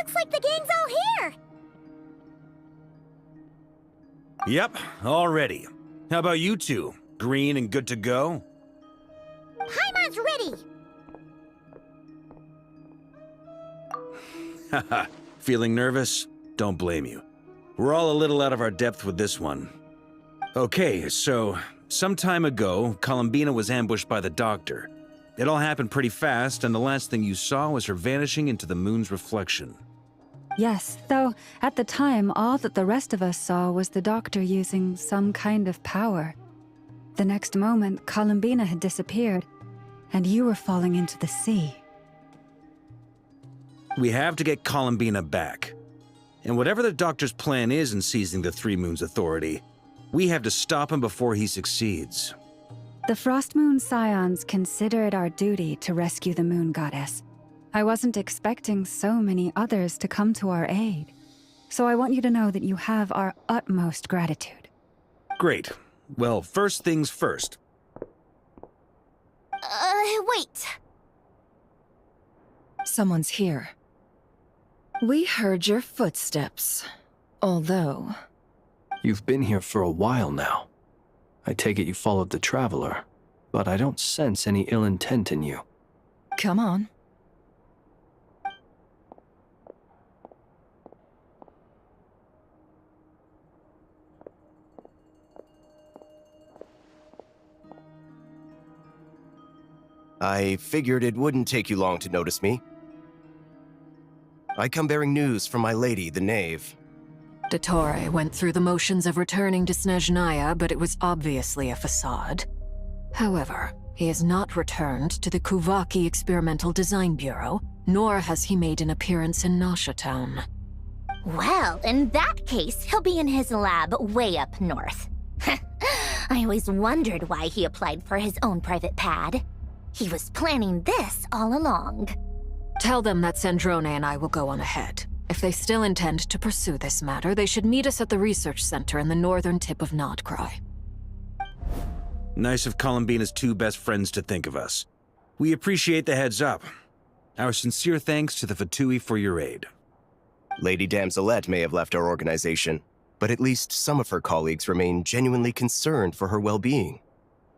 Looks like the gang's all here! Yep, all ready. How about you two? Green and good to go? Paimon's ready! Haha, feeling nervous? Don't blame you. We're all a little out of our depth with this one. Okay, so, some time ago, Columbina was ambushed by the Doctor. It all happened pretty fast, and the last thing you saw was her vanishing into the moon's reflection. Yes, though at the time, all that the rest of us saw was the Doctor using some kind of power. The next moment, Columbina had disappeared, and you were falling into the sea. We have to get Columbina back. And whatever the Doctor's plan is in seizing the Three Moons Authority, we have to stop him before he succeeds. The Frost Moon Scions consider it our duty to rescue the Moon Goddess. I wasn't expecting so many others to come to our aid. So I want you to know that you have our utmost gratitude. Great. Well, first things first. Wait. Someone's here. We heard your footsteps. Although... You've been here for a while now. I take it you followed the Traveler, but I don't sense any ill intent in you. Come on. I figured it wouldn't take you long to notice me. I come bearing news from my lady, the Knave. Dottore went through the motions of returning to Snezhnaya, but it was obviously a facade. However, he has not returned to the Kuvaki Experimental Design Bureau, nor has he made an appearance in Nasha Town. Well, in that case, he'll be in his lab way up north. I always wondered why he applied for his own private pad. He was planning this all along. Tell them that Sandrone and I will go on ahead. If they still intend to pursue this matter, they should meet us at the research center in the northern tip of Nodcry. Nice of Columbina's two best friends to think of us. We appreciate the heads up. Our sincere thanks to the Fatui for your aid. Lady Damselette may have left our organization, but at least some of her colleagues remain genuinely concerned for her well-being.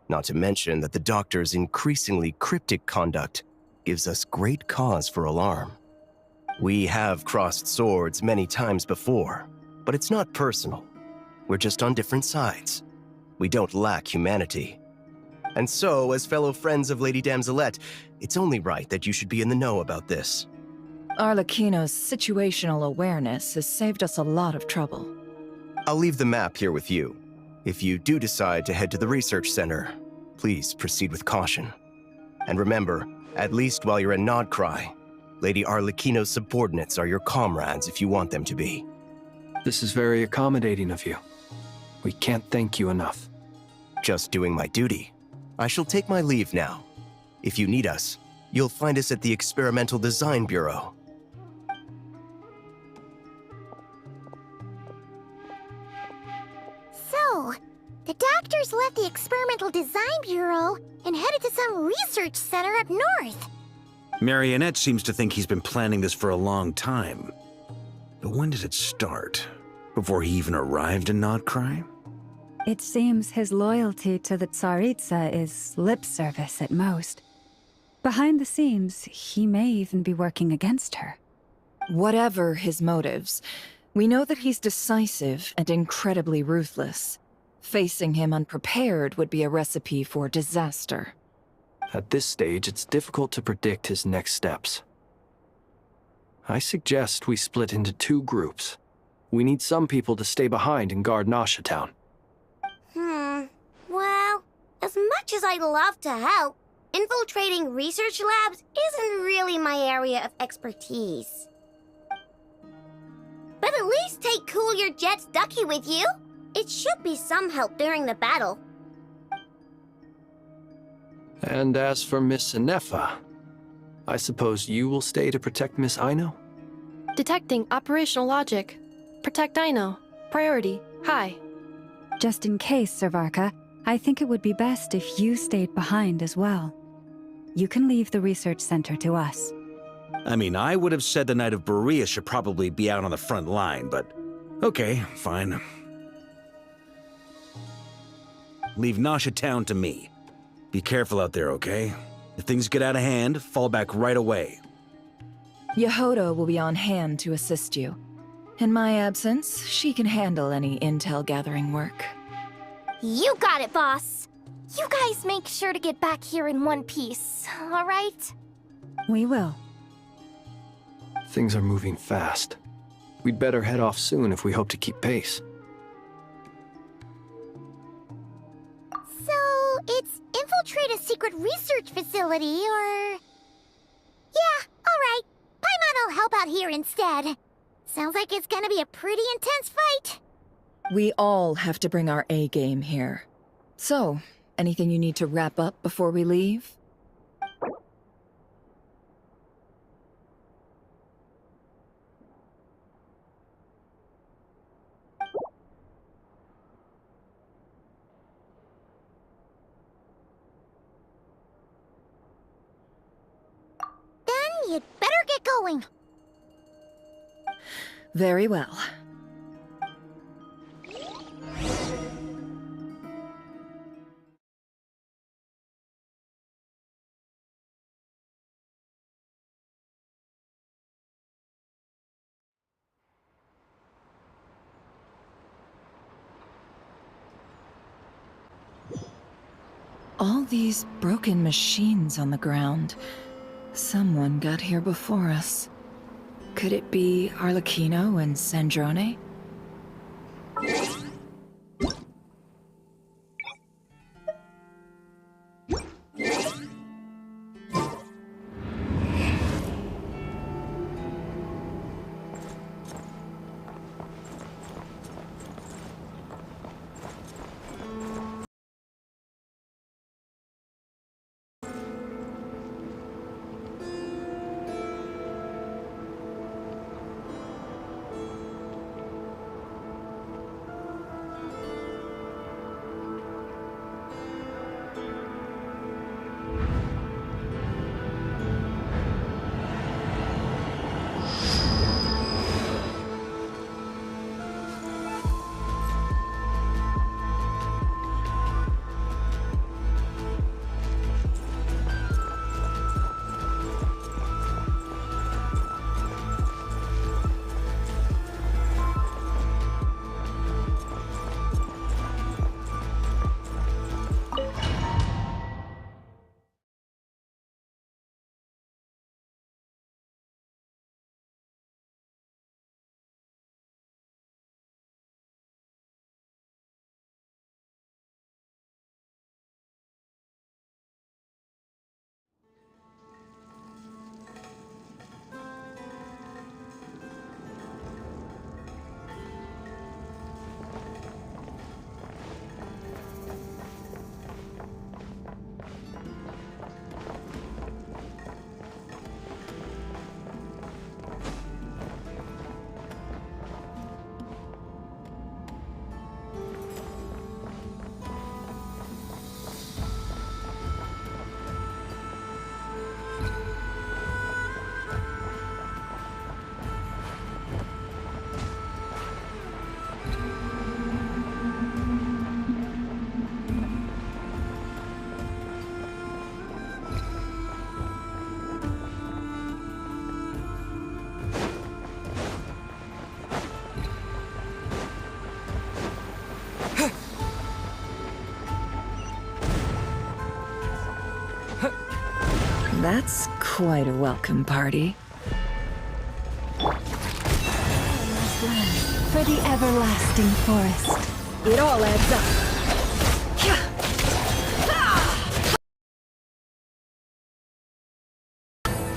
Not to mention that the Doctor's increasingly cryptic conduct gives us great cause for alarm. We have crossed swords many times before, but it's not personal. We're just on different sides. We don't lack humanity. And so, as fellow friends of Lady Damselette, it's only right that you should be in the know about this. Arlecchino's situational awareness has saved us a lot of trouble. I'll leave the map here with you. If you do decide to head to the research center, please proceed with caution. And remember, at least while you're in Nodcry, Lady Arlecchino's subordinates are your comrades if you want them to be. This is very accommodating of you. We can't thank you enough. Just doing my duty. I shall take my leave now. If you need us, you'll find us at the Experimental Design Bureau. So, the Doctors left the Experimental Design Bureau and headed to some research center up north. Marionette seems to think he's been planning this for a long time. But when did it start? Before he even arrived in Nodcry? It seems his loyalty to the Tsaritsa is lip service at most. Behind the scenes, he may even be working against her. Whatever his motives, we know that he's decisive and incredibly ruthless. Facing him unprepared would be a recipe for disaster. At this stage, it's difficult to predict his next steps. I suggest we split into two groups. We need some people to stay behind and guard Nasha Town. Well, as much as I'd love to help, infiltrating research labs isn't really my area of expertise. But at least take Cool Your Jet's Ducky with you. It should be some help during the battle. And as for Miss Inefa, I suppose you will stay to protect Miss Aino? Detecting operational logic. Protect Aino. Priority. High. Just in case, Servarka, I think it would be best if you stayed behind as well. You can leave the research center to us. I mean, I would have said the Knight of Berea should probably be out on the front line, but okay, fine. Leave Nasha Town to me. Be careful out there, okay? If things get out of hand, fall back right away. Yehoda will be on hand to assist you. In my absence, she can handle any intel gathering work. You got it, boss. You guys make sure to get back here in one piece, all right? We will. Things are moving fast. We'd better head off soon if we hope to keep pace. So, it's infiltrate a secret research facility, or... Yeah, alright. Paimon will help out here instead. Sounds like it's gonna be a pretty intense fight. We all have to bring our A game here. So, anything you need to wrap up before we leave? Then you'd better get going. Very well. All these broken machines on the ground. Someone got here before us. Could it be Arlecchino and Sandrone? That's quite a welcome party. For the everlasting forest. It all adds up.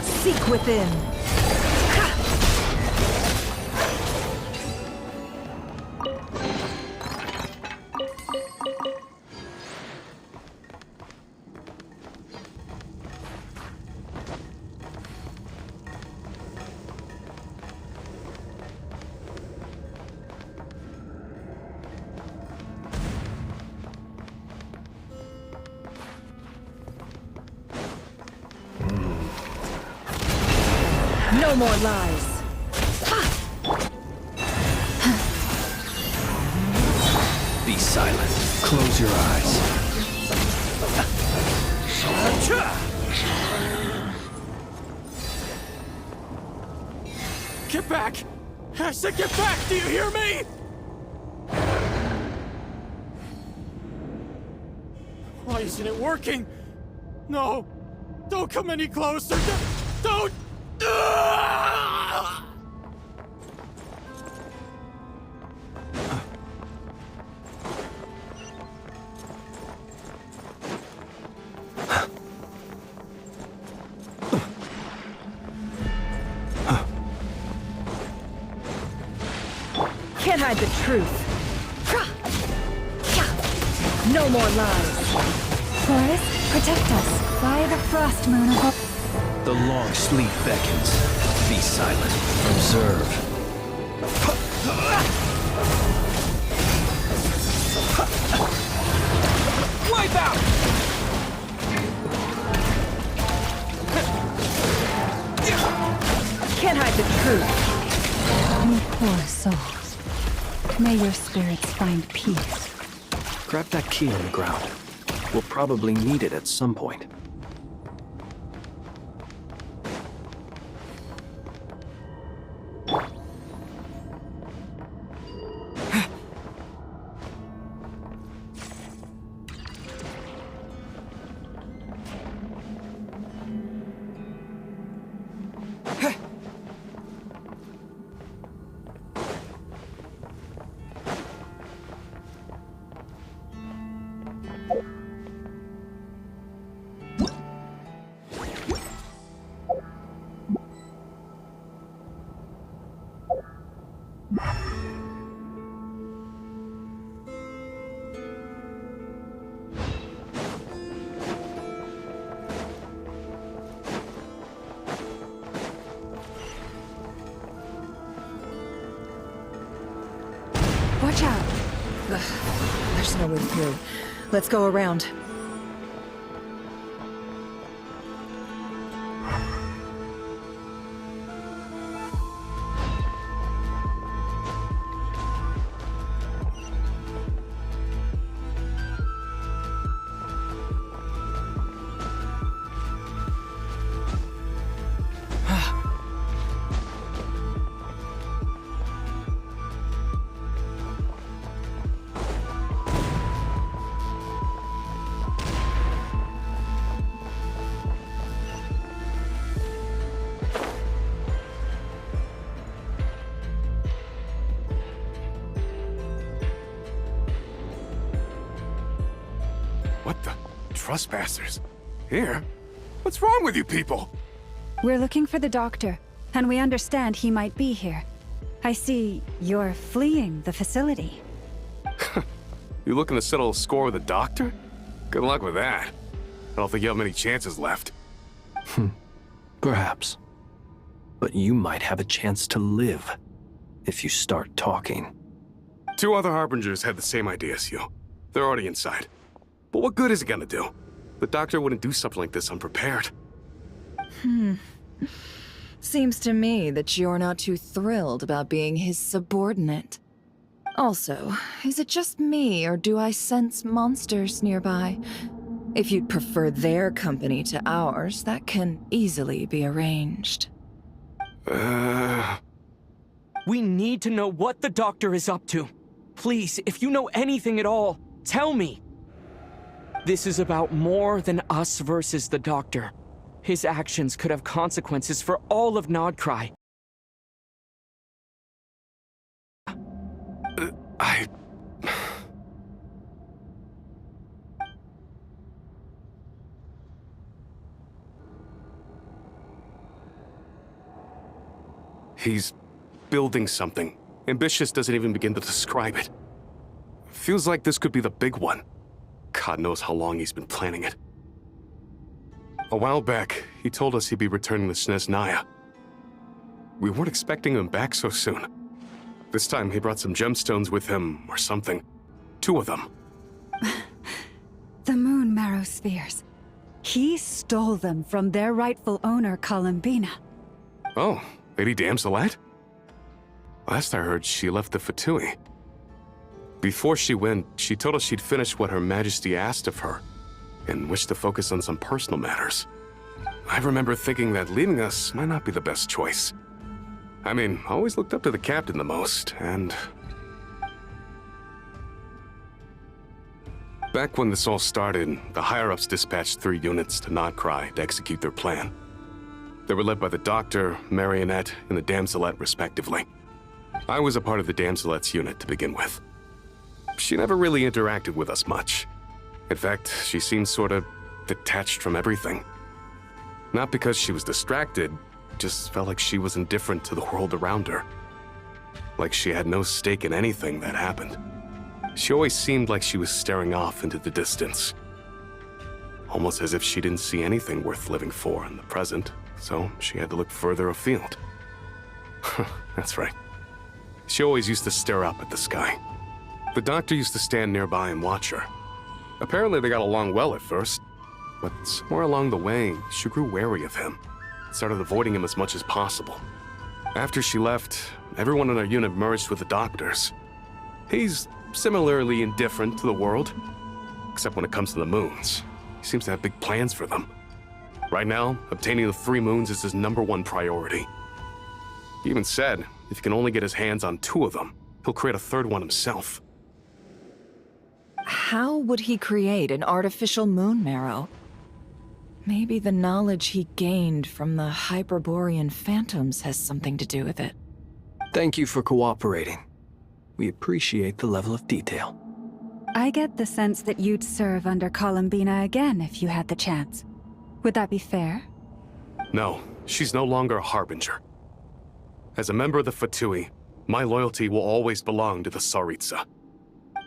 Seek within. No more lies. Be silent. Close your eyes. Get back! I said get back! Do you hear me? Why isn't it working? No! Don't come any closer! Don't! Can't hide the truth. No more lies. Forest, protect us by the frost moon above. The long sleep beckons. Be silent. Observe. Wipe out! Can't hide the truth. You poor souls. May your spirits find peace. Grab that key on the ground. We'll probably need it at some point. Watch out. There's no way through. Let's go around. What the? Trespassers? Here? What's wrong with you people? We're looking for the doctor, and we understand he might be here. I see you're fleeing the facility. You looking to settle a score with the doctor? Good luck with that. I don't think you have many chances left. Perhaps. But you might have a chance to live if you start talking. 2 other Harbingers had the same idea as you. They're already inside. But what good is it gonna do? The doctor wouldn't do something like this unprepared. Seems to me that you're not too thrilled about being his subordinate. Also, is it just me, or do I sense monsters nearby? If you'd prefer their company to ours, that can easily be arranged. We need to know what the doctor is up to. Please, if you know anything at all, tell me. This is about more than us versus the doctor. His actions could have consequences for all of Nodcry. He's building something. Ambitious doesn't even begin to describe it. Feels like this could be the big one. God knows how long he's been planning it. A while back, he told us he'd be returning to Snezhnaya. We weren't expecting him back so soon. This time he brought some gemstones with him, or something. 2 of them. The moon marrow spheres. He stole them from their rightful owner, Columbina. Oh, Lady Damselette? Last I heard, she left the Fatui. Before she went, she told us she'd finished what Her Majesty asked of her, and wished to focus on some personal matters. I remember thinking that leaving us might not be the best choice. I mean, I always looked up to the captain the most, and... Back when this all started, the higher-ups dispatched 3 units to Notcry to execute their plan. They were led by the Doctor, Marionette, and the Damselette, respectively. I was a part of the Damselette's unit to begin with. She never really interacted with us much. In fact, she seemed sort of detached from everything. Not because she was distracted, just felt like she was indifferent to the world around her. Like she had no stake in anything that happened. She always seemed like she was staring off into the distance. Almost as if she didn't see anything worth living for in the present, so she had to look further afield. That's right. She always used to stare up at the sky. The Doctor used to stand nearby and watch her. Apparently they got along well at first, but somewhere along the way, she grew wary of him. Started avoiding him as much as possible. After she left, everyone in our unit merged with the Doctor's. He's similarly indifferent to the world, except when it comes to the moons. He seems to have big plans for them. Right now, obtaining the 3 moons is his #1 priority. He even said, if he can only get his hands on 2 of them, he'll create a 3rd one himself. How would he create an artificial moon marrow? Maybe the knowledge he gained from the Hyperborean phantoms has something to do with it. Thank you for cooperating. We appreciate the level of detail. I get the sense that you'd serve under Columbina again if you had the chance. Would that be fair? No, she's no longer a Harbinger. As a member of the Fatui, my loyalty will always belong to the Tsaritsa.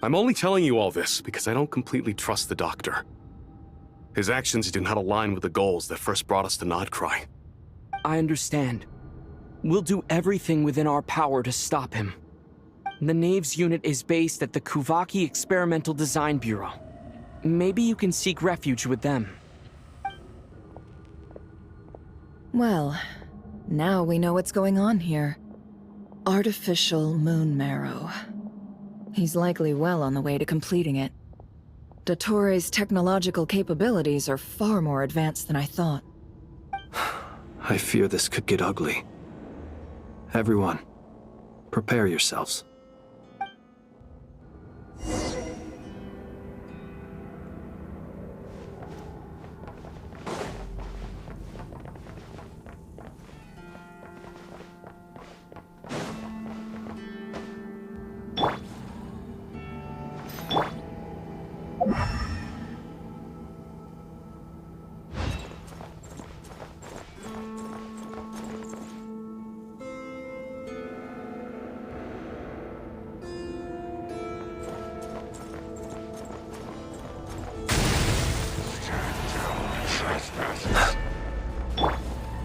I'm only telling you all this because I don't completely trust the Doctor. His actions do not align with the goals that first brought us to Notcry. I understand. We'll do everything within our power to stop him. The Knaves unit is based at the Kuvaki Experimental Design Bureau. Maybe you can seek refuge with them. Well, now we know what's going on here. Artificial moon marrow. He's likely well on the way to completing it. Dottore's technological capabilities are far more advanced than I thought. I fear this could get ugly. Everyone, prepare yourselves.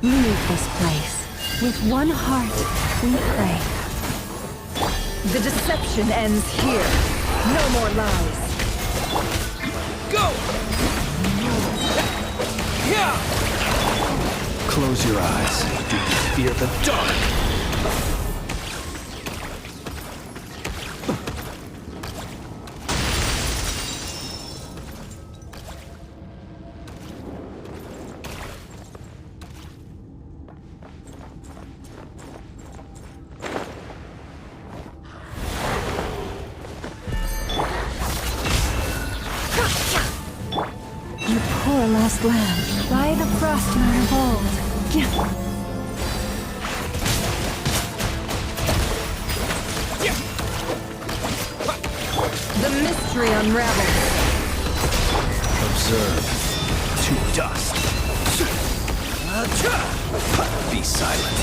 Leave this place. With one heart, we pray. The deception ends here. No more lies. Go! Close your eyes. Do you fear the dark? You poor lost lamb, by the frostmoon of old. The mystery unravels. Observe. To dust. Be silent.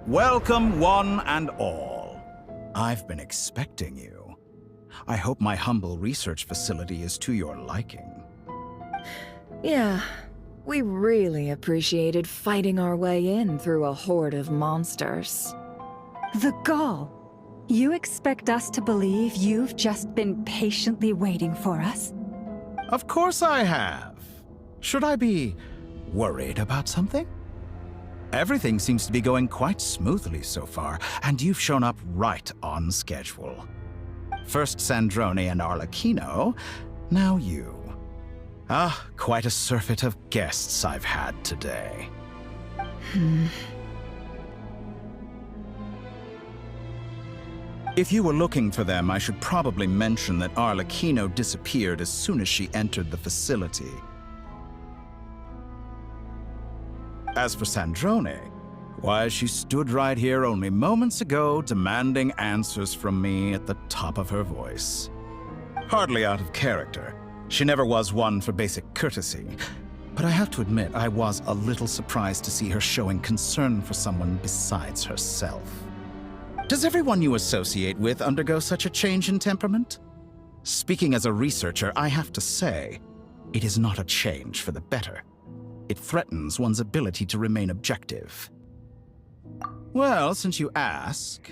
Welcome, one and all. I've been expecting you. I hope my humble research facility is to your liking. Yeah, we really appreciated fighting our way in through a horde of monsters. The gall. You expect us to believe you've just been patiently waiting for us? Of course I have. Should I be worried about something? Everything seems to be going quite smoothly so far, and you've shown up right on schedule. First Sandrone and Arlecchino, now you. Ah, quite a surfeit of guests I've had today. If you were looking for them, I should probably mention that Arlecchino disappeared as soon as she entered the facility. As for Sandrone, why, she stood right here only moments ago demanding answers from me at the top of her voice. Hardly out of character. She never was one for basic courtesy. But I have to admit, I was a little surprised to see her showing concern for someone besides herself. Does everyone you associate with undergo such a change in temperament? Speaking as a researcher, I have to say, it is not a change for the better. It threatens one's ability to remain objective. Well, since you ask...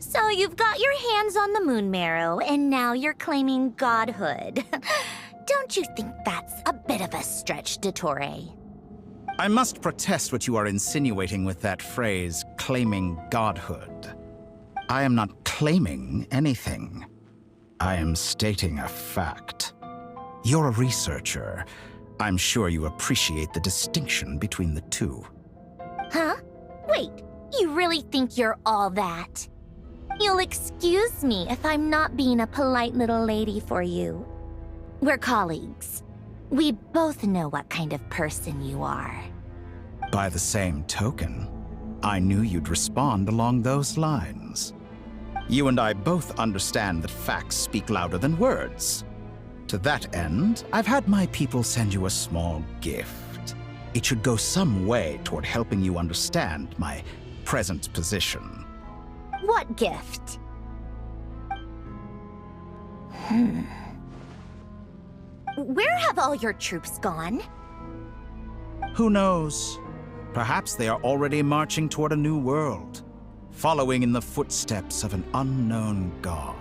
So you've got your hands on the moon marrow, and now you're claiming godhood. Don't you think that's a bit of a stretch, Dottore? I must protest what you are insinuating with that phrase, claiming godhood. I am not claiming anything. I am stating a fact. You're a researcher. I'm sure you appreciate the distinction between the two. Huh? Wait, you really think you're all that? You'll excuse me if I'm not being a polite little lady for you. We're colleagues. We both know what kind of person you are. By the same token, I knew you'd respond along those lines. You and I both understand that facts speak louder than words. To that end, I've had my people send you a small gift. It should go some way toward helping you understand my present position. What gift? Where have all your troops gone? Who knows? Perhaps they are already marching toward a new world, following in the footsteps of an unknown god.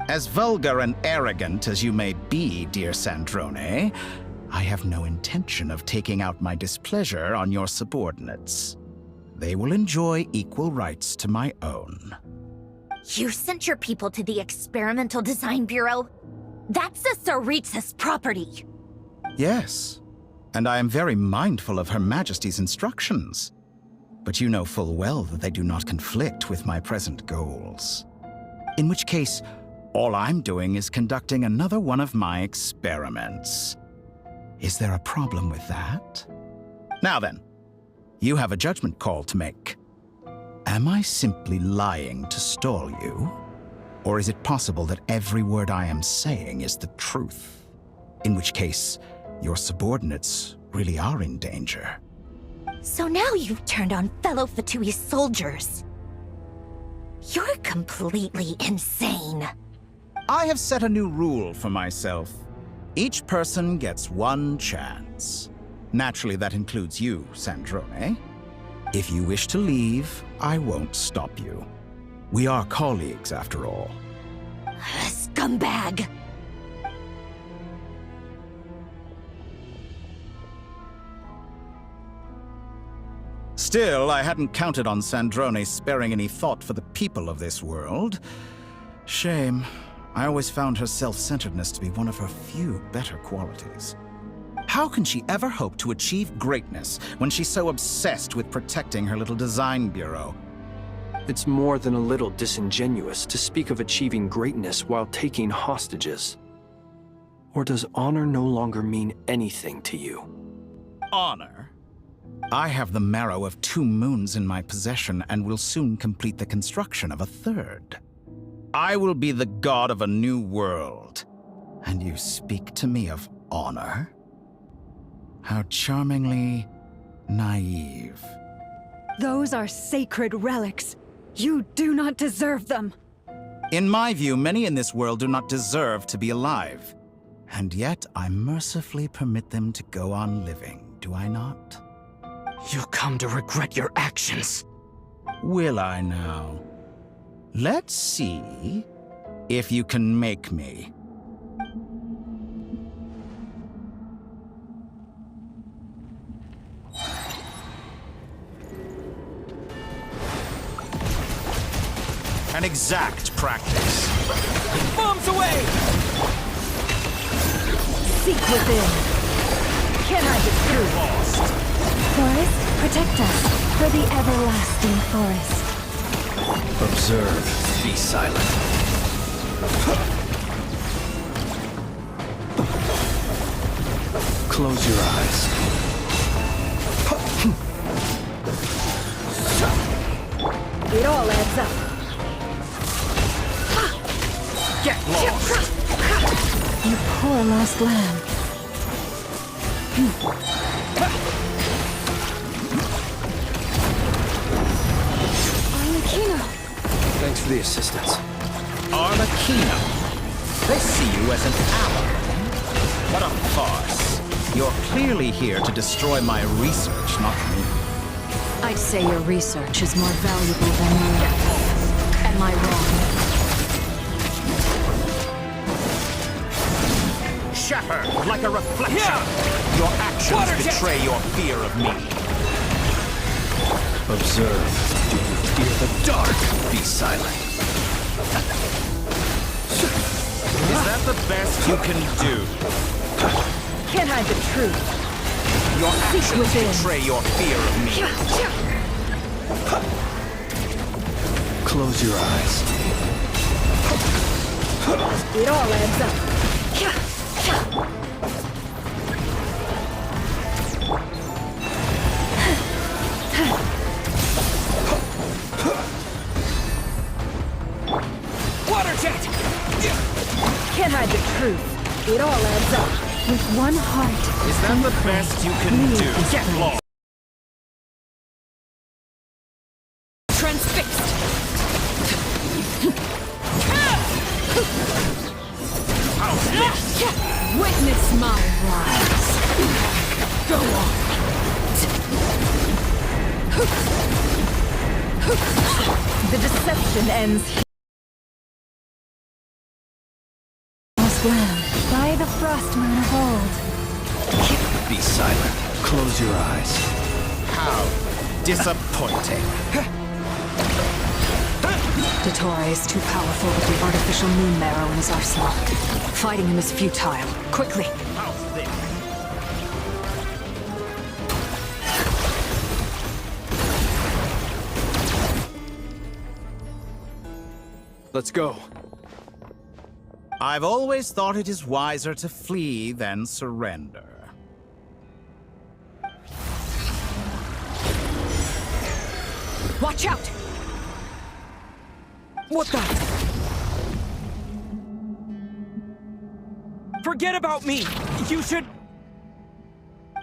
As vulgar and arrogant as you may be, dear Sandrone, I have no intention of taking out my displeasure on your subordinates. They will enjoy equal rights to my own. You sent your people to the Experimental Design Bureau? That's the Tsaritsa's property. Yes, and I am very mindful of Her Majesty's instructions. But you know full well that they do not conflict with my present goals. In which case, all I'm doing is conducting another one of my experiments. Is there a problem with that? Now then, you have a judgment call to make. Am I simply lying to stall you? Or is it possible that every word I am saying is the truth? In which case, your subordinates really are in danger. So now you've turned on fellow Fatui soldiers. You're completely insane. I have set a new rule for myself. Each person gets one chance. Naturally, that includes you, Sandrone. If you wish to leave, I won't stop you. We are colleagues, after all. Scumbag! Still, I hadn't counted on Sandrone sparing any thought for the people of this world. Shame. I always found her self-centeredness to be one of her few better qualities. How can she ever hope to achieve greatness when she's so obsessed with protecting her little design bureau? It's more than a little disingenuous to speak of achieving greatness while taking hostages. Or does honor no longer mean anything to you? Honor? I have the marrow of 2 moons in my possession and will soon complete the construction of a 3rd. I will be the god of a new world. And you speak to me of honor? How charmingly naive. Those are sacred relics. You do not deserve them. In my view, many in this world do not deserve to be alive. And yet, I mercifully permit them to go on living, do I not? You'll come to regret your actions. Will I now? Let's see if you can make me. An exact practice. Bombs away! Seek within. Can I get through? Lost. Forest, protect us for the everlasting forest. Observe, be silent. Close your eyes. It all adds up. Get lost. You poor lost lamb. Arlecchino. Thanks for the assistance. Arlecchino. They see you as an ally. What a farce. You're clearly here to destroy my research, not me. I'd say your research is more valuable than your life. Am I wrong? Shatter like a reflection. Your actions betray your fear of me. Observe. Do you fear the dark? Be silent. Is that the best you can do? Can't hide the truth. Your actions within. betray your fear of me. Close your eyes. It all adds up. Water jet! Can't hide the truth. It all adds up. With one heart. Is that the best you can do? Get lost. Transfixed! Witness my rise. Go on. The deception ends here. Lost lamb, by the frost moon of old. Be silent. Close your eyes. How disappointing. Dottore is too powerful with the artificial moon marrow in his arsenal. Fighting him is futile. Quickly! How's this? Let's go. I've always thought it is wiser to flee than surrender. Watch out! What the? Forget about me! You should...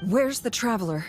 Where's the Traveler?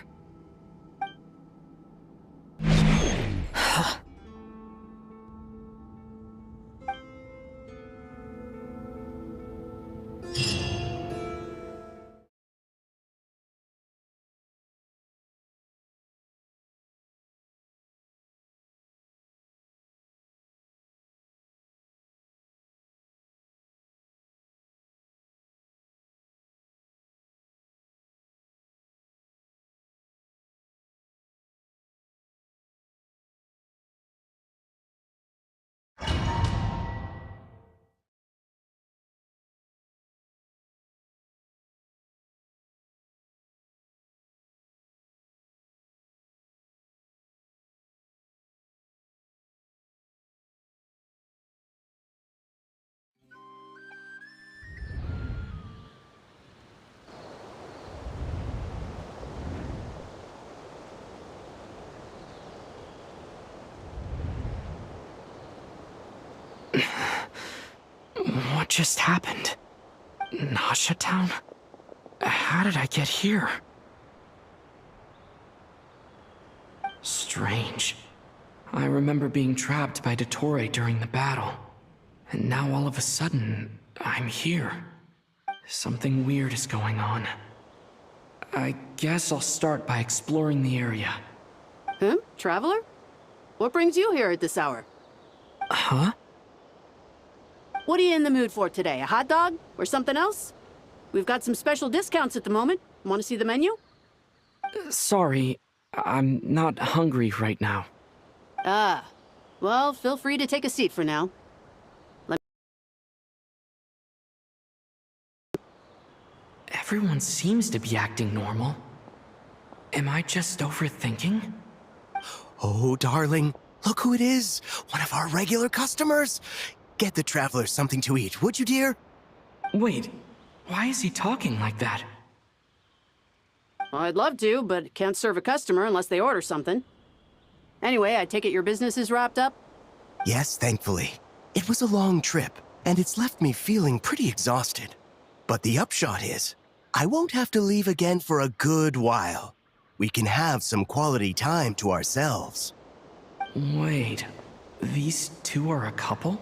What just happened? Nasha Town? How did I get here? Strange. I remember being trapped by Dottore during the battle. And now all of a sudden, I'm here. Something weird is going on. I guess I'll start by exploring the area. Huh? Traveler? What brings you here at this hour? Huh? What are you in the mood for today? A hot dog? Or something else? We've got some special discounts at the moment. Want to see the menu? Sorry, I'm not hungry right now. Ah. Well, feel free to take a seat for now. Everyone seems to be acting normal. Am I just overthinking? Oh, darling, look who it is. One of our regular customers. Get the traveler something to eat, would you, dear? Wait, why is he talking like that? Well, I'd love to, but can't serve a customer unless they order something. Anyway, I take it your business is wrapped up? Yes, thankfully. It was a long trip, and it's left me feeling pretty exhausted. But the upshot is, I won't have to leave again for a good while. We can have some quality time to ourselves. Wait, these two are a couple?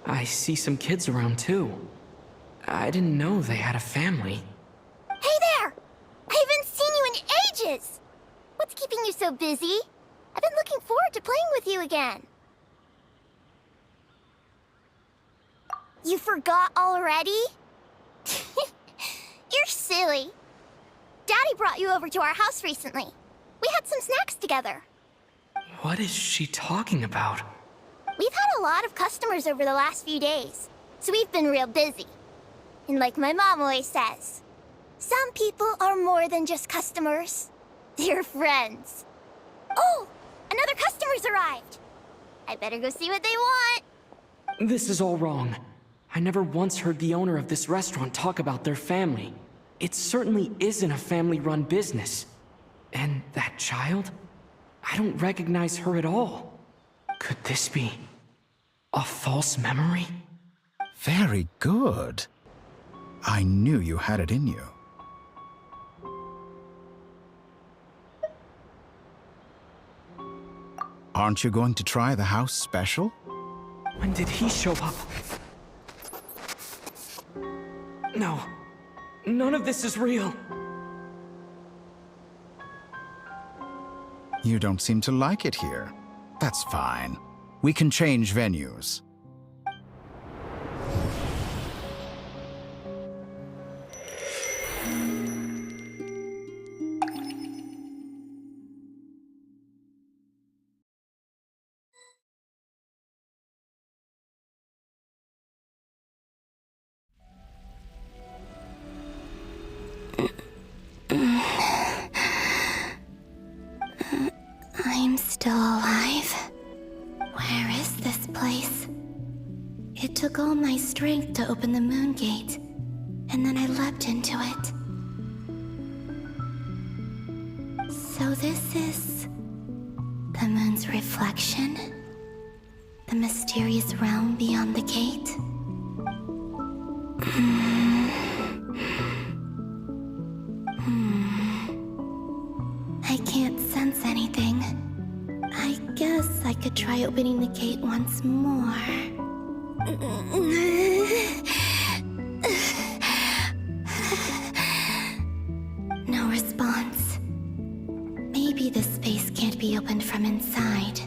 I see some kids around too. I didn't know they had a family. Hey there! I haven't seen you in ages! What's keeping you so busy? I've been looking forward to playing with you again. You forgot already? You're silly. Daddy brought you over to our house recently. We had some snacks together. What is she talking about? We've had a lot of customers over the last few days, so we've been real busy. And like my mom always says, some people are more than just customers. They're friends. Oh, another customer's arrived. I better go see what they want. This is all wrong. I never once heard the owner of this restaurant talk about their family. It certainly isn't a family-run business. And that child? I don't recognize her at all. Could this be a false memory? Very good. I knew you had it in you. Aren't you going to try the house special? When did he show up? No. None of this is real. You don't seem to like it here. That's fine. We can change venues. I'm still alive. Where is this place? It took all my strength to open the moon gate, and then I leapt into it. So this is the moon's reflection? The mysterious realm beyond the gate? I can't sense anything. I guess I could try opening the gate once more. No response. Maybe this space can't be opened from inside.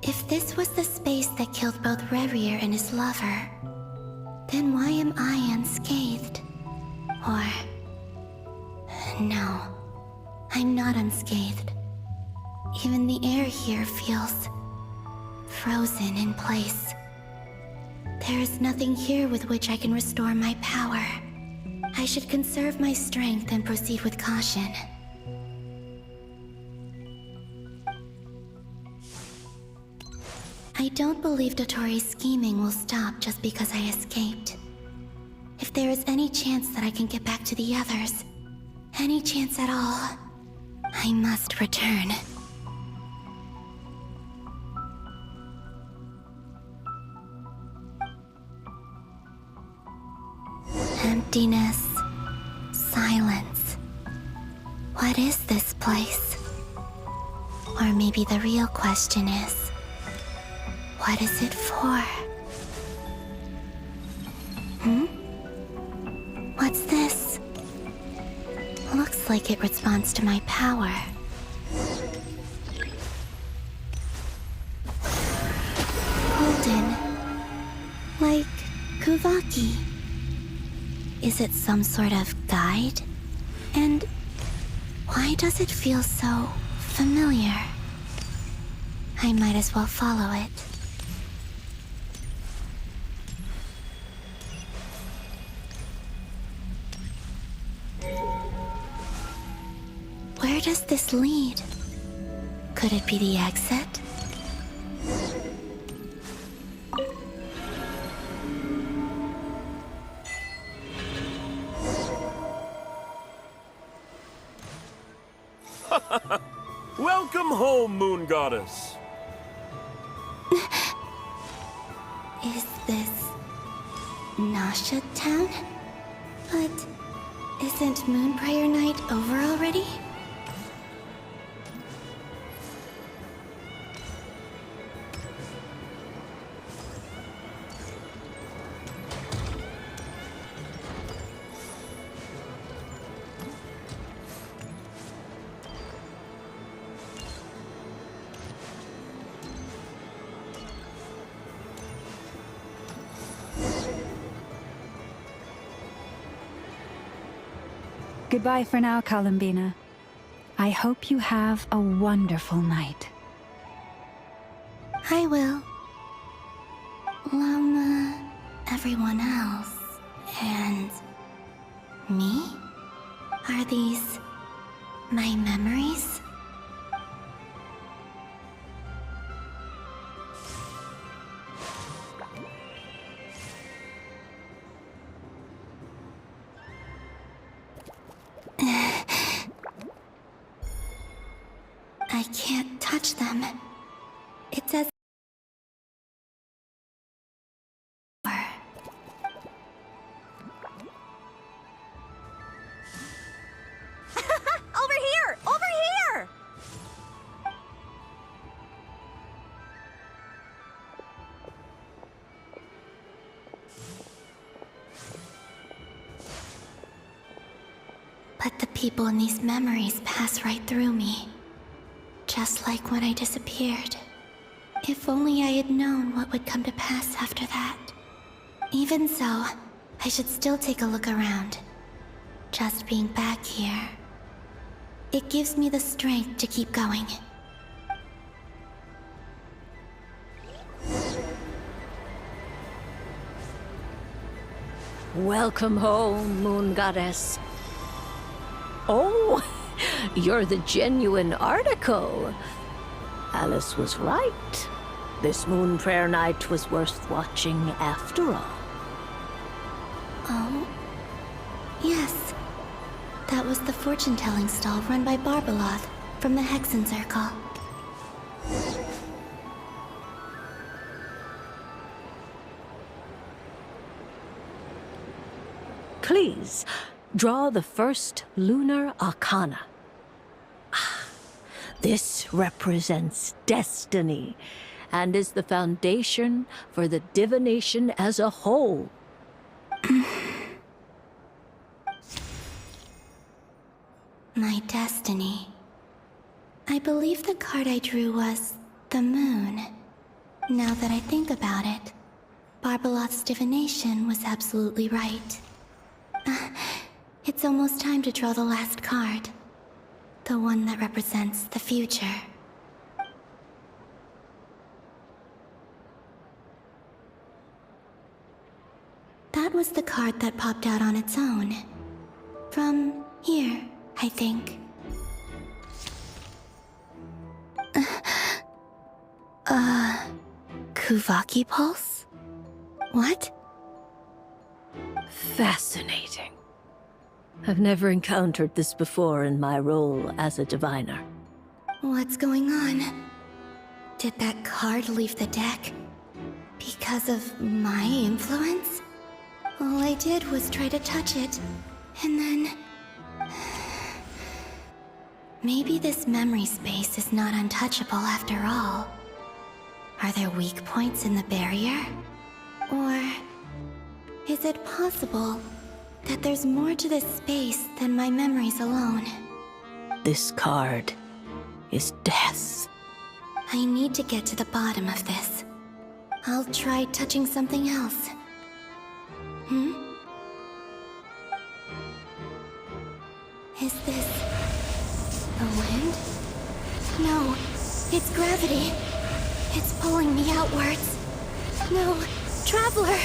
If this was the space that killed both Revier and his lover, then why am I unscathed? Or... no, I'm not unscathed. Even the air here feels frozen in place. There is nothing here with which I can restore my power. I should conserve my strength and proceed with caution. I don't believe Dottori's scheming will stop just because I escaped. If there is any chance that I can get back to the others, any chance at all, I must return. Emptiness. Silence. What is this place? Or maybe the real question is, what is it for? What's this? Looks like it responds to my power. Golden. Like Kuvaki. Is it some sort of guide? And why does it feel so familiar? I might as well follow it. Where does this lead? Could it be the exit? Welcome home, Moon Goddess. Is this Nasha Town? But isn't Moon Prayer Night over already? Goodbye for now, Columbina. I hope you have a wonderful night. I will. Lama, everyone else, and me? Are these my memories? I can't touch them. It's as Over here! Over here! But the people in these memories pass right through me. Just like when I disappeared. If only I had known what would come to pass after that. Even so, I should still take a look around. Just being back here. It gives me the strength to keep going. Welcome home, Moon Goddess. Oh, you're the genuine article. Alice was right. This Moon Prayer Night was worth watching after all. Oh? Yes. That was the fortune-telling stall run by Barbeloth from the Hexen Circle. Please, draw the first lunar arcana. This represents destiny and is the foundation for the divination as a whole. My destiny. I believe the card I drew was the moon. Now that I think about it, Barbeloth's divination was absolutely right. It's almost time to draw the last card. The one that represents the future. That was the card that popped out on its own. From here, I think. Kuvaki Pulse? What? Fascinating. I've never encountered this before in my role as a diviner. What's going on? Did that card leave the deck? Because of my influence? All I did was try to touch it, and then... Maybe this memory space is not untouchable after all. Are there weak points in the barrier? Or... is it possible that there's more to this space than my memories alone? This card is death. I need to get to the bottom of this. I'll try touching something else. Is this... the wind? No, it's gravity. It's pulling me outwards. No, Traveler!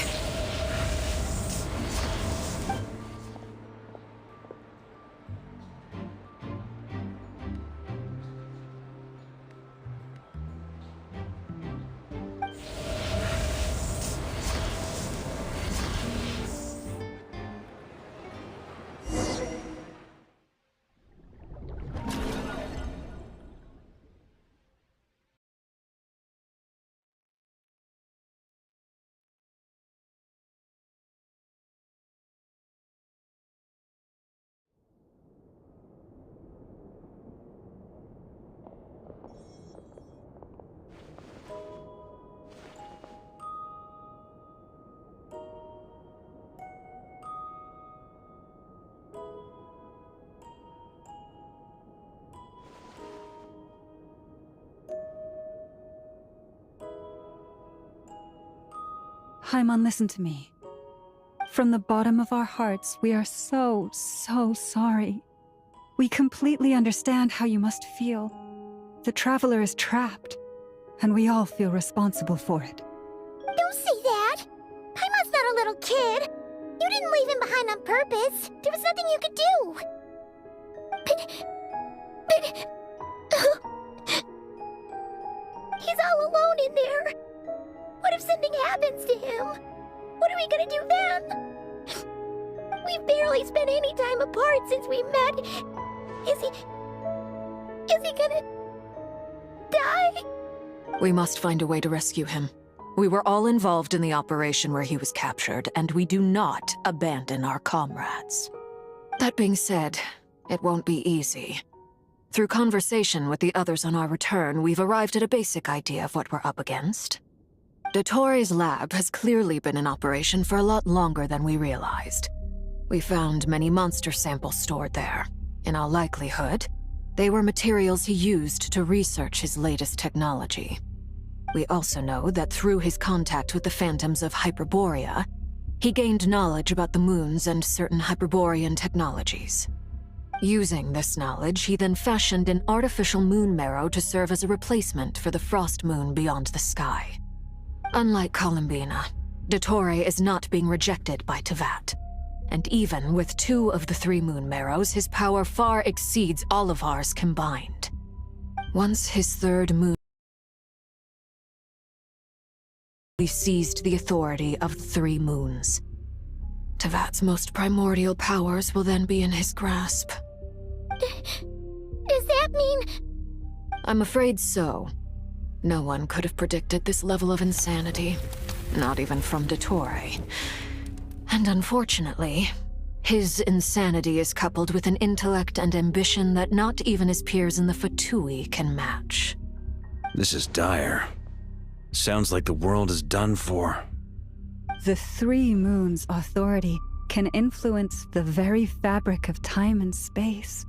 Paimon, listen to me. From the bottom of our hearts, we are so sorry. We completely understand how you must feel. The Traveler is trapped, and we all feel responsible for it. Don't say that! Paimon's not a little kid! You didn't leave him behind on purpose! There was nothing you could do! But... he's all alone in there! What if something happens to him? What are we gonna do then? We've barely spent any time apart since we met. Is he gonna... die? We must find a way to rescue him. We were all involved in the operation where he was captured, and we do not abandon our comrades. That being said, it won't be easy. Through conversation with the others on our return, we've arrived at a basic idea of what we're up against. Dottore's lab has clearly been in operation for a lot longer than we realized. We found many monster samples stored there. In all likelihood, they were materials he used to research his latest technology. We also know that through his contact with the phantoms of Hyperborea, he gained knowledge about the moons and certain Hyperborean technologies. Using this knowledge, he then fashioned an artificial moon marrow to serve as a replacement for the frost moon beyond the sky. Unlike Columbina, Dottore is not being rejected by Teyvat. And even with 2 of the 3 moon marrows, his power far exceeds all of ours combined. Once his 3rd moon, we seized the authority of the 3 moons. Teyvat's most primordial powers will then be in his grasp. Does that mean... I'm afraid so. No one could have predicted this level of insanity, not even from Dottore. And unfortunately, his insanity is coupled with an intellect and ambition that not even his peers in the Fatui can match. This is dire. Sounds like the world is done for. The 3 moons' authority can influence the very fabric of time and space.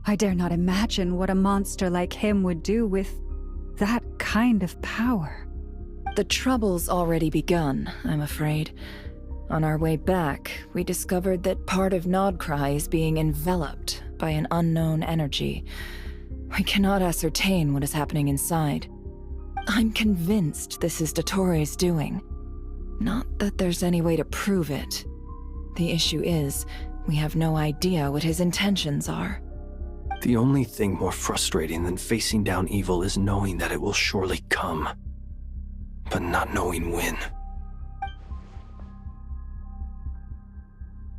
I dare not imagine what a monster like him would do with that kind of power. The trouble's already begun, I'm afraid. On our way back, we discovered that part of Nodcry is being enveloped by an unknown energy. We cannot ascertain what is happening inside. I'm convinced this is Dottore's doing. Not that there's any way to prove it. The issue is, we have no idea what his intentions are. The only thing more frustrating than facing down evil is knowing that it will surely come, but not knowing when.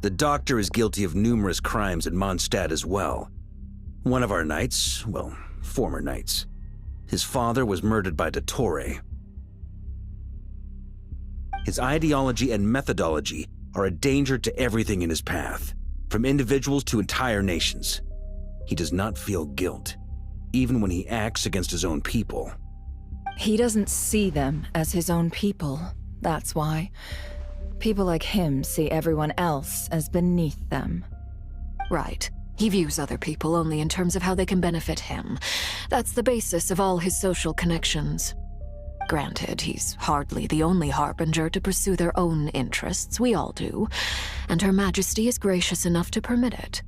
The Doctor is guilty of numerous crimes in Mondstadt as well. One of our knights, well, former knights, his father was murdered by Dottore. His ideology and methodology are a danger to everything in his path, from individuals to entire nations. He does not feel guilt, even when he acts against his own people. He doesn't see them as his own people, that's why. People like him see everyone else as beneath them. Right. He views other people only in terms of how they can benefit him. That's the basis of all his social connections. Granted, he's hardly the only harbinger to pursue their own interests. We all do. And Her Majesty is gracious enough to permit it.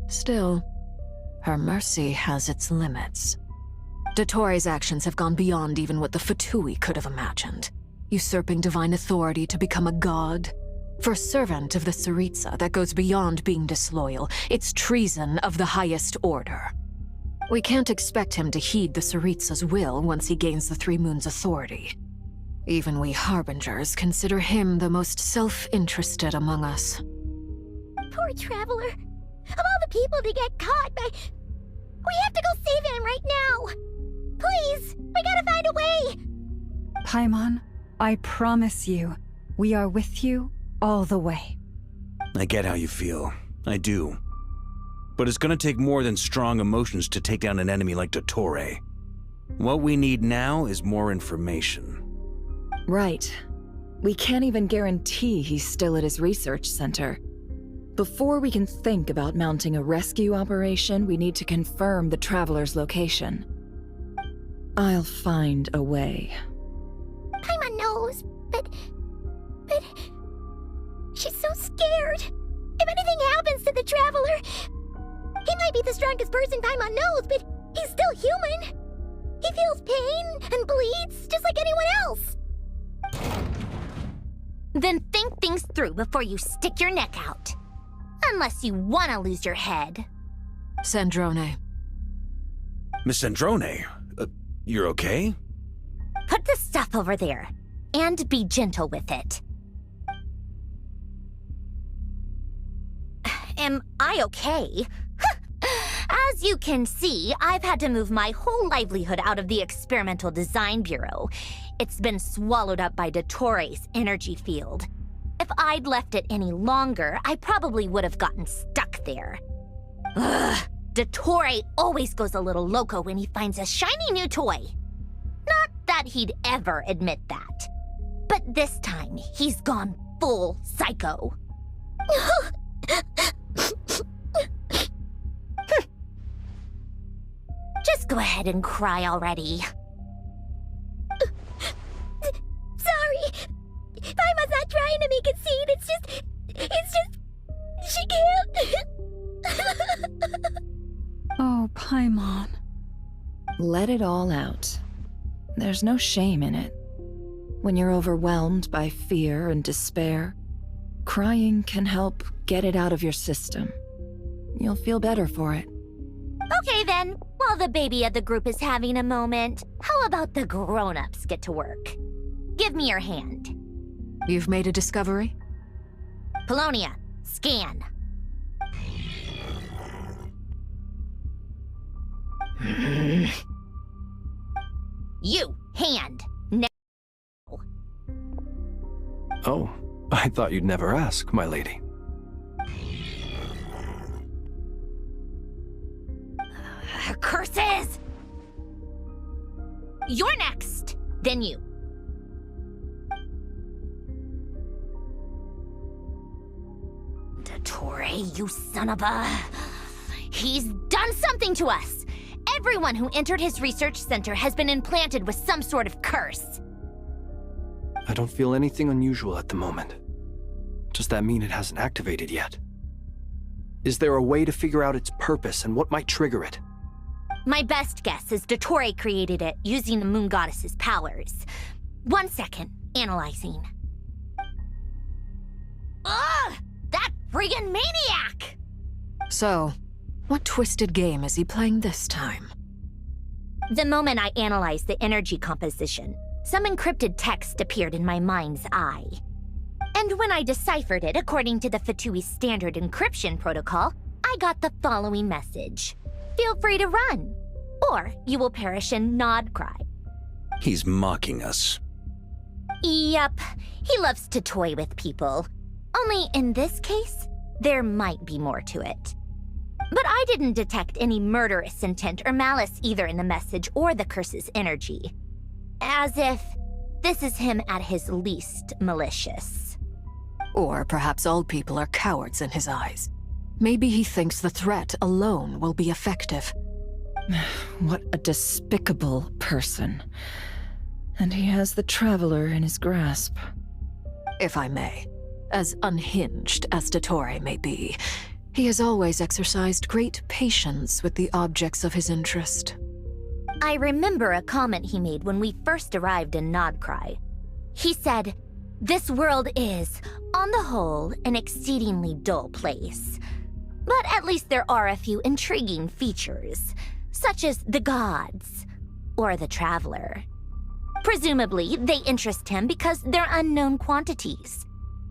Still, her mercy has its limits. Dottoro's actions have gone beyond even what the Fatui could have imagined. Usurping divine authority to become a god. For a servant of the Tsaritsa, that goes beyond being disloyal. It's treason of the highest order. We can't expect him to heed the Tsaritsa's will once he gains the Three Moons' authority. Even we Harbingers consider him the most self-interested among us. Poor Traveler. Of all the people to get caught by... We have to go save him right now! Please! We gotta find a way! Paimon, I promise you, we are with you all the way. I get how you feel. I do. But it's gonna take more than strong emotions to take down an enemy like Dottore. What we need now is more information. Right. We can't even guarantee he's still at his research center. Before we can think about mounting a rescue operation, we need to confirm the Traveler's location. I'll find a way. Paimon knows, but... She's so scared. If anything happens to the Traveler... He might be the strongest person Paimon knows, but he's still human. He feels pain and bleeds just like anyone else. Then think things through before you stick your neck out. Unless you want to lose your head. Sandrone. Miss Sandrone, you're okay? Put the stuff over there, and be gentle with it. Am I okay? As you can see, I've had to move my whole livelihood out of the Experimental Design Bureau. It's been swallowed up by Dottore's energy field. If I'd left it any longer, I probably would have gotten stuck there. Ugh, Dottore always goes a little loco when he finds a shiny new toy. Not that he'd ever admit that. But this time, he's gone full psycho. Just go ahead and cry already. Sorry. Paimon's not trying to make it seem. It's just... She can't. Oh, Paimon. Let it all out. There's no shame in it. When you're overwhelmed by fear and despair, crying can help get it out of your system. You'll feel better for it. Okay then, while the baby of the group is having a moment, how about the grown-ups get to work? Give me your hand. You've made a discovery? Polonia, scan. You, hand. Now. Oh, I thought you'd never ask, my lady. Curses! You're next, then you. Dottore, you son of a... He's done something to us! Everyone who entered his research center has been implanted with some sort of curse. I don't feel anything unusual at the moment. Does that mean it hasn't activated yet? Is there a way to figure out its purpose and what might trigger it? My best guess is Dottore created it using the Moon Goddess's powers. 1 second, analyzing. Ugh! That friggin' maniac! So, what twisted game is he playing this time? The moment I analyzed the energy composition, some encrypted text appeared in my mind's eye. And when I deciphered it according to the Fatui standard encryption protocol, I got the following message. Feel free to run, or you will perish in Nod Cry. He's mocking us. Yep, he loves to toy with people. Only in this case, there might be more to it. But I didn't detect any murderous intent or malice either in the message or the curse's energy. As if this is him at his least malicious. Or perhaps all people are cowards in his eyes. Maybe he thinks the threat alone will be effective. What a despicable person. And he has the Traveler in his grasp. If I may, as unhinged as Dottore may be, he has always exercised great patience with the objects of his interest. I remember a comment he made when we first arrived in Nodcry. He said, "This world is, on the whole, an exceedingly dull place. But at least there are a few intriguing features, such as the gods, or the Traveler. Presumably, they interest him because they're unknown quantities.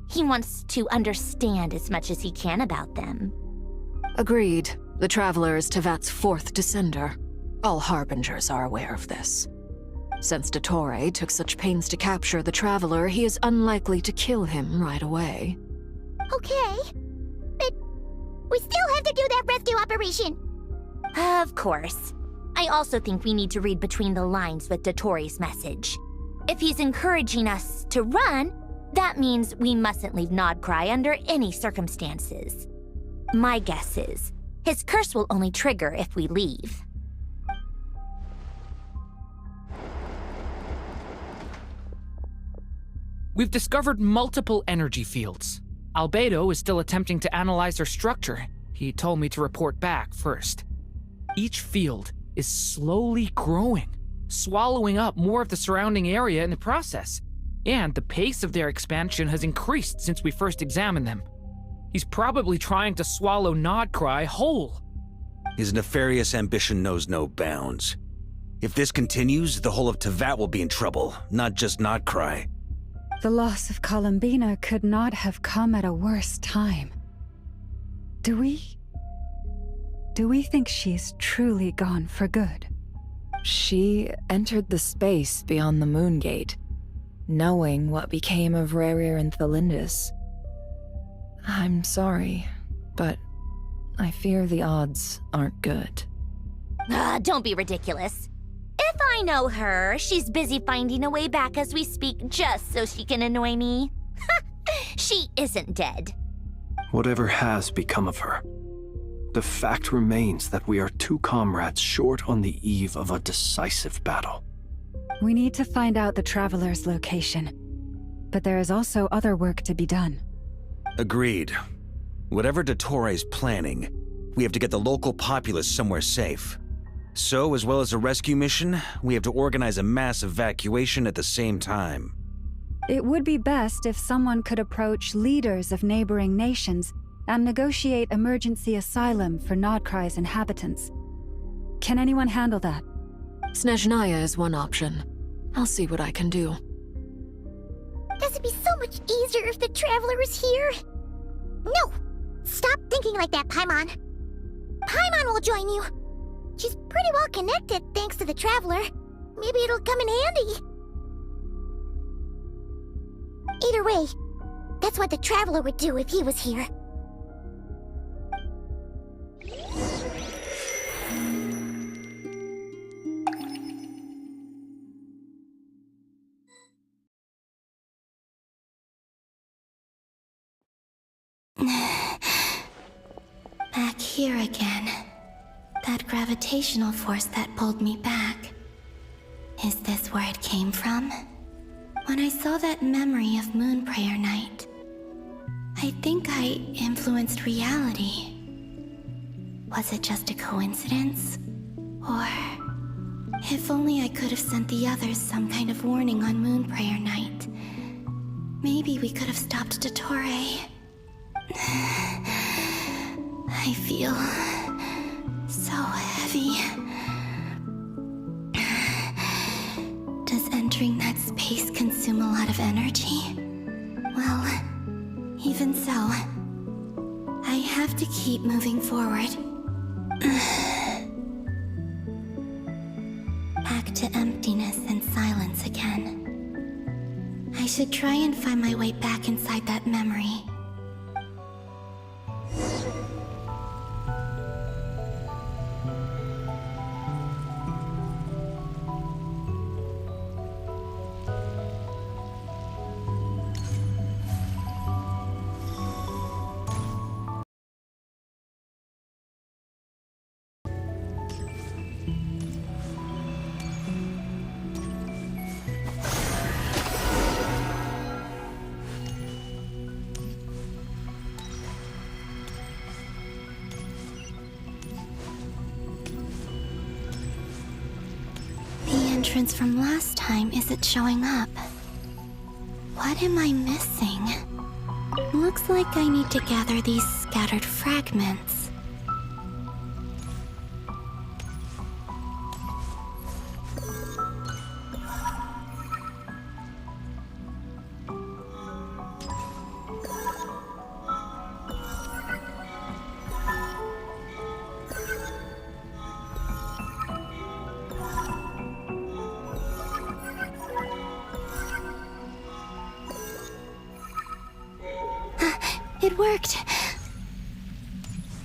He wants to understand as much as he can about them." Agreed. The Traveler is Tevat's fourth descender. All Harbingers are aware of this. Since Dottore took such pains to capture the Traveler, he is unlikely to kill him right away. Okay, but we still have to do that rescue operation. Of course. I also think we need to read between the lines with Dottore's message. If he's encouraging us to run, that means we mustn't leave Nodcry under any circumstances. My guess is, his curse will only trigger if we leave. We've discovered multiple energy fields. Albedo is still attempting to analyze their structure. He told me to report back first. Each field is slowly growing, swallowing up more of the surrounding area in the process. And the pace of their expansion has increased since we first examined them. He's probably trying to swallow Nodcry whole. His nefarious ambition knows no bounds. If this continues, the whole of Tevat will be in trouble, not just Nodcry. The loss of Columbina could not have come at a worse time. Do we think she's truly gone for good? She entered the space beyond the Moon Gate, knowing what became of Rerir and Thalindus. I'm sorry, but I fear the odds aren't good. Don't be ridiculous. If I know her, she's busy finding a way back as we speak just so she can annoy me. She isn't dead. Whatever has become of her, the fact remains that we are two comrades short on the eve of a decisive battle. We need to find out the Traveler's location, but there is also other work to be done. Agreed. Whatever Dottore's planning, we have to get the local populace somewhere safe. So, as well as a rescue mission, we have to organize a mass evacuation at the same time. It would be best if someone could approach leaders of neighboring nations and negotiate emergency asylum for Nodcry's inhabitants. Can anyone handle that? Snezhnaya is one option. I'll see what I can do. Does it be so much easier if the Traveler is here? No! Stop thinking like that, Paimon. Paimon will join you. She's pretty well connected thanks to the Traveler. Maybe it'll come in handy. Either way, that's what the Traveler would do if he was here. Back here again. That gravitational force that pulled me back. Is this where it came from? When I saw that memory of Moon Prayer Night, I think I influenced reality. Was it just a coincidence? Or... if only I could have sent the others some kind of warning on Moon Prayer Night. Maybe we could have stopped Dottore. I feel... so heavy. Does entering that space consume a lot of energy? Well, even so, I have to keep moving forward. Back to emptiness and silence again. I should try and find my way back inside that memory. entrance from last time isn't showing up. What am I missing? Looks like I need to gather these scattered fragments. It worked!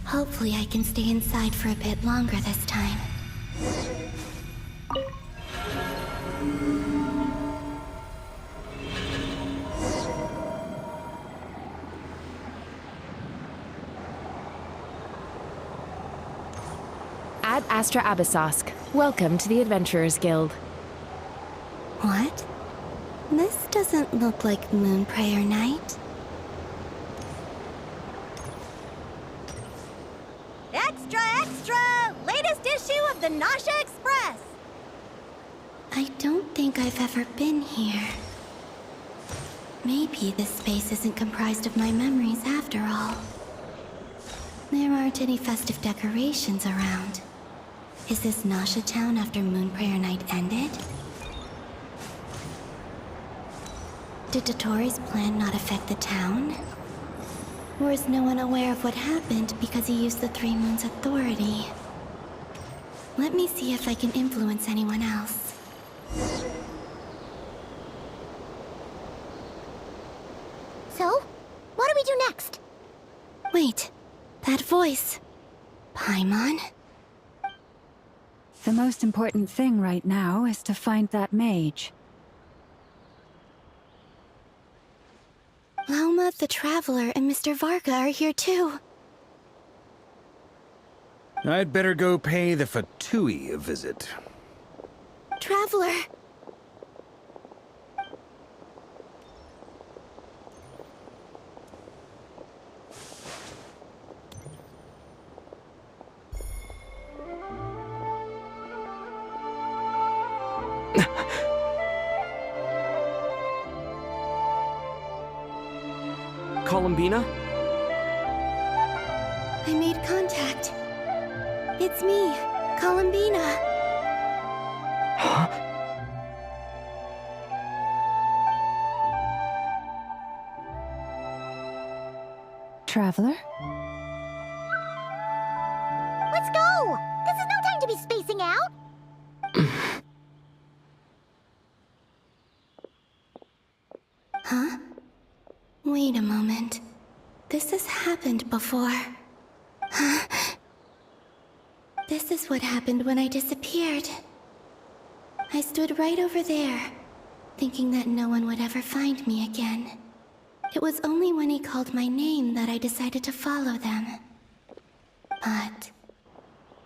Hopefully I can stay inside for a bit longer this time. Ad Astra Abyssosk. Welcome to the Adventurers Guild. What? This doesn't look like Moonprayer Night. Extra, extra! Latest issue of the Nasha Express! I don't think I've ever been here. Maybe this space isn't comprised of my memories after all. There aren't any festive decorations around. Is this Nasha Town after Moonprayer Night ended? Did Dotori's plan not affect the town? Or is no one aware of what happened because he used the Three Moons' authority? Let me see if I can influence anyone else. So, what do we do next? Wait, that voice. Paimon? The most important thing right now is to find that mage. Lauma the Traveler and Mr. Varga are here too. I'd better go pay the Fatui a visit. Traveler! Columbina? I made contact. It's me, Columbina. Huh? Traveler? Let's go! This is no time to be spacing out! Huh? Wait a moment. This has happened before. Huh? This is what happened when I disappeared. I stood right over there, thinking that no one would ever find me again. It was only when he called my name that I decided to follow them. But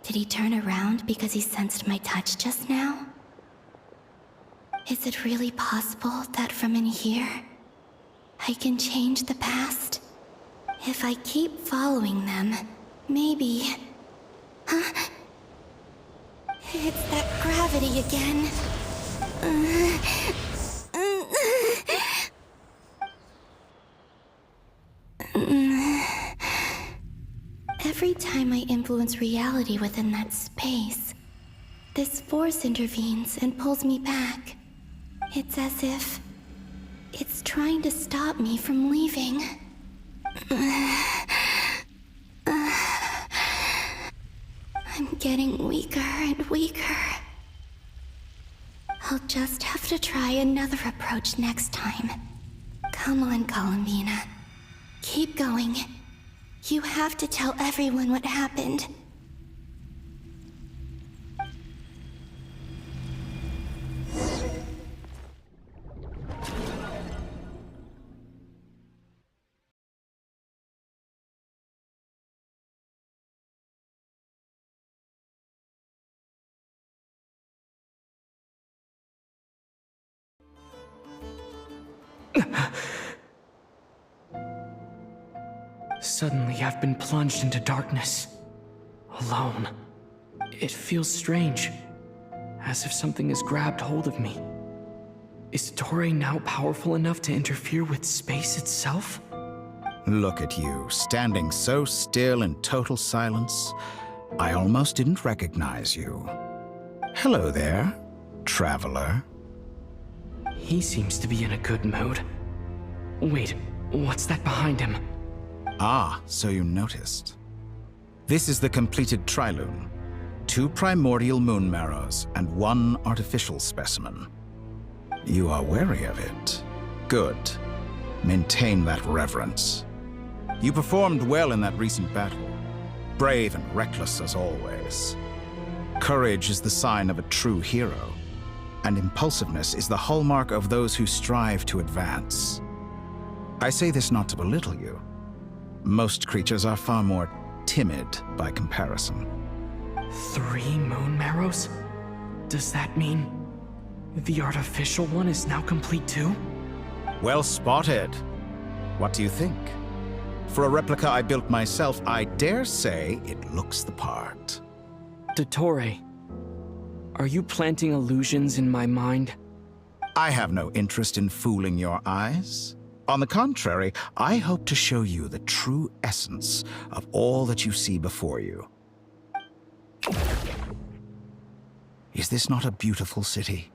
did he turn around because he sensed my touch just now? Is it really possible that from in here, I can change the past? If I keep following them, maybe... Huh? It's that gravity again. Every time I influence reality within that space, this force intervenes and pulls me back. It's as if it's trying to stop me from leaving. I'm getting weaker and weaker. I'll just have to try another approach next time. Come on, Columbina. Keep going. You have to tell everyone what happened. Suddenly, I've been plunged into darkness. Alone. It feels strange. as if something has grabbed hold of me. Is Torre now powerful enough to interfere with space itself? Look at you, standing so still in total silence. I almost didn't recognize you. Hello there, traveler. He seems to be in a good mood. Wait, what's that behind him? Ah, so you noticed. This is the completed Trilune. 2 primordial moon marrows and 1 artificial specimen. You are wary of it. Good. Maintain that reverence. You performed well in that recent battle. Brave and reckless as always. Courage is the sign of a true hero, and impulsiveness is the hallmark of those who strive to advance. I say this not to belittle you. Most creatures are far more timid by comparison. 3 moon marrows? Does that mean the artificial one is now complete too? Well spotted. What do you think? For a replica I built myself, I dare say it looks the part. Torre, are you planting illusions in my mind? I have no interest in fooling your eyes. On the contrary, I hope to show you the true essence of all that you see before you. Is this not a beautiful city?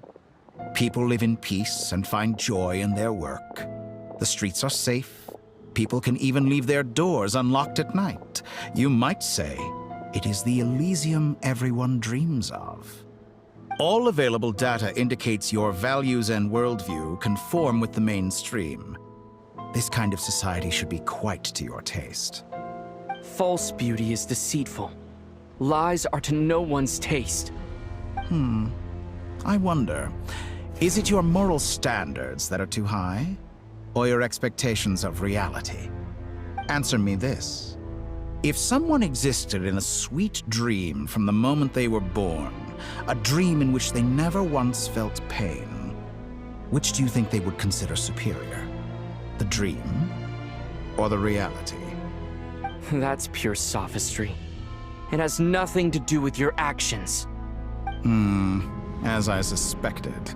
People live in peace and find joy in their work. The streets are safe. People can even leave their doors unlocked at night. You might say it is the Elysium everyone dreams of. All available data indicates your values and worldview conform with the mainstream. This kind of society should be quite to your taste. False beauty is deceitful. Lies are to no one's taste. I wonder, is it your moral standards that are too high? Or your expectations of reality? Answer me this. If someone existed in a sweet dream from the moment they were born, a dream in which they never once felt pain, which do you think they would consider superior? The dream or the reality? That's pure sophistry. It has nothing to do with your actions. As I suspected.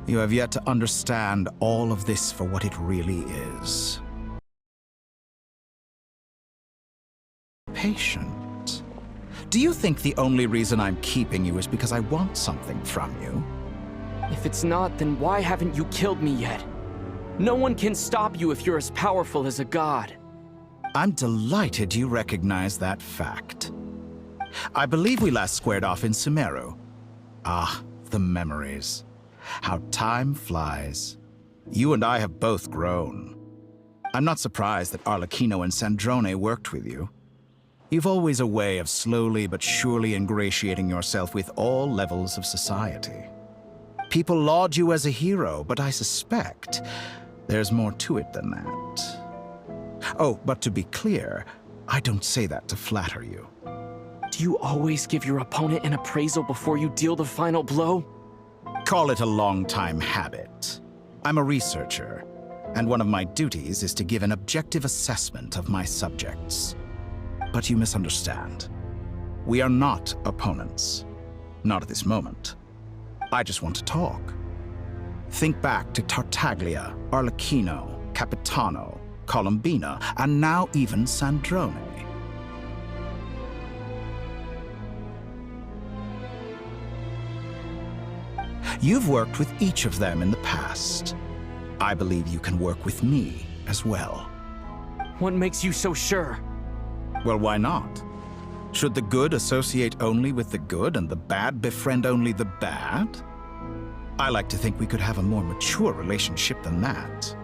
You have yet to understand all of this for what it really is. Patient. Do you think the only reason I'm keeping you is because I want something from you? If it's not, then why haven't you killed me yet? No one can stop you if you're as powerful as a god. I'm delighted you recognize that fact. I believe we last squared off in Sumeru. Ah, the memories. How time flies. You and I have both grown. I'm not surprised that Arlecchino and Sandrone worked with you. You've always a way of slowly but surely ingratiating yourself with all levels of society. People laud you as a hero, but I suspect there's more to it than that. Oh, but to be clear, I don't say that to flatter you. Do you always give your opponent an appraisal before you deal the final blow? Call it a long-time habit. I'm a researcher, and one of my duties is to give an objective assessment of my subjects. But you misunderstand. We are not opponents. Not at this moment. I just want to talk. Think back to Tartaglia, Arlecchino, Capitano, Colombina, and now even Sandrone. You've worked with each of them in the past. I believe you can work with me as well. What makes you so sure? Well, why not? Should the good associate only with the good and the bad befriend only the bad? I like to think we could have a more mature relationship than that.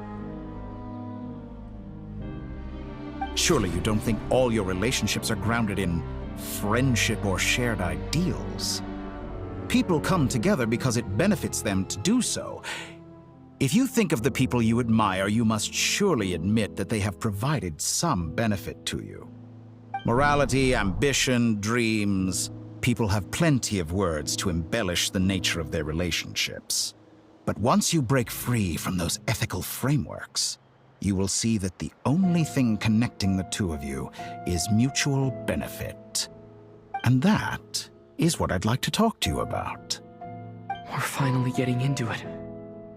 Surely you don't think all your relationships are grounded in friendship or shared ideals? People come together because it benefits them to do so. If you think of the people you admire, you must surely admit that they have provided some benefit to you. Morality, ambition, dreams. People have plenty of words to embellish the nature of their relationships. But once you break free from those ethical frameworks, you will see that the only thing connecting the two of you is mutual benefit. And that is what I'd like to talk to you about. We're finally getting into it.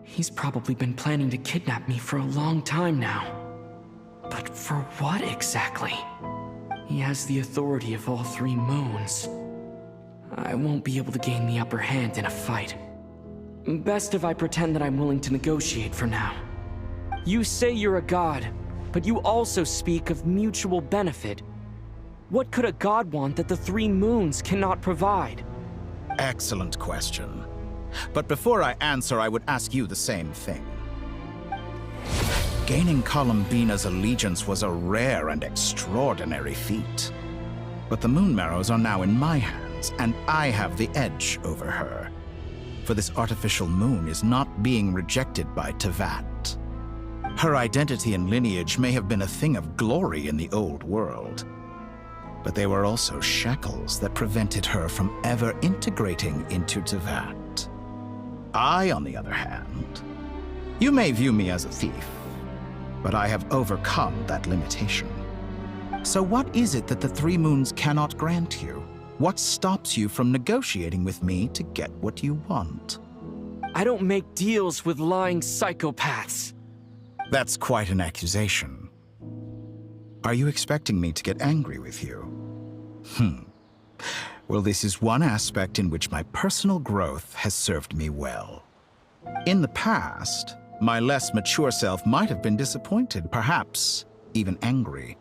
He's probably been planning to kidnap me for a long time now. But for what exactly? He has the authority of all 3 moons. I won't be able to gain the upper hand in a fight. Best if I pretend that I'm willing to negotiate for now. You say you're a god, but you also speak of mutual benefit. What could a god want that the 3 moons cannot provide? Excellent question. But before I answer, I would ask you the same thing. Gaining Columbina's allegiance was a rare and extraordinary feat. But the Moon Marrows are now in my hands, and I have the edge over her. For this artificial moon is not being rejected by Tevat. Her identity and lineage may have been a thing of glory in the old world, but they were also shackles that prevented her from ever integrating into Tevat. I, on the other hand, you may view me as a thief, but I have overcome that limitation. So what is it that the 3 moons cannot grant you? What stops you from negotiating with me to get what you want? I don't make deals with lying psychopaths. That's quite an accusation. Are you expecting me to get angry with you? Well, this is one aspect in which my personal growth has served me well. In the past, my less mature self might have been disappointed, perhaps even angry,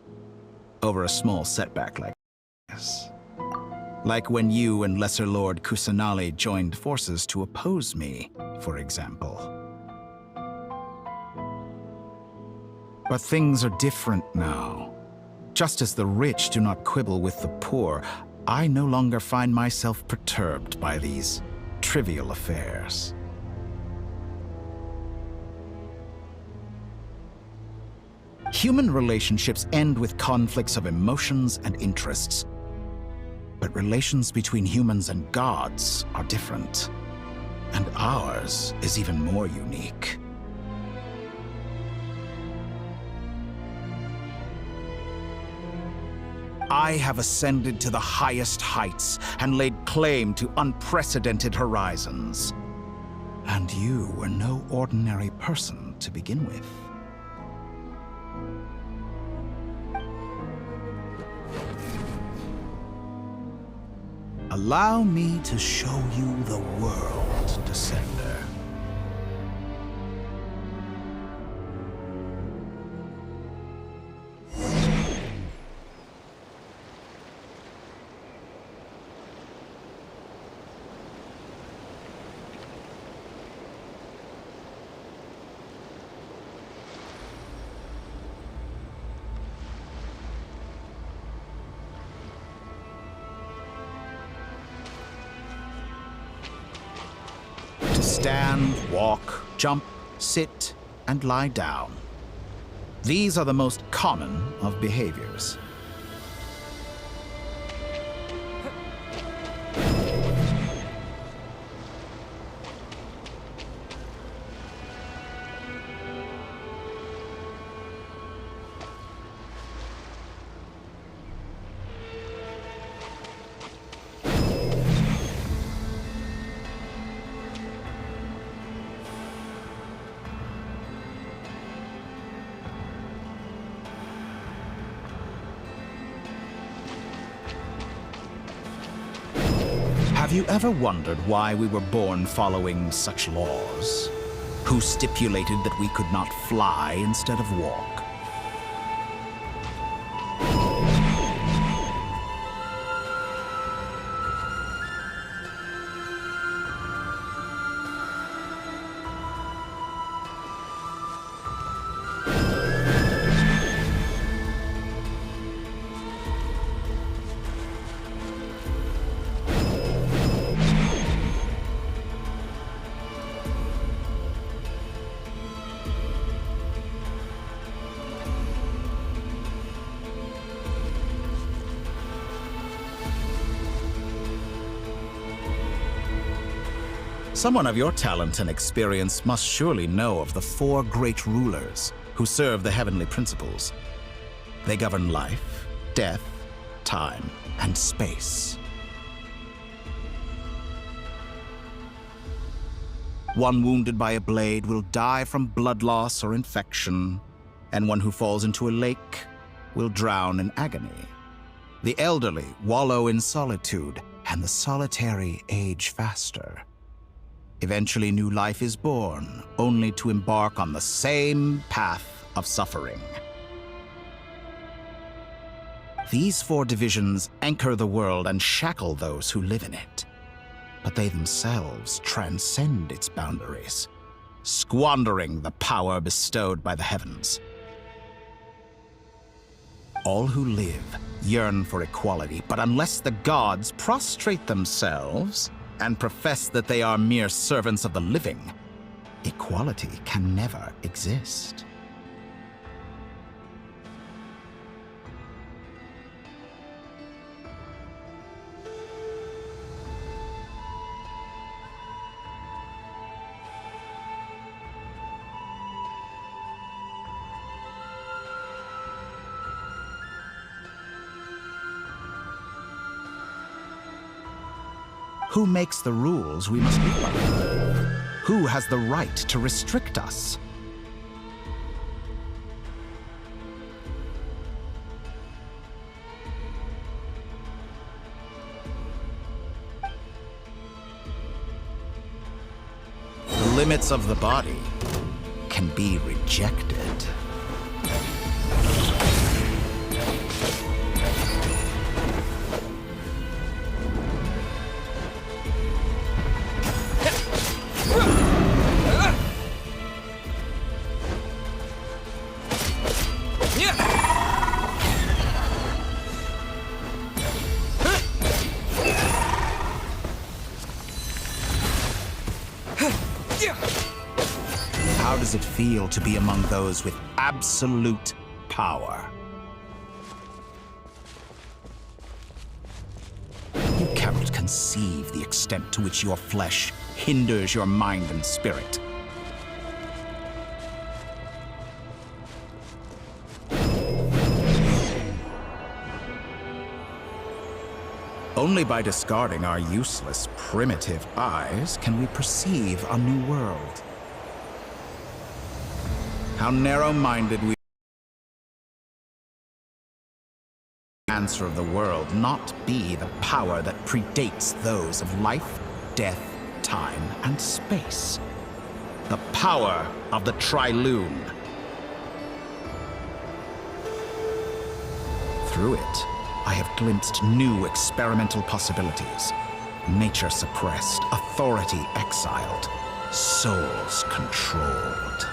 over a small setback like this. Like when you and Lesser Lord Kusanali joined forces to oppose me, for example. But things are different now. Just as the rich do not quibble with the poor, I no longer find myself perturbed by these trivial affairs. Human relationships end with conflicts of emotions and interests. But relations between humans and gods are different. And ours is even more unique. I have ascended to the highest heights and laid claim to unprecedented horizons. And you were no ordinary person to begin with. Allow me to show you the world, Descender. Stand, walk, jump, sit, and lie down. These are the most common of behaviors. Have you ever wondered why we were born following such laws? Who stipulated that we could not fly instead of walk? Someone of your talent and experience must surely know of the 4 great rulers who serve the heavenly principles. They govern life, death, time, and space. One wounded by a blade will die from blood loss or infection, and one who falls into a lake will drown in agony. The elderly wallow in solitude, and the solitary age faster. Eventually, new life is born, only to embark on the same path of suffering. These 4 divisions anchor the world and shackle those who live in it. But they themselves transcend its boundaries, squandering the power bestowed by the heavens. All who live yearn for equality, but unless the gods prostrate themselves and profess that they are mere servants of the living, equality can never exist. Who makes the rules we must live by? Who has the right to restrict us? The limits of the body can be rejected. How does it feel to be among those with absolute power? You cannot conceive the extent to which your flesh hinders your mind and spirit. Only by discarding our useless, primitive eyes can we perceive a new world. How narrow-minded we answer of the world not be the power that predates those of life, death, time, and space. The power of the Trilune. Through it, I have glimpsed new experimental possibilities. Nature suppressed, authority exiled, souls controlled.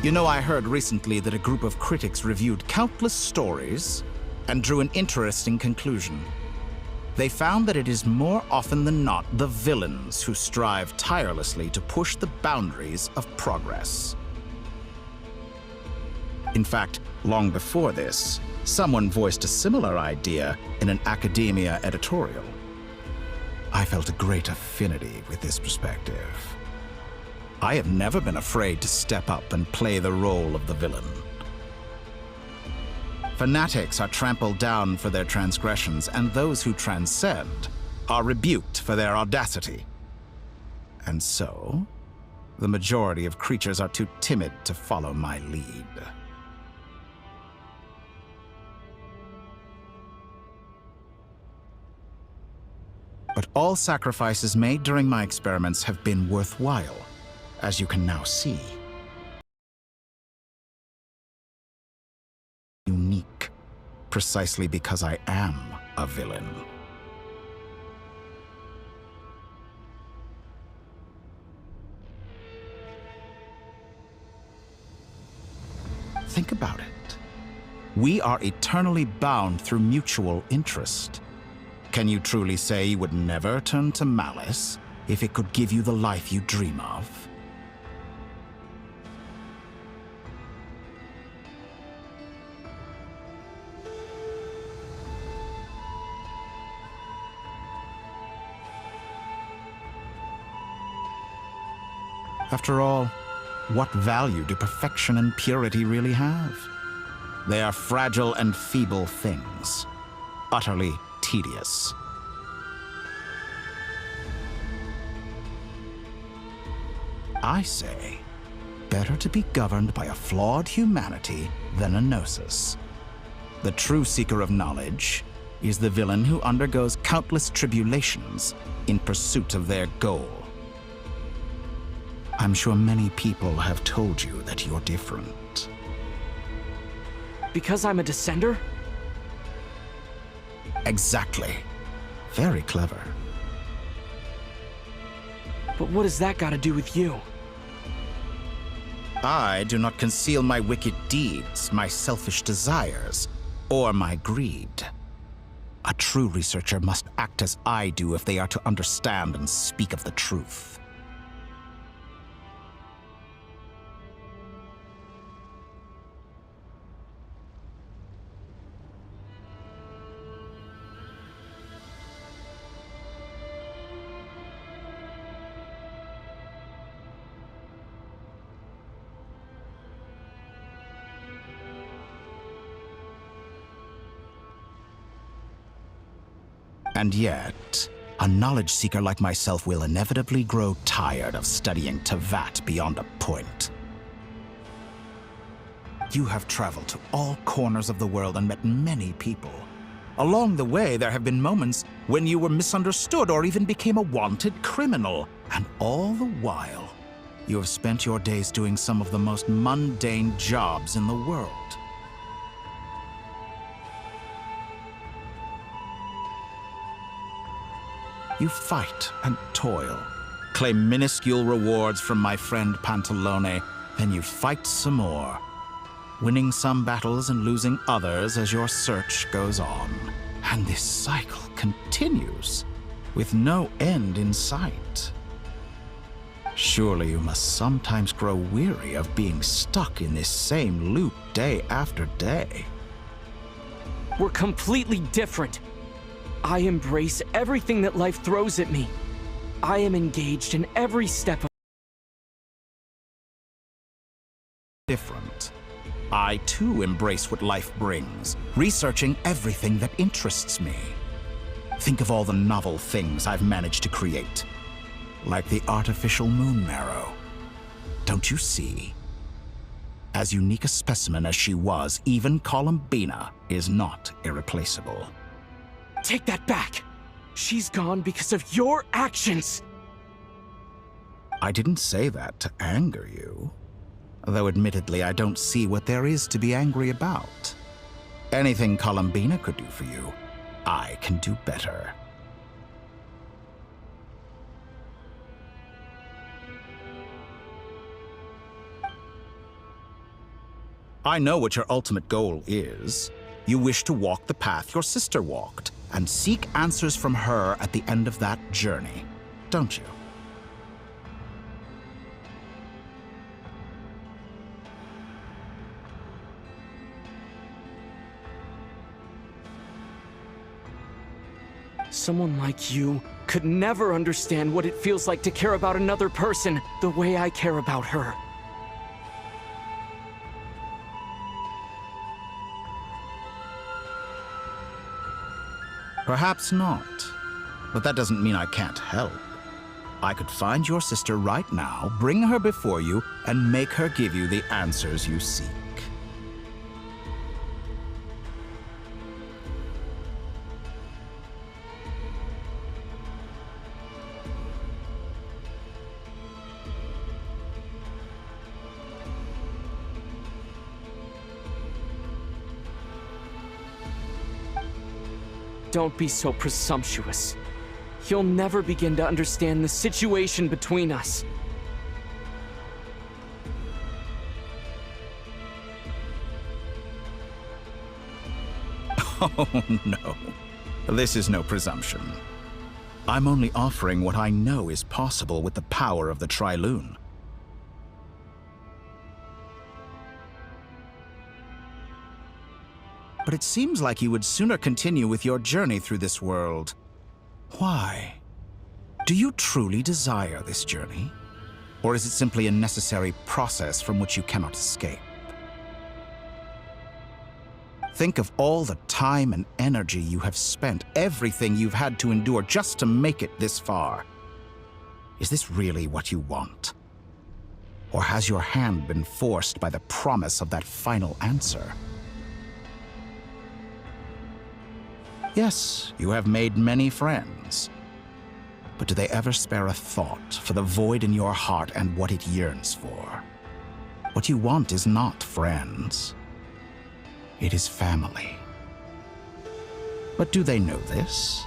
You know, I heard recently that a group of critics reviewed countless stories and drew an interesting conclusion. They found that it is more often than not the villains who strive tirelessly to push the boundaries of progress. In fact, long before this, someone voiced a similar idea in an academia editorial. I felt a great affinity with this perspective. I have never been afraid to step up and play the role of the villain. Fanatics are trampled down for their transgressions, and those who transcend are rebuked for their audacity. And so, the majority of creatures are too timid to follow my lead. But all sacrifices made during my experiments have been worthwhile, as you can now see. Unique, precisely because I am a villain. Think about it. We are eternally bound through mutual interest. Can you truly say you would never turn to malice if it could give you the life you dream of? After all, what value do perfection and purity really have? They are fragile and feeble things, utterly tedious. I say, better to be governed by a flawed humanity than a gnosis. The true seeker of knowledge is the villain who undergoes countless tribulations in pursuit of their goal. I'm sure many people have told you that you're different. Because I'm a descender? Exactly. Very clever. But what has that got to do with you? I do not conceal my wicked deeds, my selfish desires, or my greed. A true researcher must act as I do if they are to understand and speak of the truth. And yet, a knowledge seeker like myself will inevitably grow tired of studying Tevat beyond a point. You have traveled to all corners of the world and met many people. Along the way, there have been moments when you were misunderstood or even became a wanted criminal. And all the while, you have spent your days doing some of the most mundane jobs in the world. You fight and toil, claim minuscule rewards from my friend Pantalone, then you fight some more, winning some battles and losing others as your search goes on. And this cycle continues, with no end in sight. Surely you must sometimes grow weary of being stuck in this same loop day after day. We're completely different. I embrace everything that life throws at me. I am engaged in every step of different. I too embrace what life brings, researching everything that interests me. Think of all the novel things I've managed to create, like the artificial moon marrow. Don't you see? As unique a specimen as she was, even Columbina is not irreplaceable. Take that back! She's gone because of your actions! I didn't say that to anger you. Though admittedly, I don't see what there is to be angry about. Anything Columbina could do for you, I can do better. I know what your ultimate goal is. You wish to walk the path your sister walked, and seek answers from her at the end of that journey, don't you? Someone like you could never understand what it feels like to care about another person the way I care about her. Perhaps not, but that doesn't mean I can't help. I could find your sister right now, bring her before you, and make her give you the answers you seek. Don't be so presumptuous. You'll never begin to understand the situation between us. Oh, no. This is no presumption. I'm only offering what I know is possible with the power of the Trilune. But it seems like you would sooner continue with your journey through this world. Why? Do you truly desire this journey? Or is it simply a necessary process from which you cannot escape? Think of all the time and energy you have spent, everything you've had to endure just to make it this far. Is this really what you want? Or has your hand been forced by the promise of that final answer? Yes, you have made many friends. But do they ever spare a thought for the void in your heart and what it yearns for? What you want is not friends. It is family. But do they know this?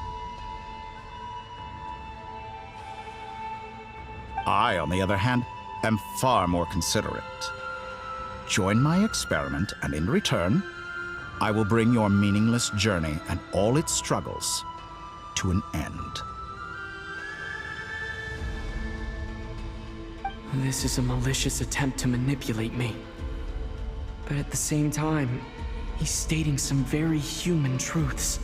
I, on the other hand, am far more considerate. Join my experiment, and in return, I will bring your meaningless journey and all its struggles to an end. This is a malicious attempt to manipulate me. But at the same time, he's stating some very human truths.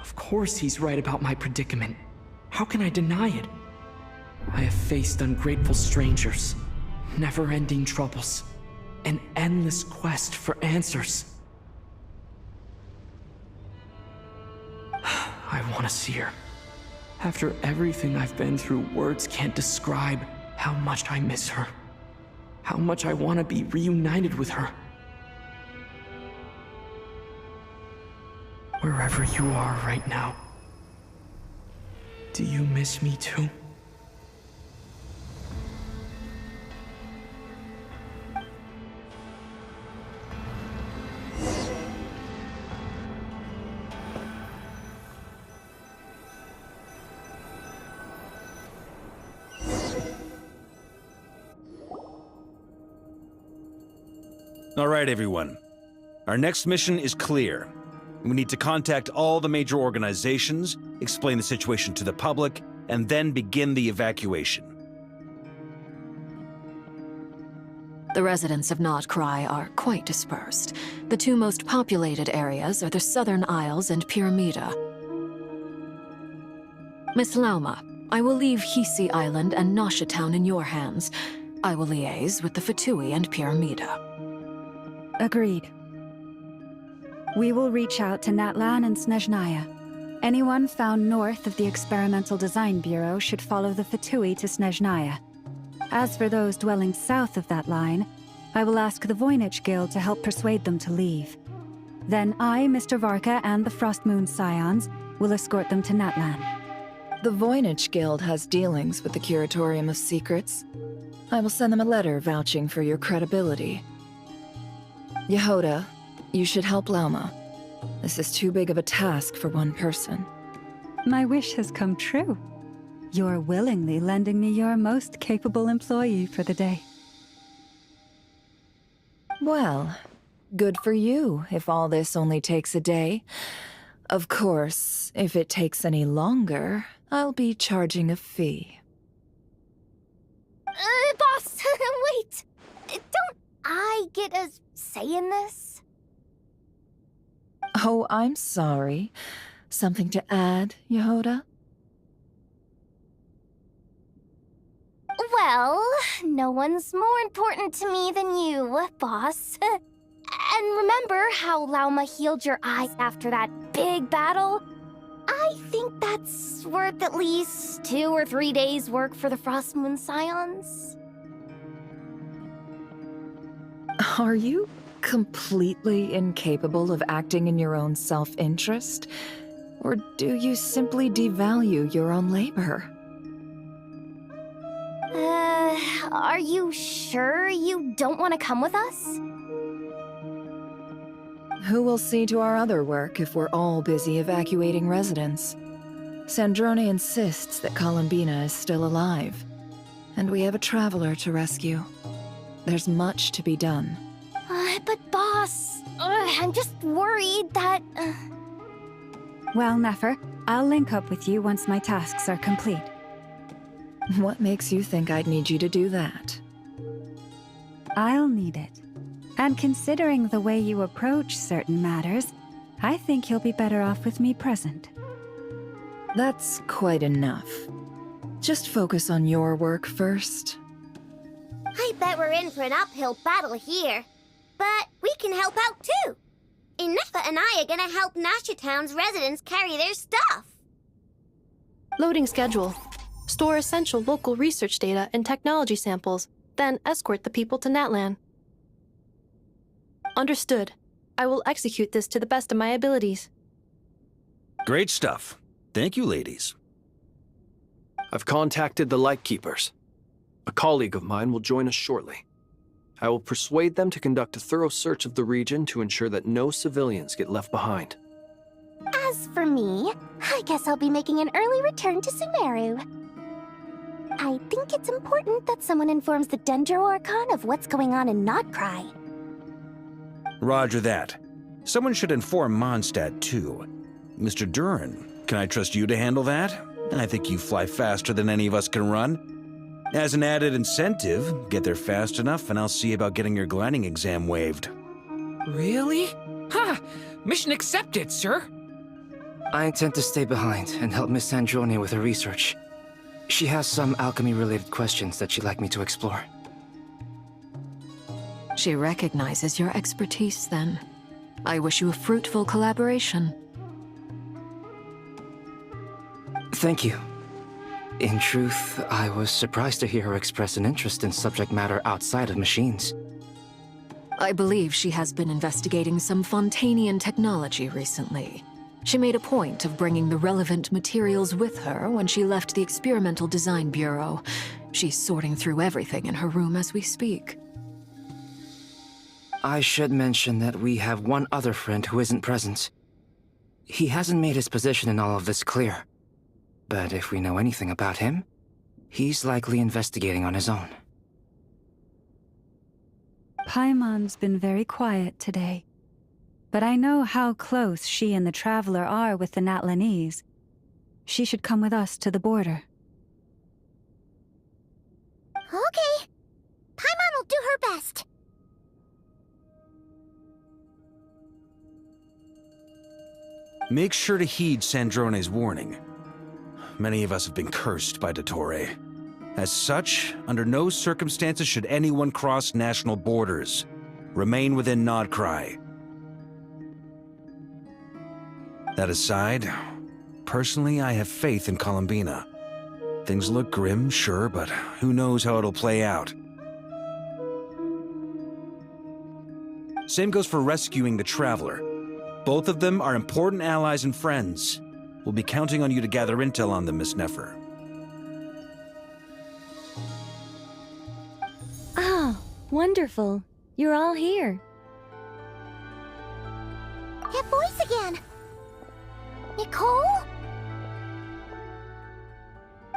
Of course he's right about my predicament. How can I deny it? I have faced ungrateful strangers, never-ending troubles, an endless quest for answers. I want to see her. After everything I've been through, words can't describe how much I miss her. How much I want to be reunited with her. Wherever you are right now, do you miss me too? All right, everyone. Our next mission is clear. We need to contact all the major organizations, explain the situation to the public, and then begin the evacuation. The residents of Notcry are quite dispersed. The two most populated areas are the Southern Isles and Pyramida. Miss Lauma, I will leave Hisi Island and Nasha Town in your hands. I will liaise with the Fatui and Pyramida. Agreed. We will reach out to Natlan and Snezhnaya. Anyone found north of the Experimental Design Bureau should follow the Fatui to Snezhnaya. As for those dwelling south of that line, I will ask the Voynich Guild to help persuade them to leave. Then I, Mr. Varka, and the Frostmoon Scions will escort them to Natlan. The Voynich Guild has dealings with the Curatorium of Secrets. I will send them a letter vouching for your credibility. Yehoda, you should help Lauma. This is too big of a task for one person. My wish has come true. You're willingly lending me your most capable employee for the day. Well, good for you if all this only takes a day. Of course, if it takes any longer, I'll be charging a fee. Boss, wait! Don't I get a say in this? Oh, I'm sorry. Something to add, Yehoda? Well, no one's more important to me than you, boss. And remember how Lauma healed your eyes after that big battle? I think that's worth at least 2 or 3 days' work for the Frostmoon Scions. Are you completely incapable of acting in your own self-interest? Or do you simply devalue your own labor? Are you sure you don't want to come with us? Who will see to our other work if we're all busy evacuating residents? Sandrone insists that Columbina is still alive, and we have a traveler to rescue. There's much to be done. But boss... I'm just worried that... Well, Nefer, I'll link up with you once my tasks are complete. What makes you think I'd need you to do that? I'll need it. And considering the way you approach certain matters, I think you'll be better off with me present. That's quite enough. Just focus on your work first. I bet we're in for an uphill battle here. But we can help out too. Inefa and I are gonna help Nasha Town's residents carry their stuff. Loading schedule. Store essential local research data and technology samples, then escort the people to Natlan. Understood. I will execute this to the best of my abilities. Great stuff. Thank you, ladies. I've contacted the Lightkeepers. A colleague of mine will join us shortly. I will persuade them to conduct a thorough search of the region to ensure that no civilians get left behind. As for me, I guess I'll be making an early return to Sumeru. I think it's important that someone informs the Dendro Archon of what's going on in Notcry. Roger that. Someone should inform Mondstadt, too. Mr. Duran, can I trust you to handle that? I think you fly faster than any of us can run. As an added incentive, get there fast enough and I'll see about getting your gliding exam waived. Really? Ha! Mission accepted, sir. I intend to stay behind and help Miss Sandrone with her research. She has some alchemy-related questions that she'd like me to explore. She recognizes your expertise, then. I wish you a fruitful collaboration. Thank you. In truth, I was surprised to hear her express an interest in subject matter outside of machines. I believe she has been investigating some Fontanian technology recently. She made a point of bringing the relevant materials with her when she left the Experimental Design Bureau. She's sorting through everything in her room as we speak. I should mention that we have one other friend who isn't present. He hasn't made his position in all of this clear. But if we know anything about him, he's likely investigating on his own. Paimon's been very quiet today. But I know how close she and the Traveler are with the Natlanese. She should come with us to the border. Okay. Paimon will do her best. Make sure to heed Sandrone's warning. Many of us have been cursed by Dottore. As such, under no circumstances should anyone cross national borders. Remain within Nodcry. That aside, personally, I have faith in Columbina. Things look grim, sure, but who knows how it'll play out. Same goes for rescuing the Traveler. Both of them are important allies and friends. We'll be counting on you to gather intel on them, Miss Nefer. Oh, wonderful. You're all here. That voice again! Nicole?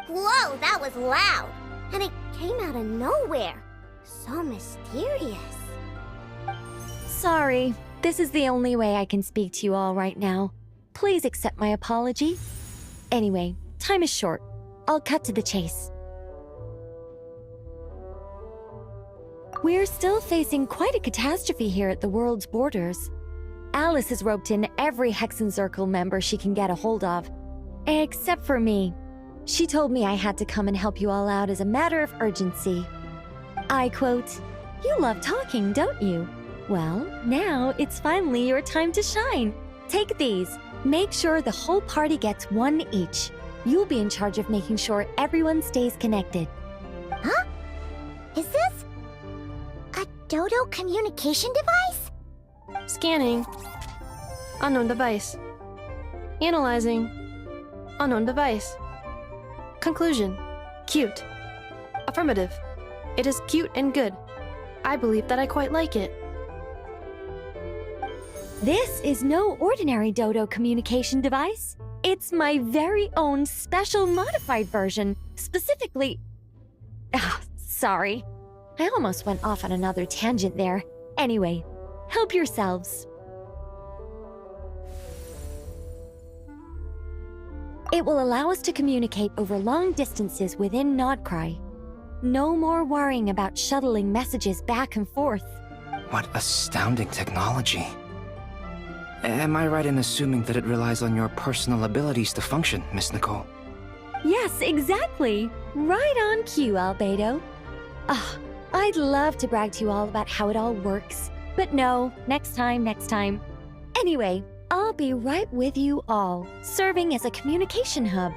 Whoa, that was loud! And it came out of nowhere. So mysterious. Sorry, this is the only way I can speak to you all right now. Please accept my apology. Anyway, time is short. I'll cut to the chase. We're still facing quite a catastrophe here at the world's borders. Alice has roped in every Hexen Circle member she can get a hold of. Except for me. She told me I had to come and help you all out as a matter of urgency. I quote, "You love talking, don't you? Well, now it's finally your time to shine. Take these. Make sure the whole party gets one each. You'll be in charge of making sure everyone stays connected." Huh? Is this a Dodo communication device? Scanning. Unknown device. Analyzing. Unknown device. Conclusion. Cute. Affirmative. It is cute and good. I believe that I quite like it. This is no ordinary Dodo communication device. It's my very own special modified version, specifically... Sorry. I almost went off on another tangent there. Anyway, help yourselves. It will allow us to communicate over long distances within Nodcry. No more worrying about shuttling messages back and forth. What astounding technology. Am I right in assuming that it relies on your personal abilities to function, Miss Nicole? Yes, exactly. Right on cue, Albedo. I'd love to brag to you all about how it all works. But no, next time. Anyway, I'll be right with you all, serving as a communication hub.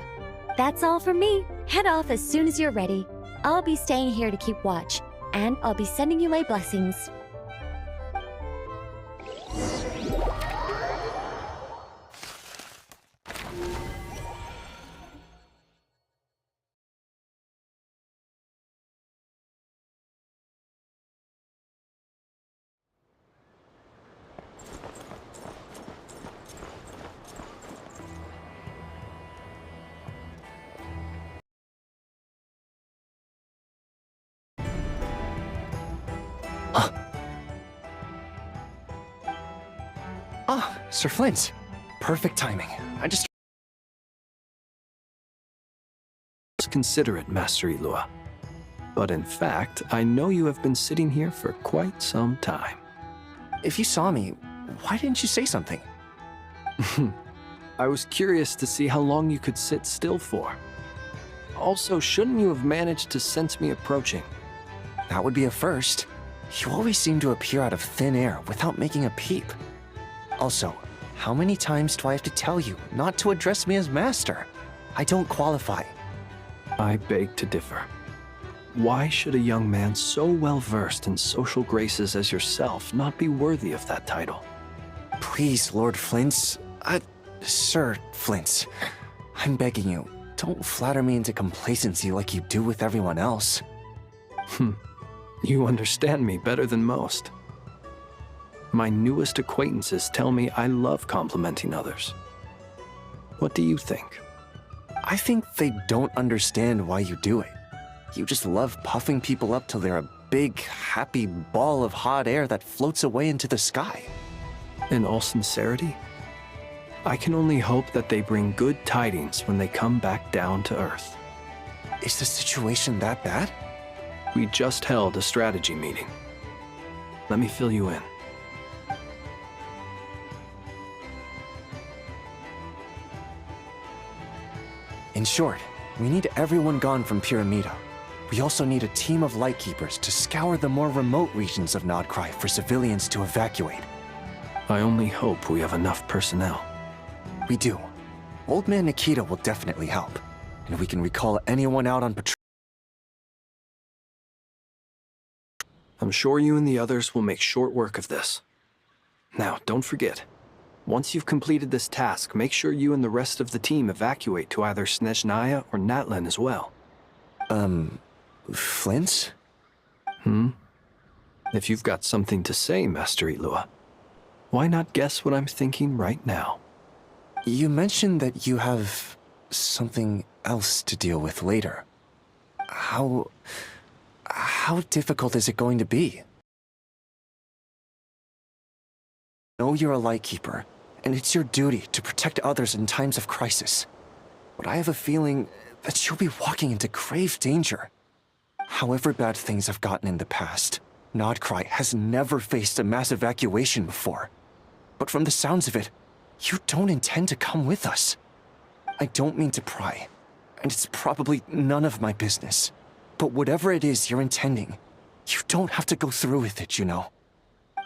That's all from me. Head off as soon as you're ready. I'll be staying here to keep watch, and I'll be sending you my blessings. Sir Flint. Perfect timing. Consider it, Master Ilua. But in fact, I know you have been sitting here for quite some time. If you saw me, why didn't you say something? I was curious to see how long you could sit still for. Also, shouldn't you have managed to sense me approaching? That would be a first. You always seem to appear out of thin air without making a peep. Also, how many times do I have to tell you not to address me as master? I don't qualify. I beg to differ. Why should a young man so well-versed in social graces as yourself not be worthy of that title? Please, Lord Flint. Sir Flint. I'm begging you, don't flatter me into complacency like you do with everyone else. You understand me better than most. My newest acquaintances tell me I love complimenting others. What do you think? I think they don't understand why you do it. You just love puffing people up till they're a big, happy ball of hot air that floats away into the sky. In all sincerity, I can only hope that they bring good tidings when they come back down to Earth. Is the situation that bad? We just held a strategy meeting. Let me fill you in. In short, we need everyone gone from Pyramida. We also need a team of Lightkeepers to scour the more remote regions of Nodcry for civilians to evacuate. I only hope we have enough personnel. We do. Old Man Nikita will definitely help, and we can recall anyone out on patrol. I'm sure you and the others will make short work of this. Now, don't forget, once you've completed this task, make sure you and the rest of the team evacuate to either Snezhnaya or Natlan as well. Flint? If you've got something to say, Master Ilua, why not guess what I'm thinking right now? You mentioned that you have something else to deal with later. How difficult is it going to be? I know you're a Lightkeeper, and it's your duty to protect others in times of crisis. But I have a feeling that you'll be walking into grave danger. However bad things have gotten in the past, Nodcry has never faced a mass evacuation before. But from the sounds of it, you don't intend to come with us. I don't mean to pry, and it's probably none of my business. But whatever it is you're intending, you don't have to go through with it, you know.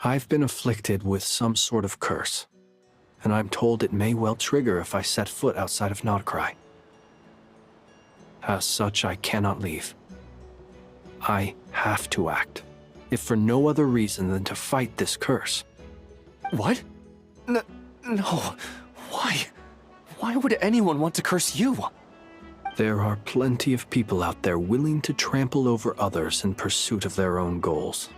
I've been afflicted with some sort of curse, and I'm told it may well trigger if I set foot outside of Nodcry. As such, I cannot leave. I have to act, if for no other reason than to fight this curse. What? No. Why? Why would anyone want to curse you? There are plenty of people out there willing to trample over others in pursuit of their own goals.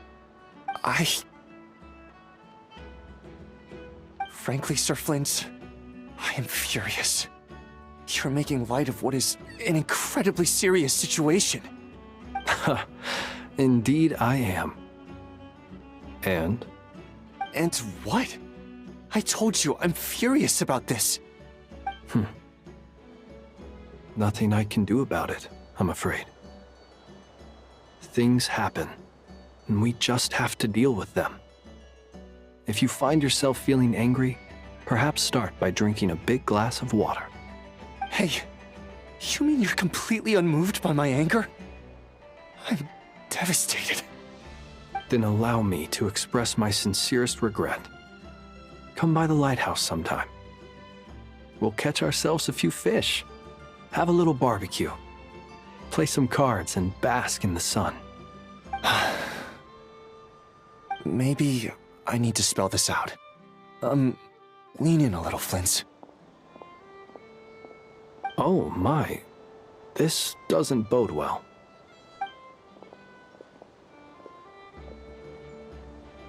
Frankly, Sir Flint, I am furious. You're making light of what is an incredibly serious situation. Indeed I am. And? And what? I told you I'm furious about this. Nothing I can do about it, I'm afraid. Things happen, and we just have to deal with them. If you find yourself feeling angry, perhaps start by drinking a big glass of water. Hey, you mean you're completely unmoved by my anger? I'm devastated. Then allow me to express my sincerest regret. Come by the lighthouse sometime. We'll catch ourselves a few fish, have a little barbecue, play some cards, and bask in the sun. Maybe I need to spell this out. Lean in a little, Flint. Oh my, this doesn't bode well.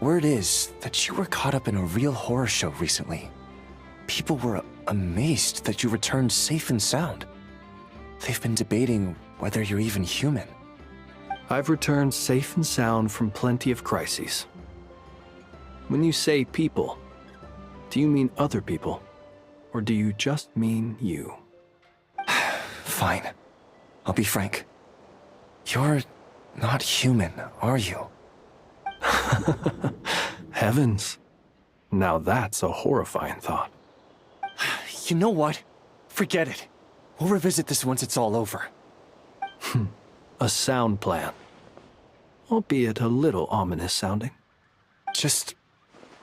Word is that you were caught up in a real horror show recently. People were amazed that you returned safe and sound. They've been debating whether you're even human. I've returned safe and sound from plenty of crises. When you say people, do you mean other people? Or do you just mean you? Fine. I'll be frank. You're not human, are you? Heavens. Now that's a horrifying thought. You know what? Forget it. We'll revisit this once it's all over. A sound plan. Albeit a little ominous sounding. Just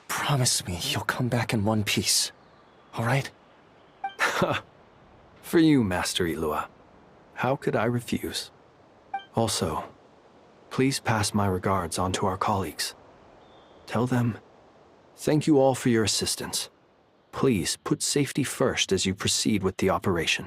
promise me you'll come back in one piece, all right? For you, Master Ilua. How could I refuse? Also, please pass my regards on to our colleagues. Tell them, thank you all for your assistance. Please put safety first as you proceed with the operation.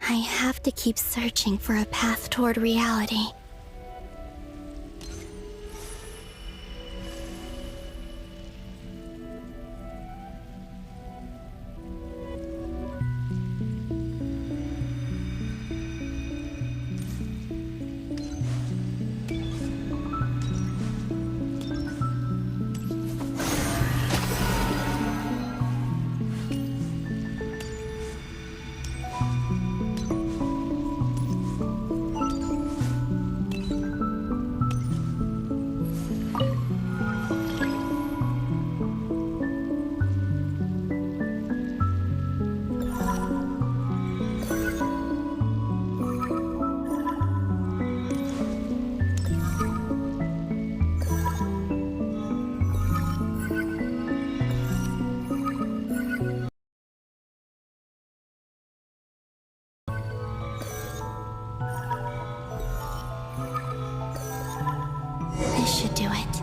I have to keep searching for a path toward reality. This should do it.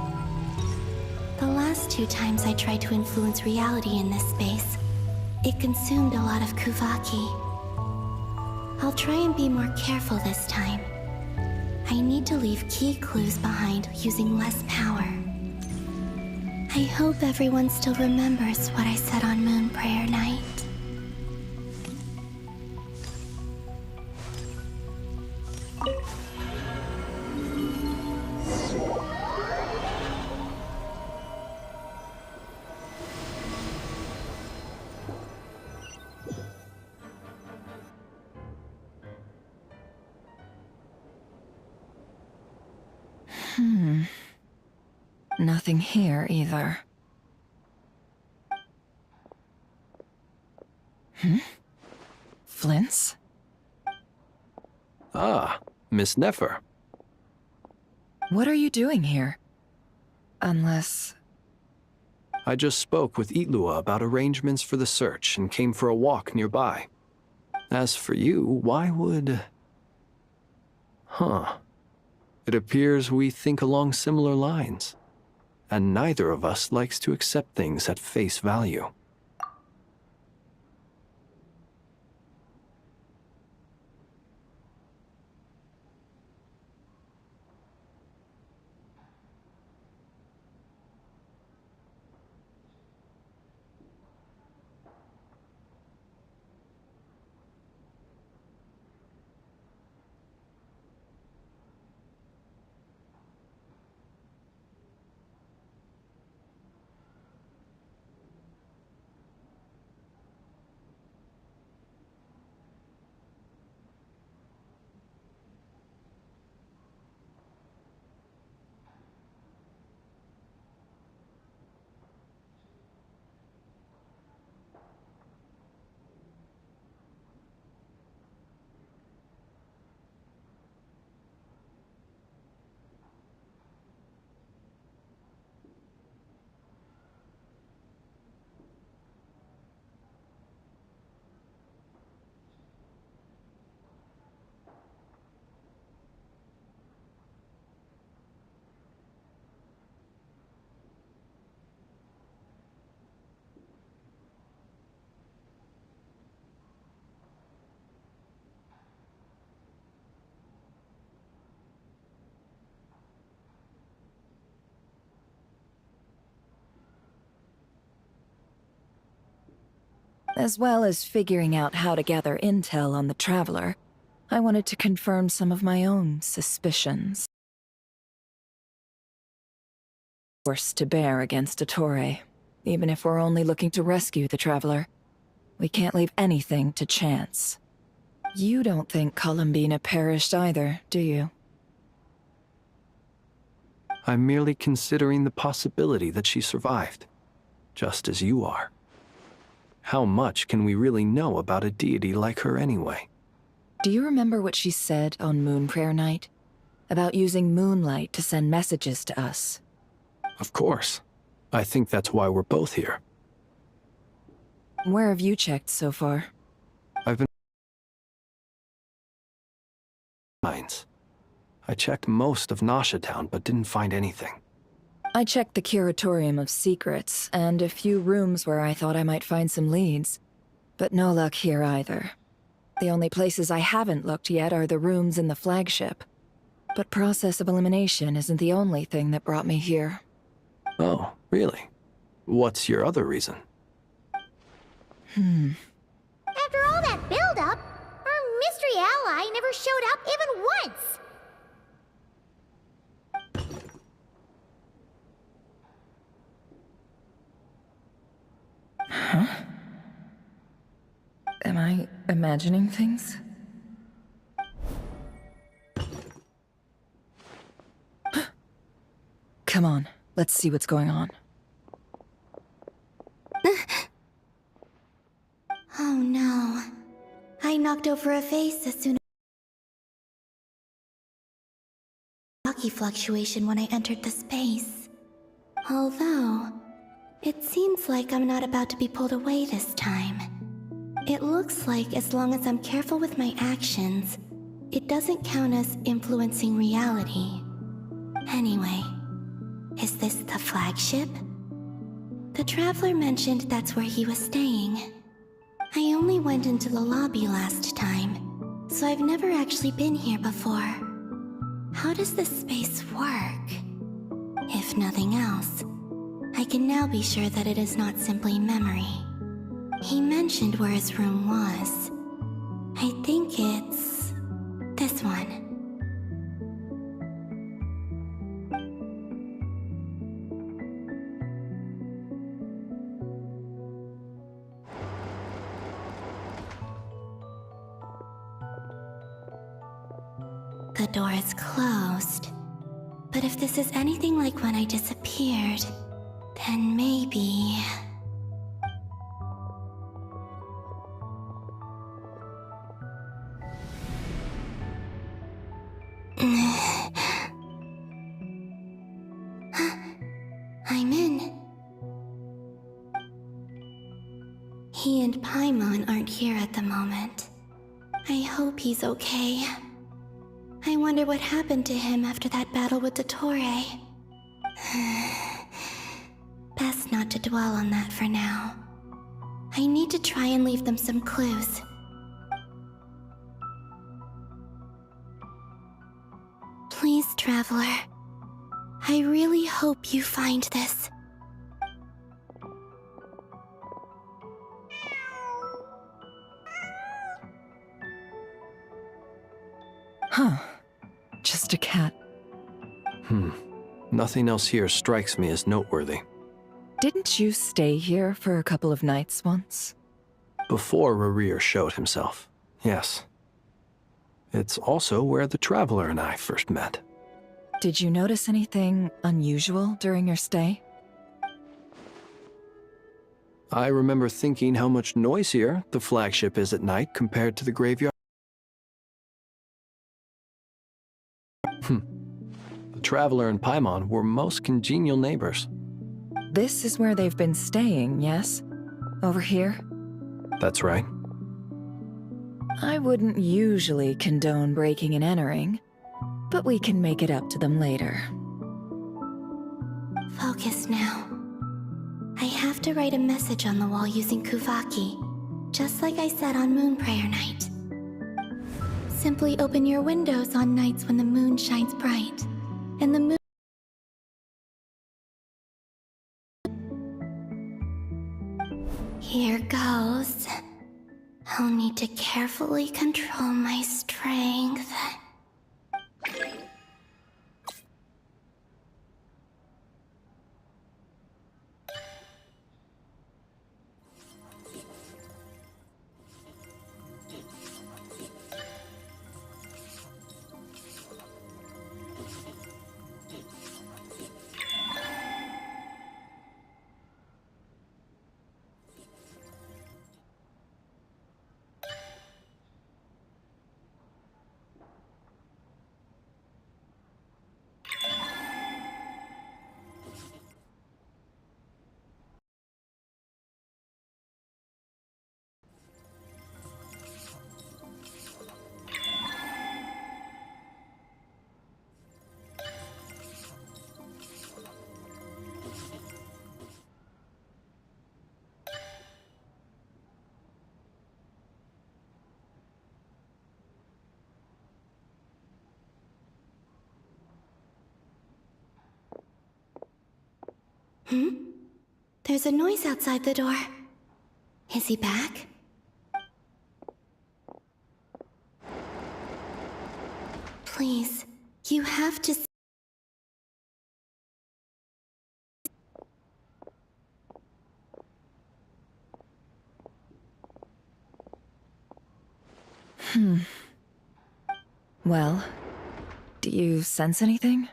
The last 2 times I tried to influence reality in this space, it consumed a lot of Kuvaki. I'll try and be more careful this time. I need to leave key clues behind using less power. I hope everyone still remembers what I said on Moon Prayer Night. Nothing here either. Flint's? Ah, Miss Nefer. What are you doing here? Unless... I just spoke with Ilua about arrangements for the search and came for a walk nearby. As for you, why would... It appears we think along similar lines. And neither of us likes to accept things at face value. As well as figuring out how to gather intel on the Traveler, I wanted to confirm some of my own suspicions. Forced to bear against Ettore, even if we're only looking to rescue the Traveler. We can't leave anything to chance. You don't think Columbina perished either, do you? I'm merely considering the possibility that she survived, just as you are. How much can we really know about a deity like her anyway? Do you remember what she said on Moon Prayer Night? About using moonlight to send messages to us? Of course. I think that's why we're both here. Where have you checked so far? I've been... Mines. I checked most of Nasha Town, but didn't find anything. I checked the Curatorium of Secrets, and a few rooms where I thought I might find some leads. But no luck here either. The only places I haven't looked yet are the rooms in the flagship. But process of elimination isn't the only thing that brought me here. Oh, really? What's your other reason? After all that build-up, our mystery ally never showed up even once! Huh? Am I imagining things? Come on, let's see what's going on. Oh no. I knocked over a vase as soon as hockey fluctuation when I entered the space. Although, it seems like I'm not about to be pulled away this time. It looks like as long as I'm careful with my actions, it doesn't count as influencing reality. Anyway, is this the flagship? The Traveler mentioned that's where he was staying. I only went into the lobby last time, so I've never actually been here before. How does this space work? If nothing else, I can now be sure that it is not simply memory. He mentioned where his room was. I think it's this one. The door is closed. But if this is anything like when I disappeared, then maybe... I'm in. He and Paimon aren't here at the moment. I hope he's okay. I wonder what happened to him after that battle with Dottore. Best not to dwell on that for now. I need to try and leave them some clues. Please, Traveler. I really hope you find this. Huh. Just a cat. Nothing else here strikes me as noteworthy. Didn't you stay here for a couple of nights once? Before Rerir showed himself, yes. It's also where the Traveler and I first met. Did you notice anything unusual during your stay? I remember thinking how much noisier the flagship is at night compared to the graveyard. The Traveler and Paimon were most congenial neighbors. This is where they've been staying, yes? Over here? That's right. I wouldn't usually condone breaking and entering, but we can make it up to them later. Focus now. I have to write a message on the wall using Kuvaki, just like I said on Moon Prayer Night. Simply open your windows on nights when the moon shines bright, and the moon... Here goes. I'll need to carefully control my strength. There's a noise outside the door. Is he back? Please, you have to... Well, do you sense anything?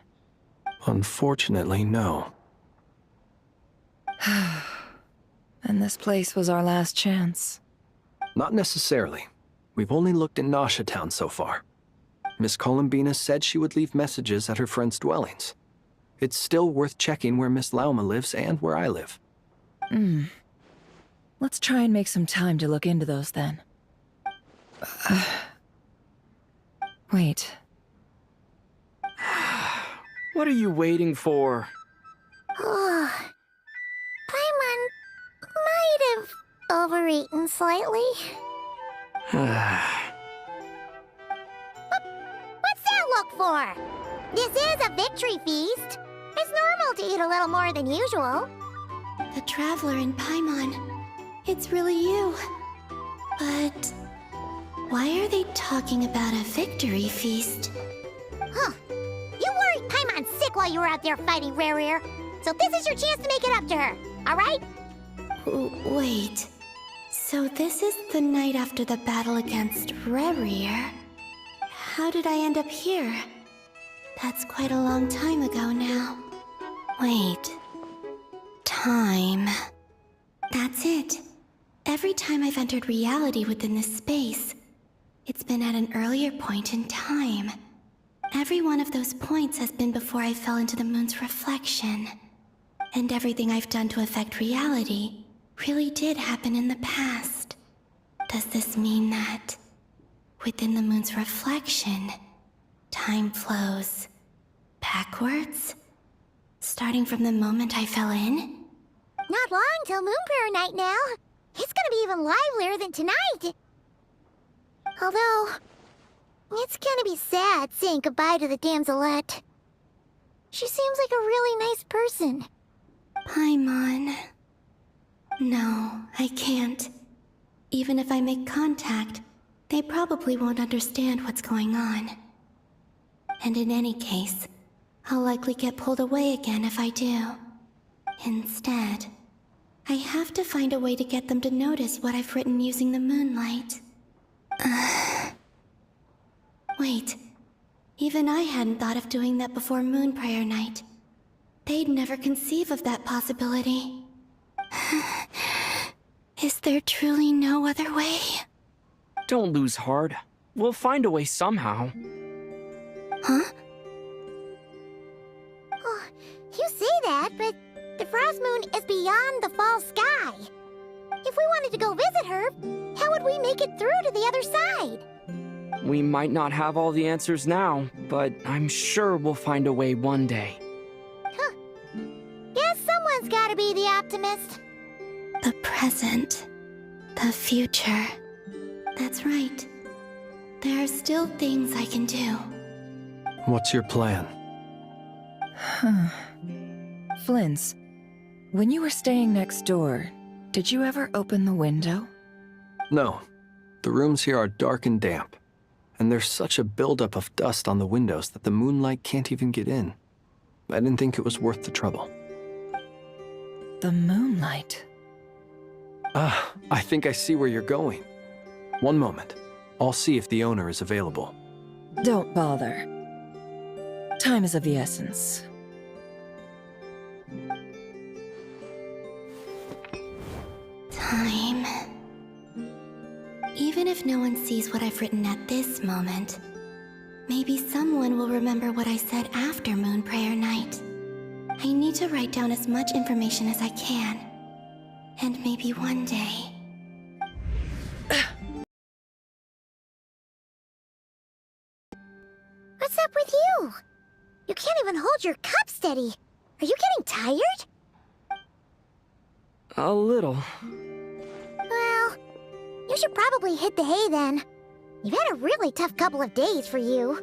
Unfortunately, no. And this place was our last chance. Not necessarily. We've only looked in Nasha Town so far. Miss Columbina said she would leave messages at her friends' dwellings. It's still worth checking where Miss Lauma lives and where I live. Let's try and make some time to look into those then. Wait. What are you waiting for? Oh, Paimon might have overeaten slightly. What's that look for? This is a victory feast. It's normal to eat a little more than usual. The Traveler in Paimon. It's really you. But... why are they talking about a victory feast? Huh. You worried Paimon sick while you were out there fighting Rare, so this is your chance to make it up to her, alright? Wait. So this is the night after the battle against Rare. How did I end up here? That's quite a long time ago now. Wait. Time. That's it. Every time I've entered reality within this space, it's been at an earlier point in time. Every one of those points has been before I fell into the moon's reflection. And everything I've done to affect reality really did happen in the past. Does this mean that, within the moon's reflection, time flows backwards? Starting from the moment I fell in? Not long till Moon Prayer Night now. It's gonna be even livelier than tonight. Although, it's gonna be sad saying goodbye to the Damselette. She seems like a really nice person. Paimon. No, I can't. Even if I make contact, they probably won't understand what's going on. And in any case, I'll likely get pulled away again if I do. Instead, I have to find a way to get them to notice what I've written using the moonlight. Wait, even I hadn't thought of doing that before Moon Prayer Night. They'd never conceive of that possibility. Is there truly no other way? Don't lose heart. We'll find a way somehow. Huh? Oh, you say that, but the Frost Moon is beyond the fall sky. If we wanted to go visit her, how would we make it through to the other side? We might not have all the answers now, but I'm sure we'll find a way one day. Huh. Guess someone's gotta be the optimist. The present. The future. That's right. There are still things I can do. What's your plan? Flint's, when you were staying next door, did you ever open the window? No. The rooms here are dark and damp, and there's such a buildup of dust on the windows that the moonlight can't even get in. I didn't think it was worth the trouble. The moonlight. Ah, I think I see where you're going. One moment. I'll see if the owner is available. Don't bother. Time is of the essence. Time. Even if no one sees what I've written at this moment, maybe someone will remember what I said after Moon Prayer Night. I need to write down as much information as I can. And maybe one day... What's up with you? You can't even hold your cup steady. Are you getting tired? A little. Well, you should probably hit the hay then. You've had a really tough couple of days for you.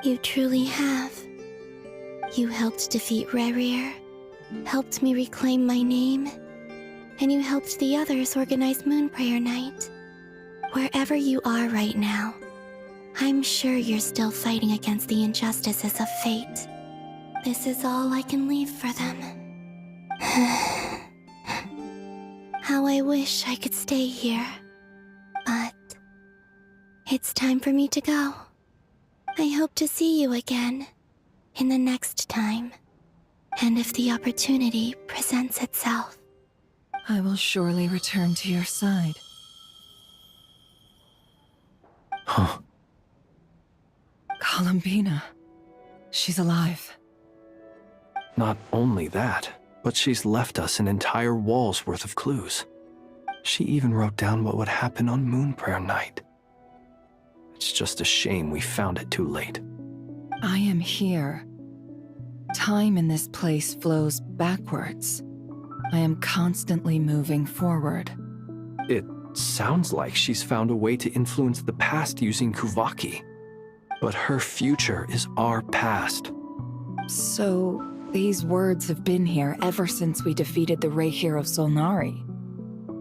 You truly have. You helped defeat Rerir, helped me reclaim my name, and you helped the others organize Moon Prayer Night. Wherever you are right now, I'm sure you're still fighting against the injustices of fate. This is all I can leave for them. How I wish I could stay here. But it's time for me to go. I hope to see you again in the next time, and if the opportunity presents itself. I will surely return to your side. Huh. Columbina. She's alive. Not only that, but she's left us an entire wall's worth of clues. She even wrote down what would happen on Moon Prayer Night. It's just a shame we found it too late. I am here. Time in this place flows backwards. I am constantly moving forward. It sounds like she's found a way to influence the past using Kuvaki. But her future is our past. So, these words have been here ever since we defeated the Ray hero Solnari.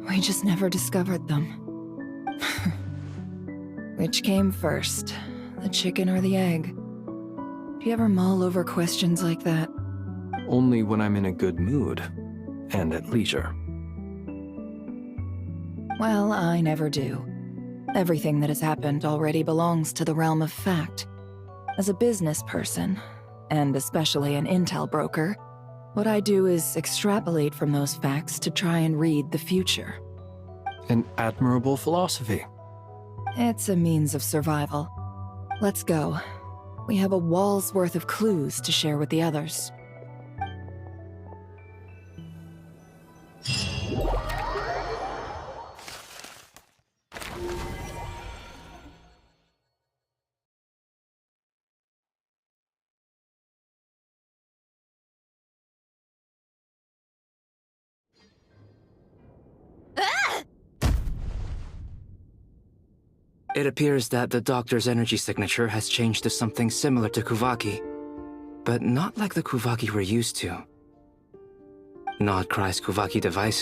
We just never discovered them. Which came first, the chicken or the egg? Do you ever mull over questions like that? Only when I'm in a good mood, and at leisure. Well, I never do. Everything that has happened already belongs to the realm of fact. As a business person, and especially an intel broker, what I do is extrapolate from those facts to try and read the future. An admirable philosophy. It's a means of survival. Let's go. We have a wall's worth of clues to share with the others. It appears that the doctor's energy signature has changed to something similar to Kuvaki, but not like the Kuvaki we're used to. Nodcry's Kuvaki device.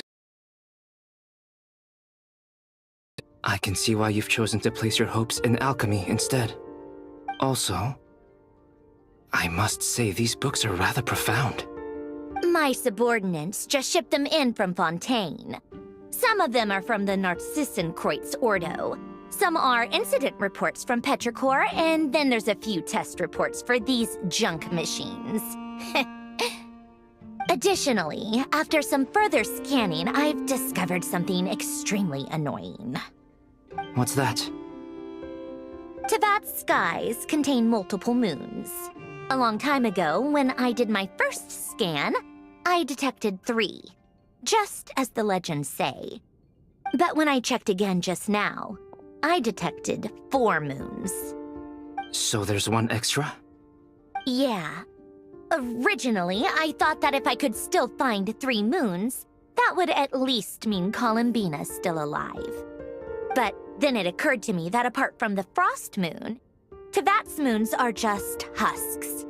I can see why you've chosen to place your hopes in alchemy instead. Also, I must say these books are rather profound. My subordinates just shipped them in from Fontaine. Some of them are from the Narcissenkreuz Ordo. Some are incident reports from Petrichor, and then there's a few test reports for these junk machines. Additionally, after some further scanning, I've discovered something extremely annoying. What's that? Teyvat's skies contain multiple moons. A long time ago, when I did my first scan, I detected 3, just as the legends say. But when I checked again just now, I detected 4 moons. So there's one extra? Yeah. Originally, I thought that if I could still find 3 moons, that would at least mean Columbina's still alive. But then it occurred to me that apart from the frost moon, Teyvat's moons are just husks.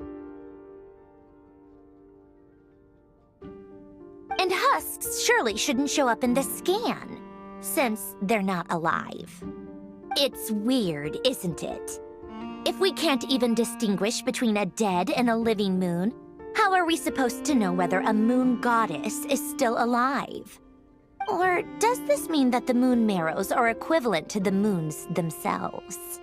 And husks surely shouldn't show up in the scan, since they're not alive. It's weird, isn't it? If we can't even distinguish between a dead and a living moon, how are we supposed to know whether a moon goddess is still alive? Or does this mean that the moon marrows are equivalent to the moons themselves?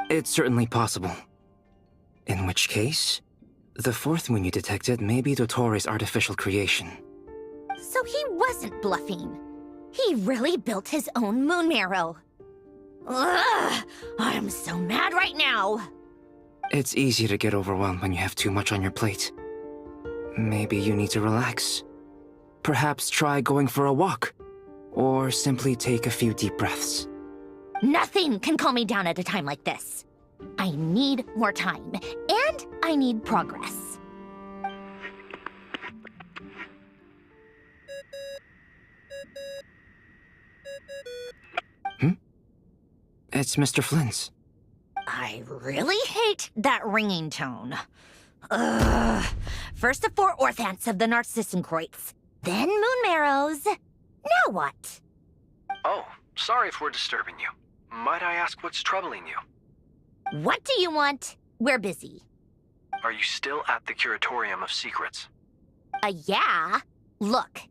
It's certainly possible. In which case, the fourth moon you detected may be Dottore artificial creation. So he wasn't bluffing. He really built his own moon marrow. Ugh! I'm so mad right now! It's easy to get overwhelmed when you have too much on your plate. Maybe you need to relax. Perhaps try going for a walk, or simply take a few deep breaths. Nothing can calm me down at a time like this. I need more time, and I need progress. It's Mr. Flynn's. I really hate that ringing tone. Ugh. First the four orthants of the Narcissenkreuz, then moon marrows. Now what? Oh, sorry if we're disturbing you. Might I ask what's troubling you? What do you want? We're busy. Are you still at the Curatorium of Secrets? Yeah. Look,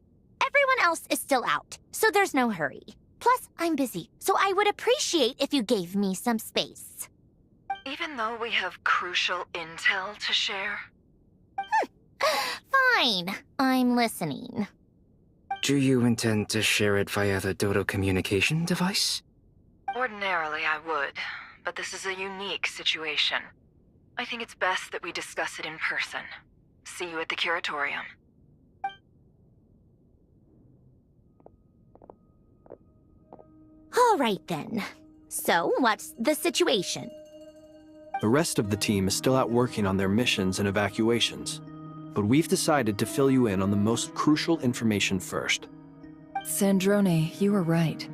everyone else is still out, so there's no hurry. Plus, I'm busy, so I would appreciate if you gave me some space. Even though we have crucial intel to share? Fine. I'm listening. Do you intend to share it via the Dodo communication device? Ordinarily, I would, but this is a unique situation. I think it's best that we discuss it in person. See you at the Curatorium. All right, then. So, what's the situation? The rest of the team is still out working on their missions and evacuations, but we've decided to fill you in on the most crucial information first. Sandrone, you were right.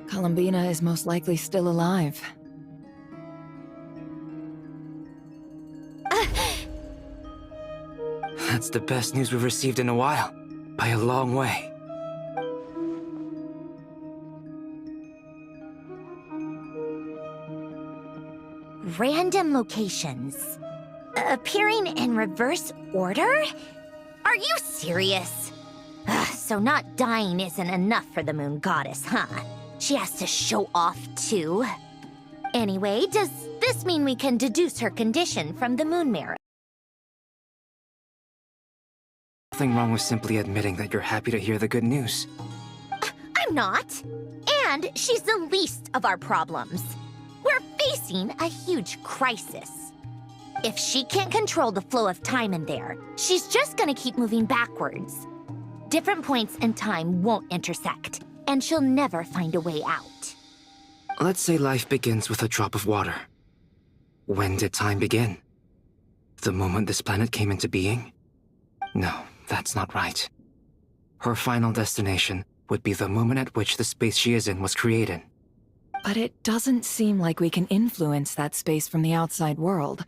Columbina is most likely still alive. That's the best news we've received in a while, by a long way. Random locations. Appearing in reverse order? Are you serious? So not dying isn't enough for the moon goddess, huh? She has to show off too. Anyway, does this mean we can deduce her condition from the moon mirror? Nothing wrong with simply admitting that you're happy to hear the good news. I'm not. And she's the least of our problems. We're facing a huge crisis. If she can't control the flow of time in there, she's just gonna keep moving backwards. Different points in time won't intersect, and she'll never find a way out. Let's say life begins with a drop of water. When did time begin? The moment this planet came into being? No, that's not right. Her final destination would be the moment at which the space she is in was created. But it doesn't seem like we can influence that space from the outside world.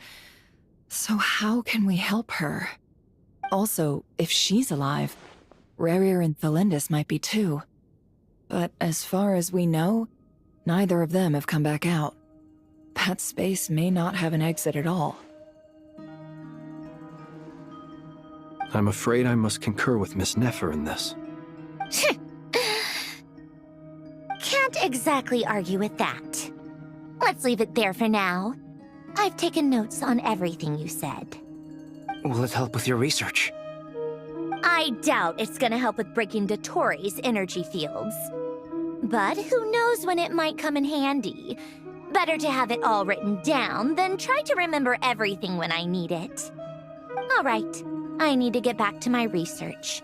So how can we help her? Also, if she's alive, Rerir and Thalindis might be too. But as far as we know, neither of them have come back out. That space may not have an exit at all. I'm afraid I must concur with Miss Nefer in this. Can't exactly argue with that. Let's leave it there for now. I've taken notes on everything you said. Will it help with your research? I doubt it's gonna help with breaking Dottori's energy fields. But who knows when it might come in handy. Better to have it all written down than try to remember everything when I need it. All right, I need to get back to my research.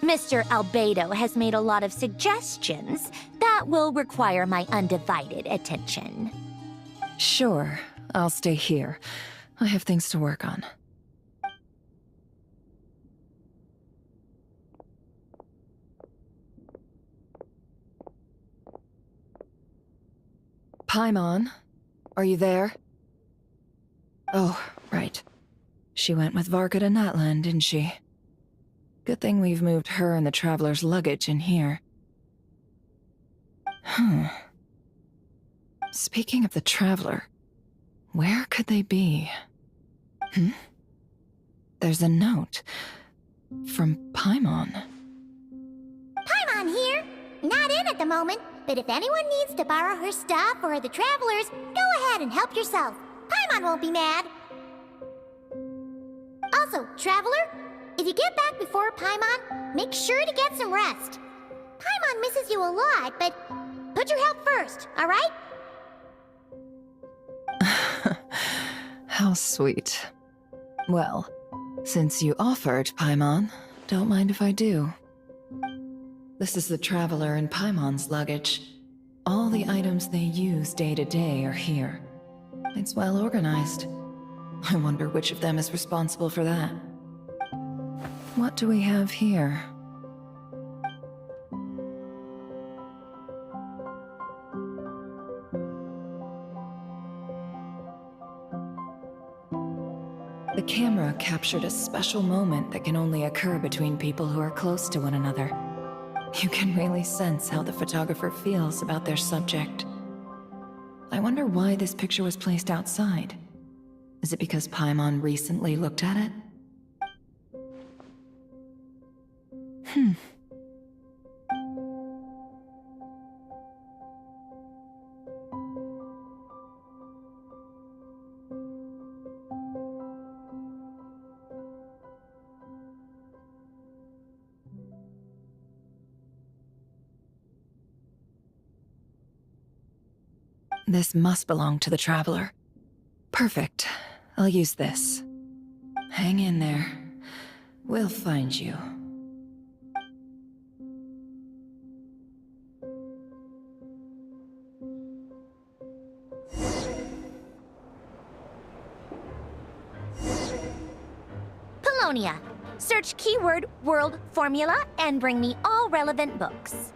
Mr. Albedo has made a lot of suggestions that will require my undivided attention. Sure, I'll stay here. I have things to work on. Paimon, are you there? Oh, right. She went with Varka to Natlan, didn't she? Good thing we've moved her and the Traveler's luggage in here. Speaking of the Traveler, where could they be? There's a note from Paimon. Paimon here. Not in at the moment, but if anyone needs to borrow her stuff or the Travelers, go ahead and help yourself. Paimon won't be mad. Also, Traveler, if you get back before Paimon, make sure to get some rest. Paimon misses you a lot, but put your health first, alright? How sweet. Well, since you offered, Paimon, don't mind if I do. This is the Traveler and Paimon's luggage. All the items they use day to day are here. It's well organized. I wonder which of them is responsible for that. What do we have here? The camera captured a special moment that can only occur between people who are close to one another. You can really sense how the photographer feels about their subject. I wonder why this picture was placed outside. Is it because Paimon recently looked at it? This must belong to the Traveler. Perfect. I'll use this. Hang in there. We'll find you. Polonia. Search keyword world formula and bring me all relevant books.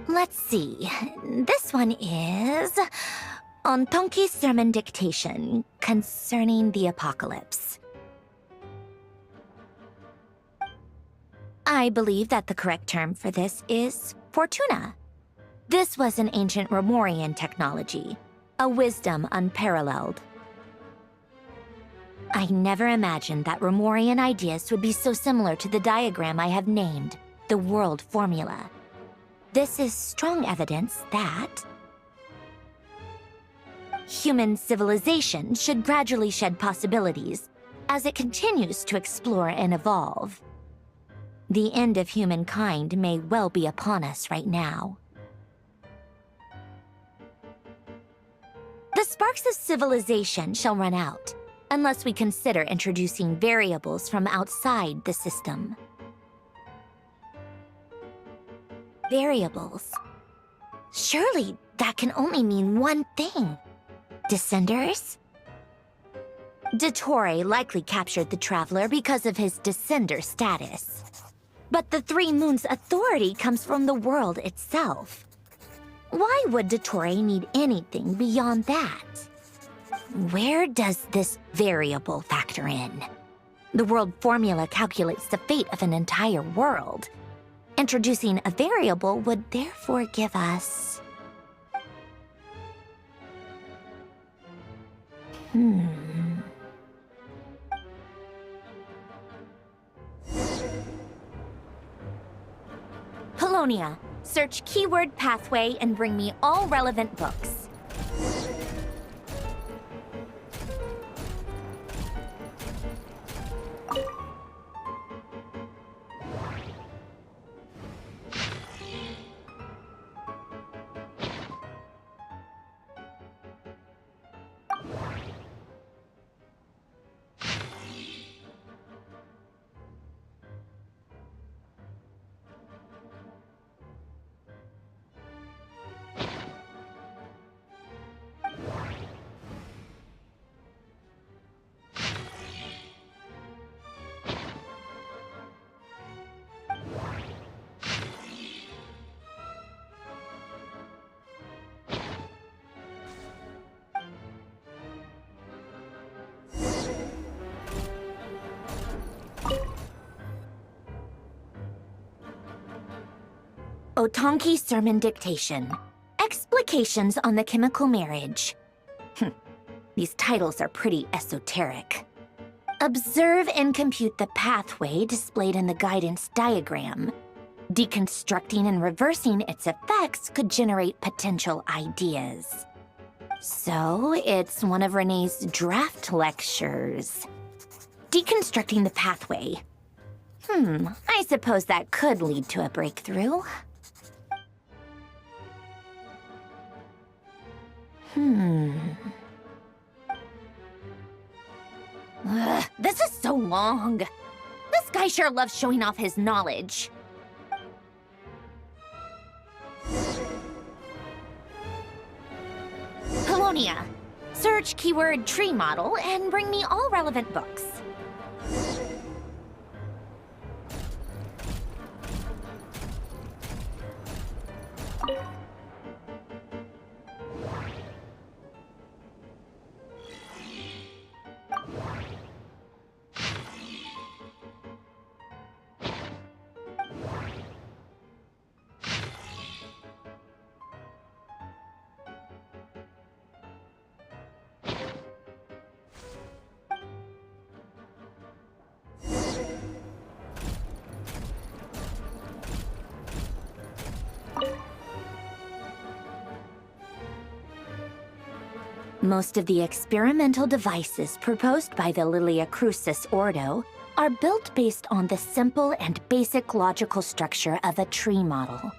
Let's see. This one is Ontonki's sermon dictation concerning the apocalypse. I believe that the correct term for this is Fortuna. This was an ancient Romorian technology, a wisdom unparalleled. I never imagined that Romorian ideas would be so similar to the diagram I have named, the World Formula. This is strong evidence that human civilization should gradually shed possibilities as it continues to explore and evolve. The end of humankind may well be upon us right now. The sparks of civilization shall run out, unless we consider introducing variables from outside the system. Variables? Surely that can only mean one thing. Descenders? Dottore likely captured the Traveler because of his descender status. But the Three Moons' authority comes from the world itself. Why would Dottore need anything beyond that? Where does this variable factor in? The world formula calculates the fate of an entire world. Introducing a variable would therefore give us... Polonia, search keyword pathway and bring me all relevant books. Otonki Sermon Dictation. Explications on the Chemical Marriage. These titles are pretty esoteric. Observe and compute the pathway displayed in the guidance diagram. Deconstructing and reversing its effects could generate potential ideas. So, it's one of Renee's draft lectures. Deconstructing the pathway. I suppose that could lead to a breakthrough. This is so long. This guy sure loves showing off his knowledge. Polonia, search keyword tree model and bring me all relevant books. Most of the experimental devices proposed by the Lilia Crucis Ordo are built based on the simple and basic logical structure of a tree model.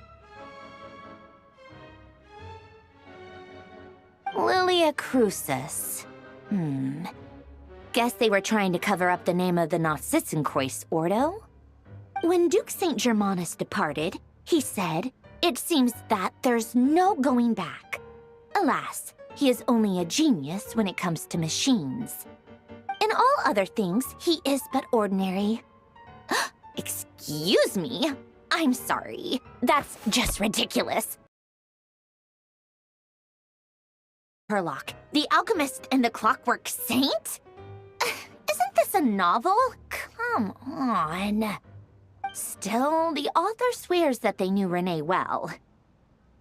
Lilia Crucis. Guess they were trying to cover up the name of the Nausitzenkreuz Ordo? When Duke St. Germanus departed, he said, "It seems that there's no going back." Alas, he is only a genius when it comes to machines. In all other things, he is but ordinary. Excuse me? I I'm sorry. That's just ridiculous. Herlock, the alchemist and the clockwork saint? Isn't this a novel? Come on. Still, the author swears that they knew Renee well.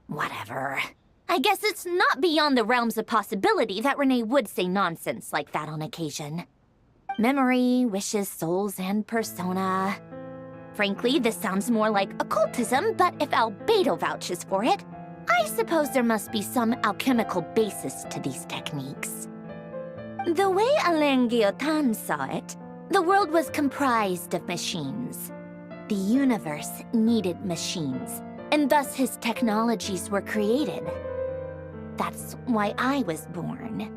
Whatever. I guess it's not beyond the realms of possibility that Renee would say nonsense like that on occasion. Memory, wishes, souls, and persona. Frankly, this sounds more like occultism, but if Albedo vouches for it, I suppose there must be some alchemical basis to these techniques. The way Alain Guillotin saw it, the world was comprised of machines. The universe needed machines, and thus his technologies were created. That's why I was born.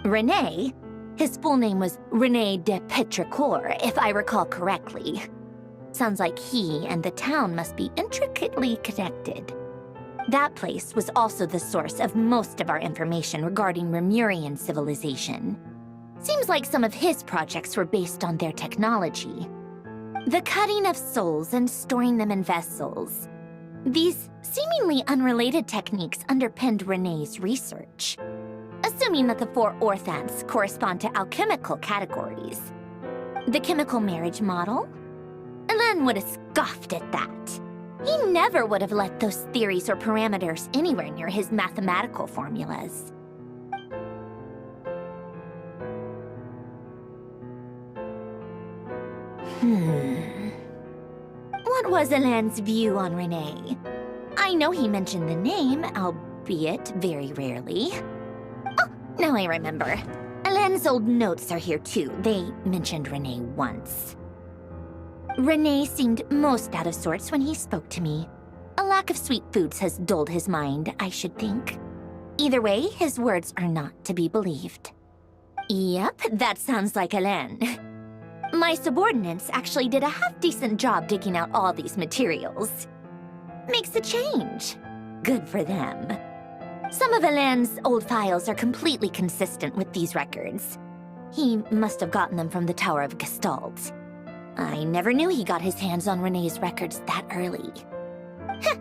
René, his full name was René de Petrichor, if I recall correctly. Sounds like he and the town must be intricately connected. That place was also the source of most of our information regarding Remurian civilization. Seems like some of his projects were based on their technology. The cutting of souls and storing them in vessels. These seemingly unrelated techniques underpinned René's research. Assuming that the 4 orthants correspond to alchemical categories. The chemical marriage model? Alain would have scoffed at that. He never would have let those theories or parameters anywhere near his mathematical formulas. What was Alain's view on René? I know he mentioned the name, albeit very rarely. Oh, now I remember. Alain's old notes are here too. They mentioned René once. René seemed most out of sorts when he spoke to me. A lack of sweet foods has dulled his mind, I should think. Either way, his words are not to be believed. Yep, that sounds like Alain. My subordinates actually did a half-decent job digging out all these materials. Makes a change. Good for them. Some of Alain's old files are completely consistent with these records. He must have gotten them from the Tower of Gestalt. I never knew he got his hands on René's records that early. Heh,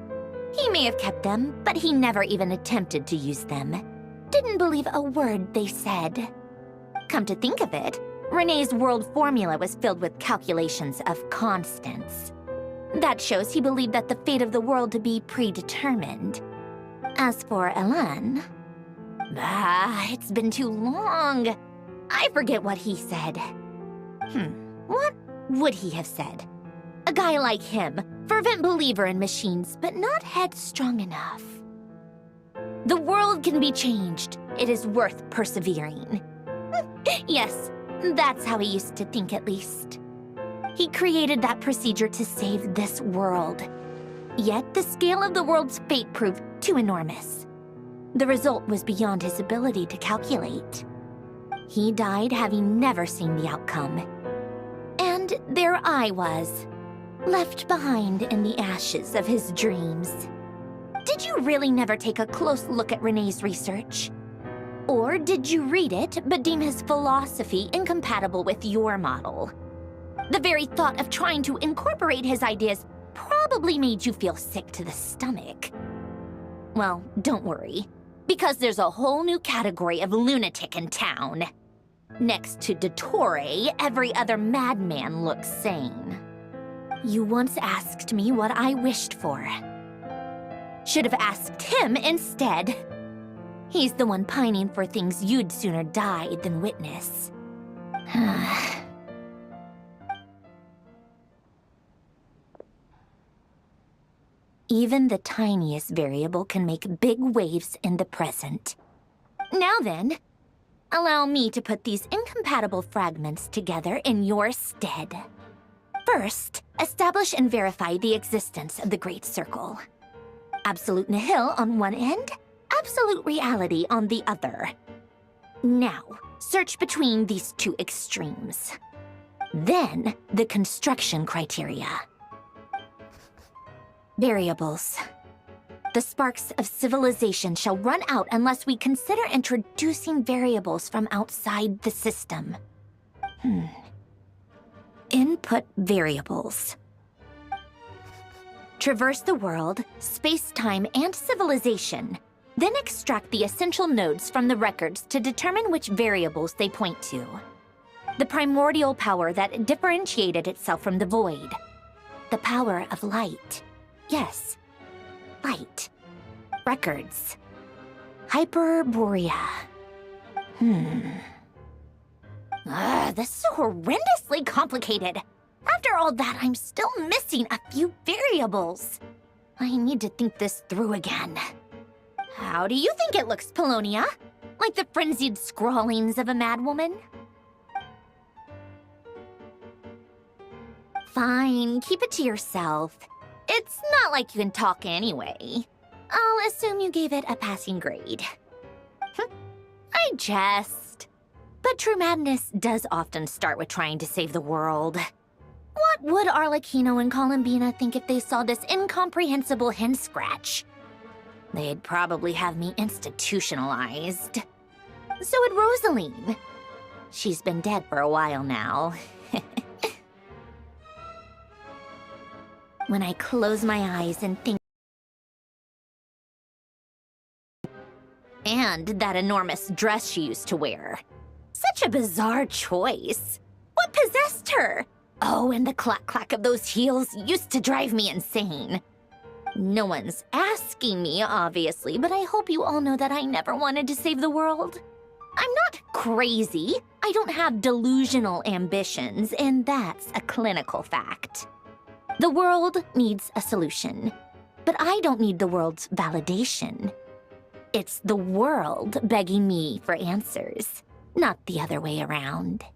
he may have kept them, but he never even attempted to use them. Didn't believe a word they said. Come to think of it, René's world formula was filled with calculations of constants. That shows he believed that the fate of the world to be predetermined. As for Alain... it's been too long. I forget what he said. What would he have said? A guy like him, fervent believer in machines, but not headstrong enough. The world can be changed. It is worth persevering. Yes, that's how he used to think at least. He created that procedure to save this world. Yet the scale of the world's fate proved too enormous. The result was beyond his ability to calculate. He died having never seen the outcome. And there I was, left behind in the ashes of his dreams. Did you really never take a close look at René's research? Or did you read it but deem his philosophy incompatible with your model? The very thought of trying to incorporate his ideas probably made you feel sick to the stomach. Well, don't worry, because there's a whole new category of lunatic in town. Next to Dottore, every other madman looks sane. You once asked me what I wished for. Should have asked him instead. He's the one pining for things you'd sooner die than witness. Even the tiniest variable can make big waves in the present. Now then, allow me to put these incompatible fragments together in your stead. First, establish and verify the existence of the Great Circle. Absolute nihil on one end, absolute reality on the other. Now, search between these two extremes. Then, the construction criteria. Variables. The sparks of civilization shall run out unless we consider introducing variables from outside the system. Input variables. traverse the world, space-time, and civilization, then extract the essential nodes from the records to determine which variables they point to. The primordial power that differentiated itself from the void. The power of light. Yes, light. Records. Hyperborea. This is so horrendously complicated. After all that, I'm still missing a few variables. I need to think this through again. How do you think it looks, Polonia? Like the frenzied scrawlings of a madwoman? Fine, keep it to yourself. It's not like you can talk anyway. I'll assume you gave it a passing grade. I jest. But true madness does often start with trying to save the world. What would Arlecchino and Columbina think if they saw this incomprehensible hen scratch? They'd probably have me institutionalized. So would Rosaline. She's been dead for a while now. When I close my eyes and think... And that enormous dress she used to wear. Such a bizarre choice. What possessed her? Oh, and the clack-clack of those heels used to drive me insane. No one's asking me, obviously, but I hope you all know that I never wanted to save the world. I'm not crazy. I don't have delusional ambitions, and that's a clinical fact. The world needs a solution, but I don't need the world's validation. It's the world begging me for answers, not the other way around.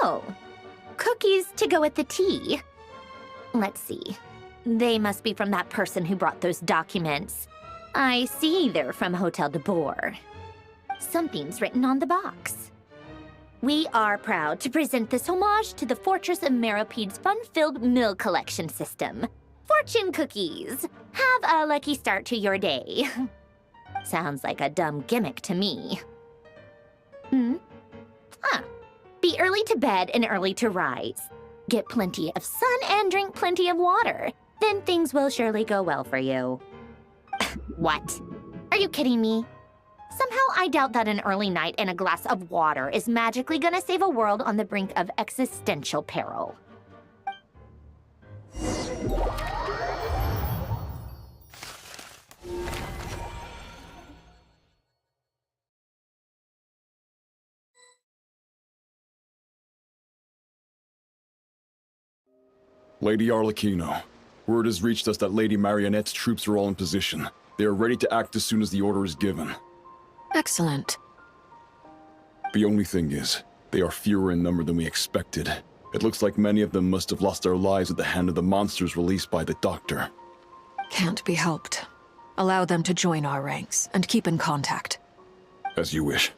Oh, cookies to go with the tea. Let's see. They must be from that person who brought those documents. I see they're from Hotel de Boer. Something's written on the box. We are proud to present this homage to the Fortress of Meropede's fun-filled meal collection system. Fortune cookies. Have a lucky start to your day. Sounds like a dumb gimmick to me. Be early to bed and early to rise. Get plenty of sun and drink plenty of water. Then things will surely go well for you. What? Are you kidding me? Somehow I doubt that an early night and a glass of water is magically gonna save a world on the brink of existential peril. Lady Arlecchino, word has reached us that Lady Marionette's troops are all in position. They are ready to act as soon as the order is given. Excellent. The only thing is, they are fewer in number than we expected. It looks like many of them must have lost their lives at the hand of the monsters released by the Doctor. Can't be helped. Allow them to join our ranks, and keep in contact. As you wish.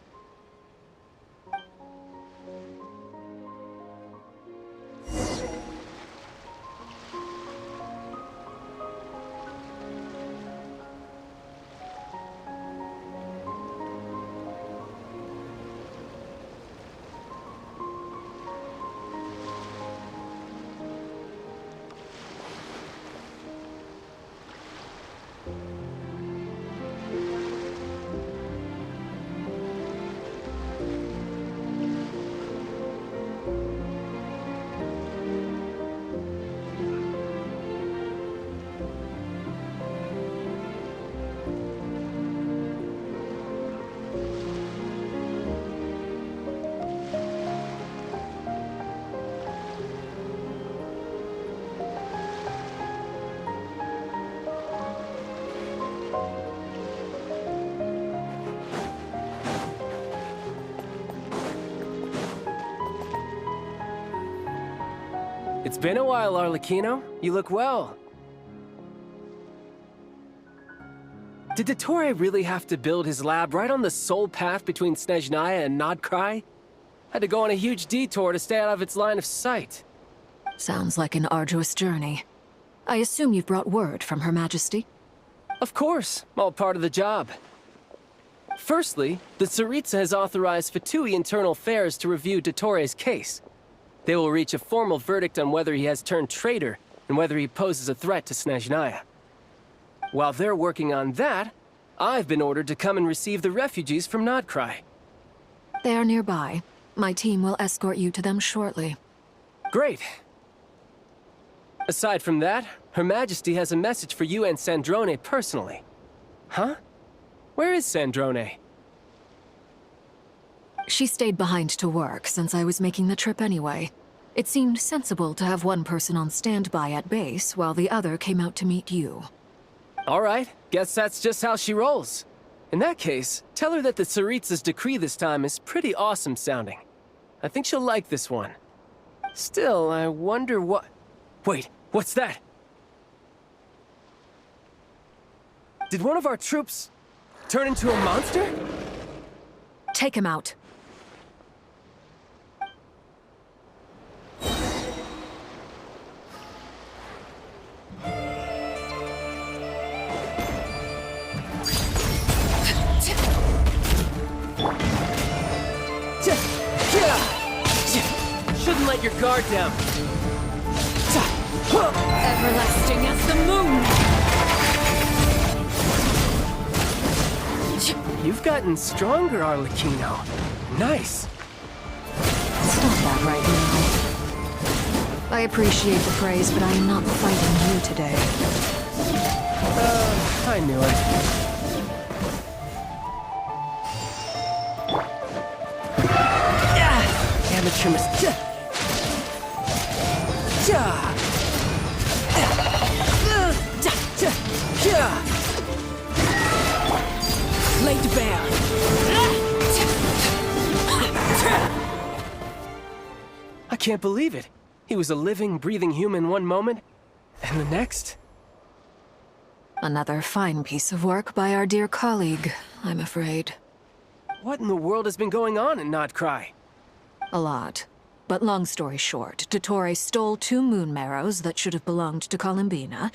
It's been a while, Arlecchino. You look well. Did Dottore really have to build his lab right on the sole path between Snezhnaya and Nodcry? Had to go on a huge detour to stay out of its line of sight. Sounds like an arduous journey. I assume you've brought word from Her Majesty? Of course, all part of the job. Firstly, the Tsaritsa has authorized Fatui Internal Affairs to review Dottore's case. They will reach a formal verdict on whether he has turned traitor and whether he poses a threat to Snezhnaya. While they're working on that, I've been ordered to come and receive the refugees from Nodcry. They are nearby. My team will escort you to them shortly. Great. Aside from that, Her Majesty has a message for you and Sandrone personally. Huh? Where is Sandrone? She stayed behind to work since I was making the trip anyway. It seemed sensible to have one person on standby at base while the other came out to meet you. All right, guess that's just how she rolls. In that case, tell her that the Tsaritsa's decree this time is pretty awesome sounding. I think she'll like this one. Still, I wonder what... Wait, what's that? Did one of our troops turn into a monster? Take him out. Shouldn't let your guard down. Everlasting as the moon! You've gotten stronger, Arlecchino. Nice. Stop that right now. I appreciate the praise, but I am not fighting you today. I knew it. Amateur mistake. Laid bare. I can't believe it. He was a living, breathing human one moment, and the next... Another fine piece of work by our dear colleague, I'm afraid. What in the world has been going on in Nodcry? A lot. But long story short, Dottore stole 2 moon marrows that should have belonged to Columbina,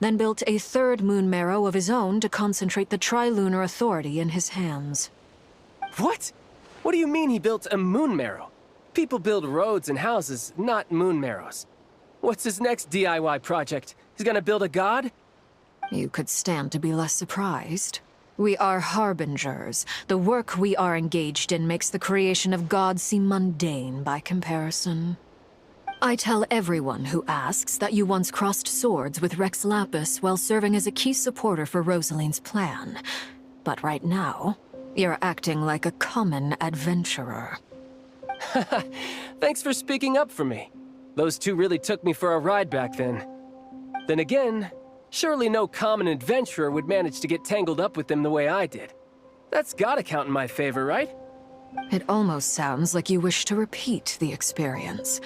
then built a 3rd moon marrow of his own to concentrate the Trilunar Authority in his hands. What? What do you mean he built a moon marrow? People build roads and houses, not moon marrows. What's his next DIY project? He's gonna build a god? You could stand to be less surprised. We are harbingers. The work we are engaged in makes the creation of gods seem mundane by comparison. I tell everyone who asks that you once crossed swords with Rex Lapis while serving as a key supporter for Rosaline's plan. But right now, you're acting like a common adventurer. Thanks for speaking up for me. Those 2 really took me for a ride back then. Then again, surely no common adventurer would manage to get tangled up with them the way I did. That's gotta count in my favor, right? It almost sounds like you wish to repeat the experience.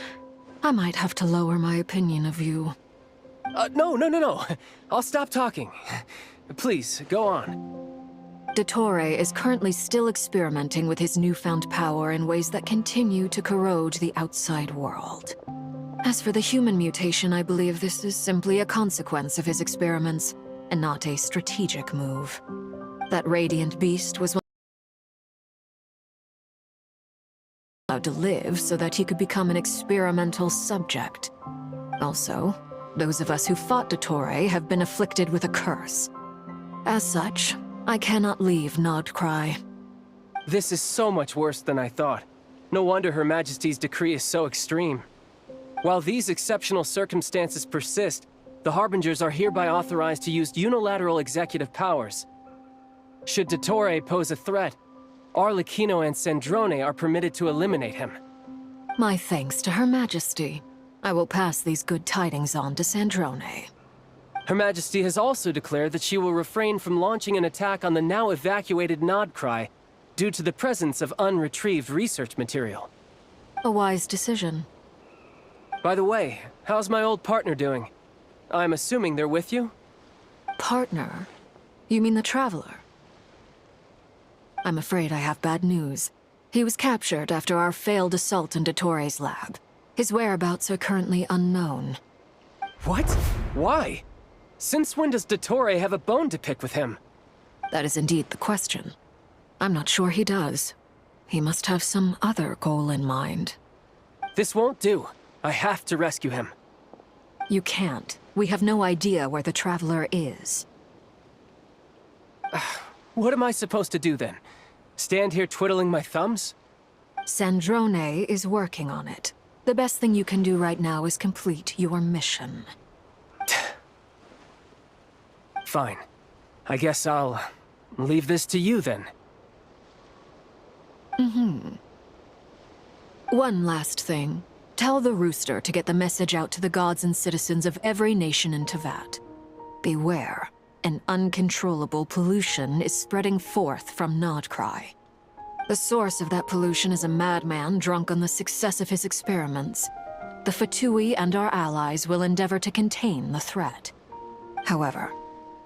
I might have to lower my opinion of you. No. I'll stop talking. Please, go on. Dottore is currently still experimenting with his newfound power in ways that continue to corrode the outside world. As for the human mutation, I believe this is simply a consequence of his experiments, and not a strategic move. That radiant beast was allowed to live so that he could become an experimental subject. Also, those of us who fought Dottore have been afflicted with a curse. As such, I cannot leave Nodcry. This is so much worse than I thought. No wonder Her Majesty's decree is so extreme. While these exceptional circumstances persist, the Harbingers are hereby authorized to use unilateral executive powers. Should Dottore pose a threat, Arlecchino and Sandrone are permitted to eliminate him. My thanks to Her Majesty. I will pass these good tidings on to Sandrone. Her Majesty has also declared that she will refrain from launching an attack on the now evacuated Nodcry due to the presence of unretrieved research material. A wise decision. By the way, how's my old partner doing? I'm assuming they're with you? Partner? You mean the Traveler? I'm afraid I have bad news. He was captured after our failed assault into Torre's lab. His whereabouts are currently unknown. What? Why? Since when does Dottore have a bone to pick with him? That is indeed the question. I'm not sure he does. He must have some other goal in mind. This won't do. I have to rescue him. You can't. We have no idea where the Traveler is. What am I supposed to do then? Stand here twiddling my thumbs? Sandrone is working on it. The best thing you can do right now is complete your mission. Fine. I guess I'll leave this to you then. One last thing. Tell the Rooster to get the message out to the gods and citizens of every nation in Tevat. Beware. An uncontrollable pollution is spreading forth from Nodcry. The source of that pollution is a madman drunk on the success of his experiments. The Fatui and our allies will endeavor to contain the threat. However,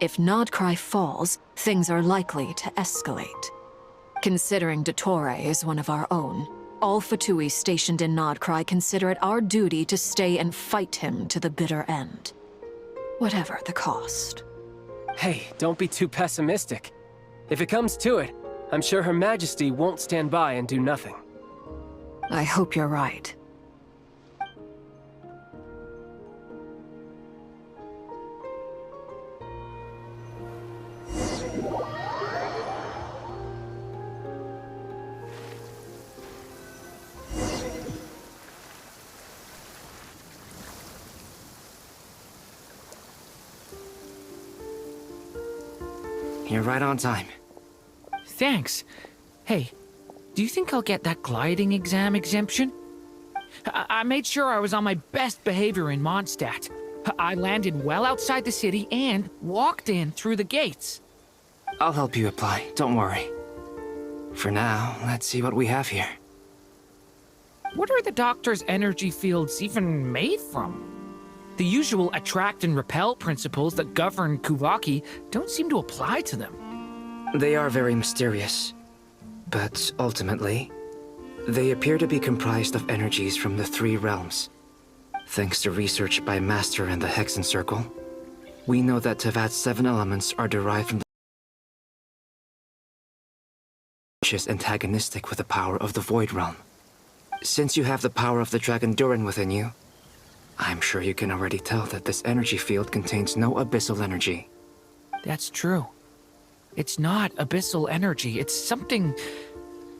if Nodcry falls, things are likely to escalate. Considering Dottore is one of our own, all Fatui stationed in Nodcry consider it our duty to stay and fight him to the bitter end. Whatever the cost. Hey, don't be too pessimistic. If it comes to it, I'm sure Her Majesty won't stand by and do nothing. I hope you're right. You're right on time. Thanks. Hey, do you think I'll get that gliding exam exemption? I made sure I was on my best behavior in Mondstadt. I landed well outside the city and walked in through the gates. I'll help you apply, don't worry. For now, let's see what we have here. What are the Doctor's energy fields even made from? The usual attract and repel principles that govern Kuvaki don't seem to apply to them. They are very mysterious, but ultimately, they appear to be comprised of energies from the three realms. Thanks to research by Master and the Hexen Circle, we know that Tevat's 7 elements are derived from the which is antagonistic with the power of the Void Realm. Since you have the power of the Dragon Durin within you, I'm sure you can already tell that this energy field contains no abyssal energy. That's true. It's not abyssal energy. It's something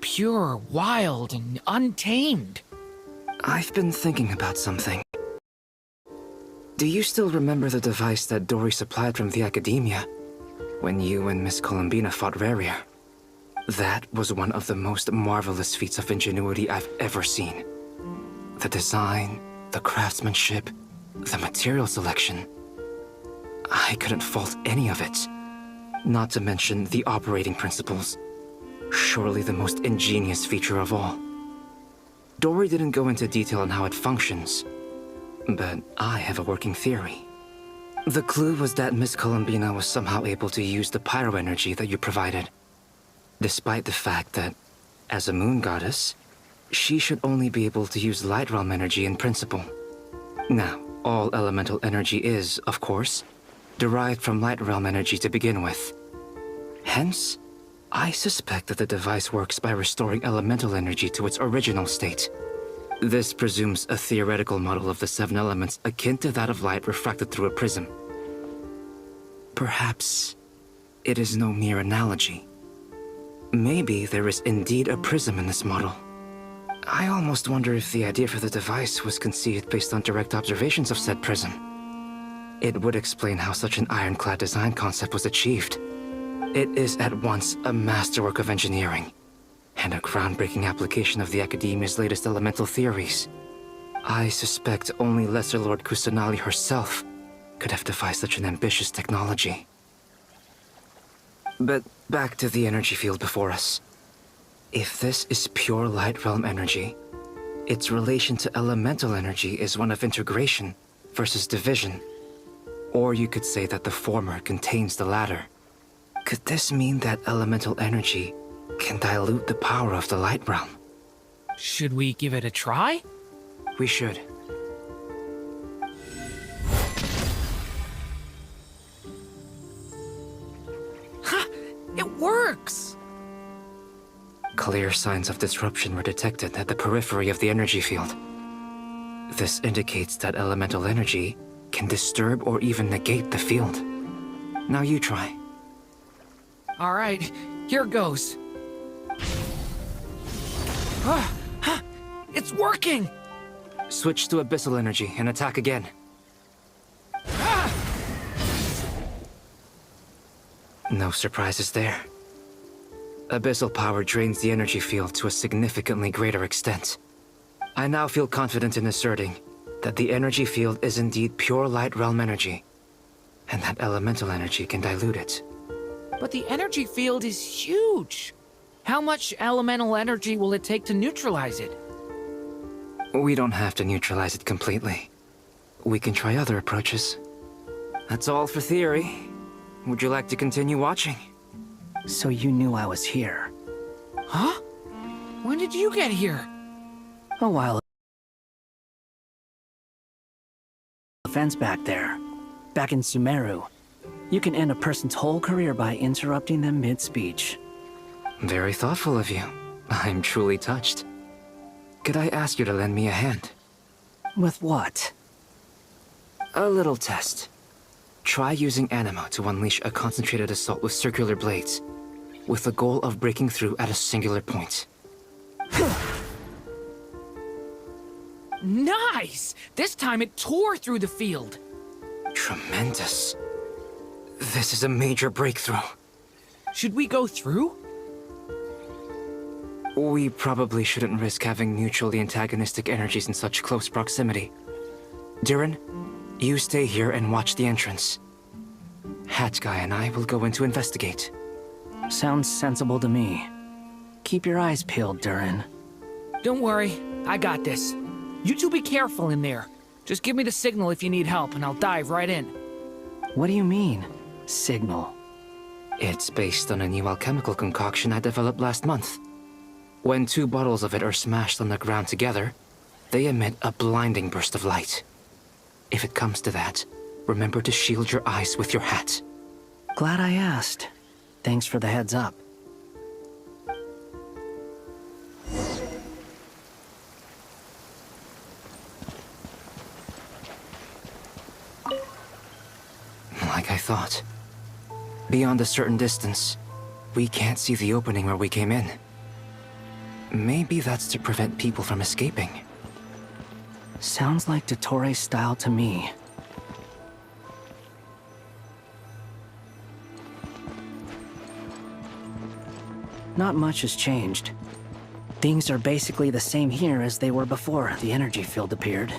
pure, wild, and untamed. I've been thinking about something. Do you still remember the device that Dory supplied from the Academia when you and Miss Columbina fought Rarier? That was one of the most marvelous feats of ingenuity I've ever seen. The design, the craftsmanship, the material selection. I couldn't fault any of it. Not to mention the operating principles. Surely the most ingenious feature of all. Dory didn't go into detail on how it functions, but I have a working theory. The clue was that Miss Columbina was somehow able to use the pyro energy that you provided, despite the fact that, as a moon goddess, she should only be able to use light realm energy in principle. Now, all elemental energy is, of course, derived from light realm energy to begin with. Hence, I suspect that the device works by restoring elemental energy to its original state. This presumes a theoretical model of the 7 elements akin to that of light refracted through a prism. Perhaps it is no mere analogy. Maybe there is indeed a prism in this model. I almost wonder if the idea for the device was conceived based on direct observations of said prism. It would explain how such an ironclad design concept was achieved. It is at once a masterwork of engineering and a groundbreaking application of the Academia's latest elemental theories. I suspect only Lesser Lord Kusanali herself could have devised such an ambitious technology. But back to the energy field before us. If this is pure light realm energy, Its relation to elemental energy is one of integration versus division. Or you could say that the former contains the latter. Could this mean that elemental energy can dilute the power of the light realm? Should we give it a try? We should. Ha! It works! Clear signs of disruption were detected at the periphery of the energy field. This indicates that elemental energy can disturb or even negate the field. Now you try. All right, here goes. It's working! Switch to abyssal energy and attack again. No surprises there. Abyssal power drains the energy field to a significantly greater extent. I now feel confident in asserting that the energy field is indeed pure light realm energy, and that elemental energy can dilute it. But the energy field is huge. How much elemental energy will it take to neutralize it? We don't have to neutralize it completely. We can try other approaches. That's all for theory. Would you like to continue watching? So you knew I was here. Huh? When did you get here? A while ago. The fence back there. Back in Sumeru. You can end a person's whole career by interrupting them mid-speech. Very thoughtful of you. I'm truly touched. Could I ask you to lend me a hand? With what? A little test. Try using Anima to unleash a concentrated assault with circular blades, with the goal of breaking through at a singular point. Nice! This time it tore through the field. Tremendous. This is a major breakthrough. Should we go through? We probably shouldn't risk having mutually antagonistic energies in such close proximity. Durin, you stay here and watch the entrance. Hat Guy and I will go in to investigate. Sounds sensible to me. Keep your eyes peeled, Durin. Don't worry, I got this. You two be careful in there. Just give me the signal if you need help, and I'll dive right in. What do you mean, signal? It's based on a new alchemical concoction I developed last month. When 2 bottles of it are smashed on the ground together, they emit a blinding burst of light. If it comes to that, remember to shield your eyes with your hat. Glad I asked. Thanks for the heads up. Like I thought. Beyond a certain distance, we can't see the opening where we came in. Maybe that's to prevent people from escaping. Sounds like Dottore style to me. Not much has changed. Things are basically the same here as they were before the energy field appeared.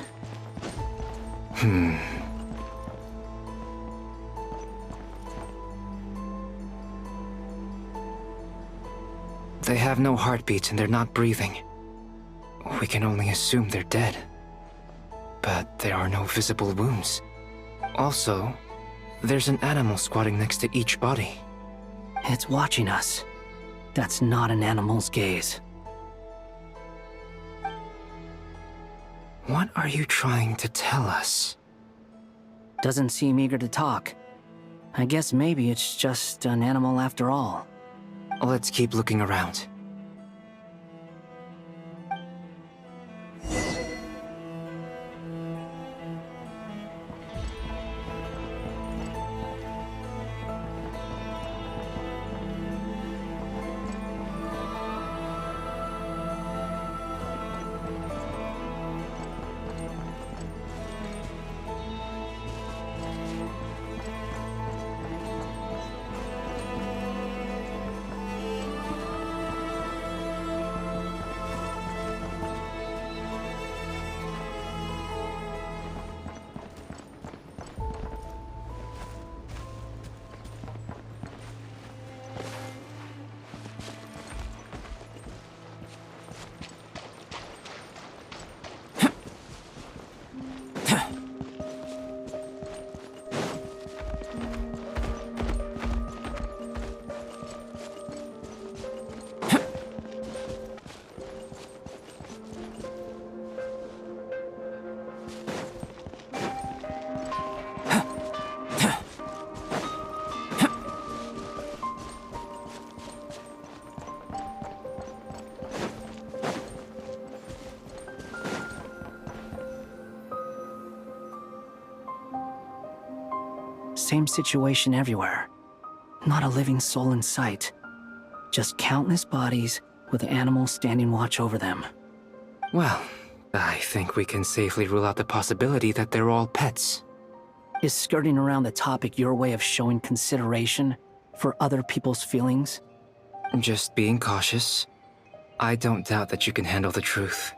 They have no heartbeat and they're not breathing. We can only assume they're dead. But there are no visible wounds. Also, there's an animal squatting next to each body. It's watching us. That's not an animal's gaze. What are you trying to tell us? Doesn't seem eager to talk. I guess maybe it's just an animal after all. Let's keep looking around. same situation everywhere. Not a living soul in sight. Just countless bodies with animals standing watch over them. Well, I think we can safely rule out the possibility that they're all pets. Is skirting around the topic your way of showing consideration for other people's feelings? Just being cautious. I don't doubt that you can handle the truth.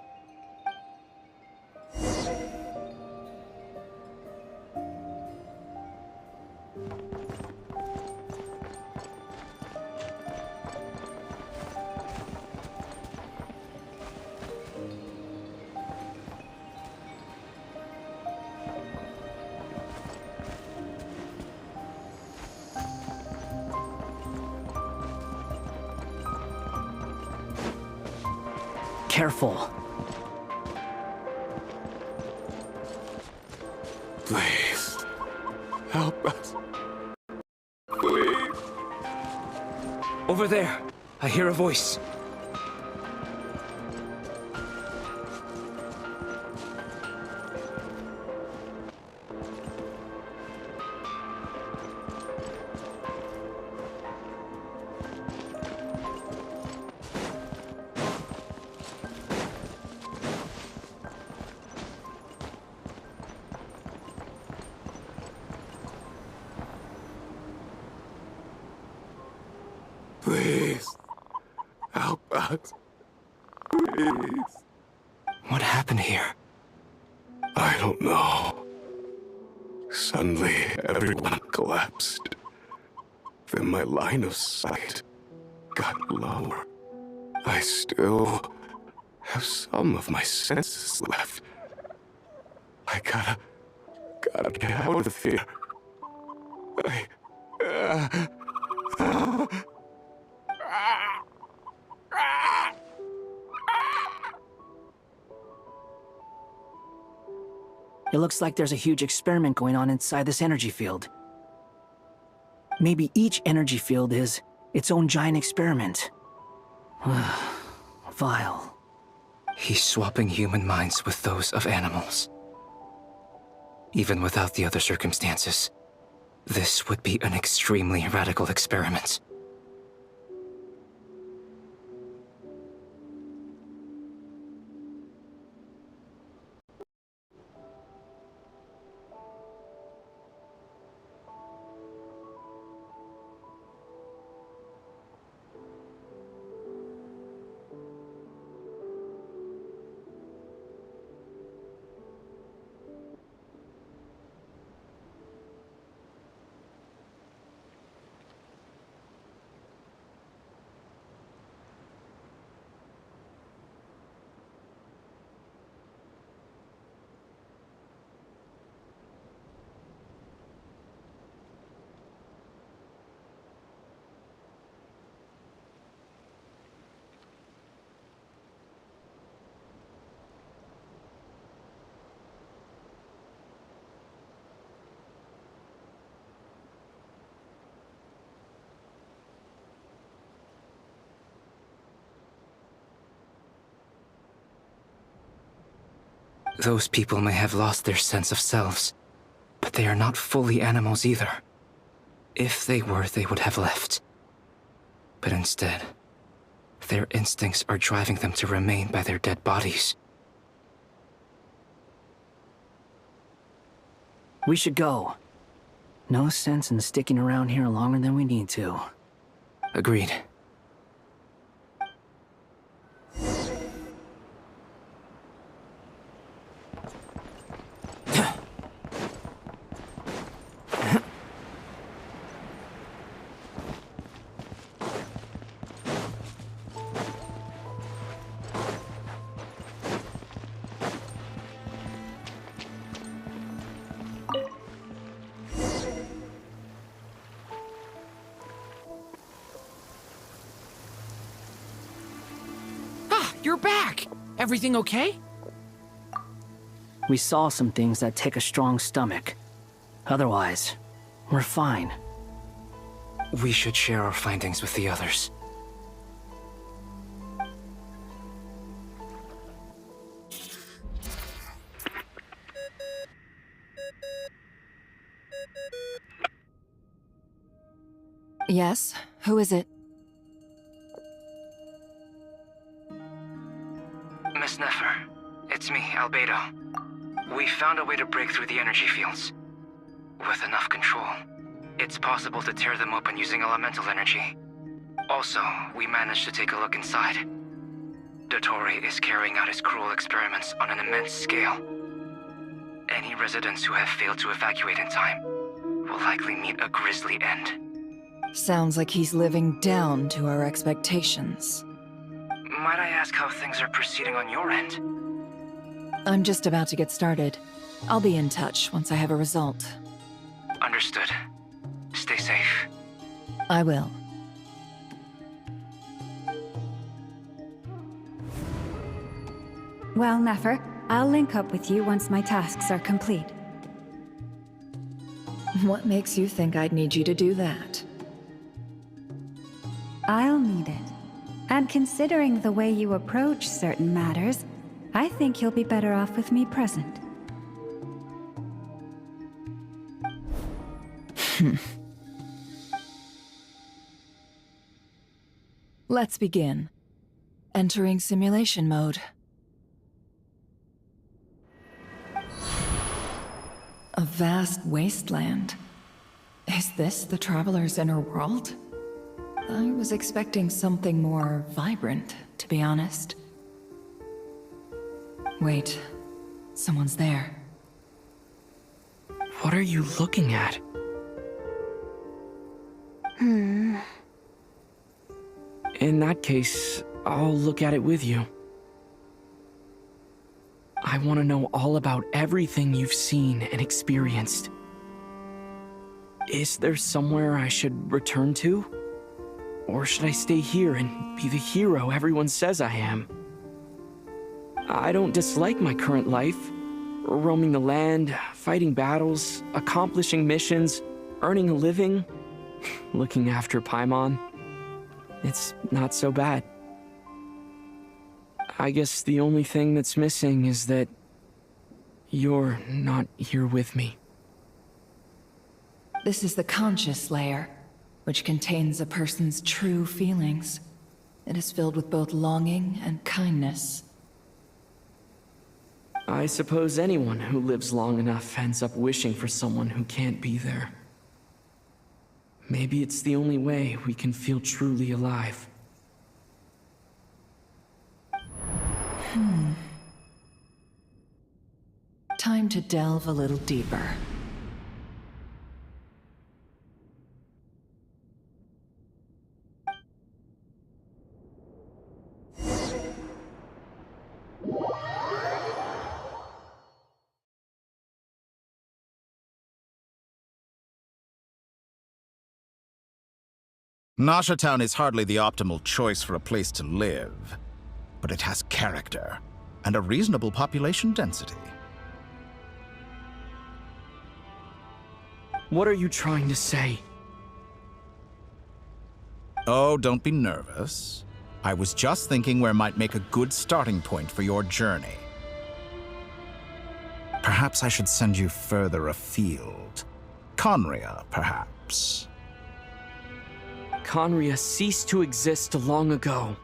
Careful. Please, help us. Please. Over there, I hear a voice. Please, help us. Please. What happened here? I don't know. Suddenly, everyone collapsed. Then my line of sight got lower. I still have some of my senses left. I gotta get out of here. It looks like there's a huge experiment going on inside this energy field. Maybe each energy field is its own giant experiment. Vile. He's swapping human minds with those of animals. Even without the other circumstances, this would be an extremely radical experiment. Those people may have lost their sense of selves, but they are not fully animals either. If they were, they would have left. But instead, their instincts are driving them to remain by their dead bodies. We should go. No sense in sticking around here longer than we need to. Agreed. You're back! Everything okay? We saw some things that take a strong stomach. Otherwise, we're fine. We should share our findings with the others. Yes? Who is it? Miss Nefer, it's me, Albedo. We found a way to break through the energy fields. With enough control, it's possible to tear them open using elemental energy. Also, we managed to take a look inside. Dottore is carrying out his cruel experiments on an immense scale. Any residents who have failed to evacuate in time will likely meet a grisly end. Sounds like he's living down to our expectations. Might I ask how things are proceeding on your end? I'm just about to get started. I'll be in touch once I have a result. Understood. Stay safe. I will. Well, Nefer, I'll link up with you once my tasks are complete. What makes you think I'd need you to do that? I'll need it. And considering the way you approach certain matters, I think you'll be better off with me present. Let's begin. Entering simulation mode. A vast wasteland. Is this the Traveler's inner world? I was expecting something more vibrant, to be honest. Wait, someone's there. What are you looking at? In that case, I'll look at it with you. I want to know all about everything you've seen and experienced. Is there somewhere I should return to? Or should I stay here and be the hero everyone says I am? I don't dislike my current life. Roaming the land, fighting battles, accomplishing missions, earning a living, looking after Paimon. It's not so bad. I guess the only thing that's missing is that you're not here with me. This is the conscious layer, which contains a person's true feelings. It is filled with both longing and kindness. I suppose anyone who lives long enough ends up wishing for someone who can't be there. Maybe it's the only way we can feel truly alive. Time to delve a little deeper. Nasha Town is hardly the optimal choice for a place to live, but it has character and a reasonable population density. What are you trying to say? Oh, don't be nervous. I was just thinking where might make a good starting point for your journey. Perhaps I should send you further afield. Conria, perhaps. Conria ceased to exist long ago.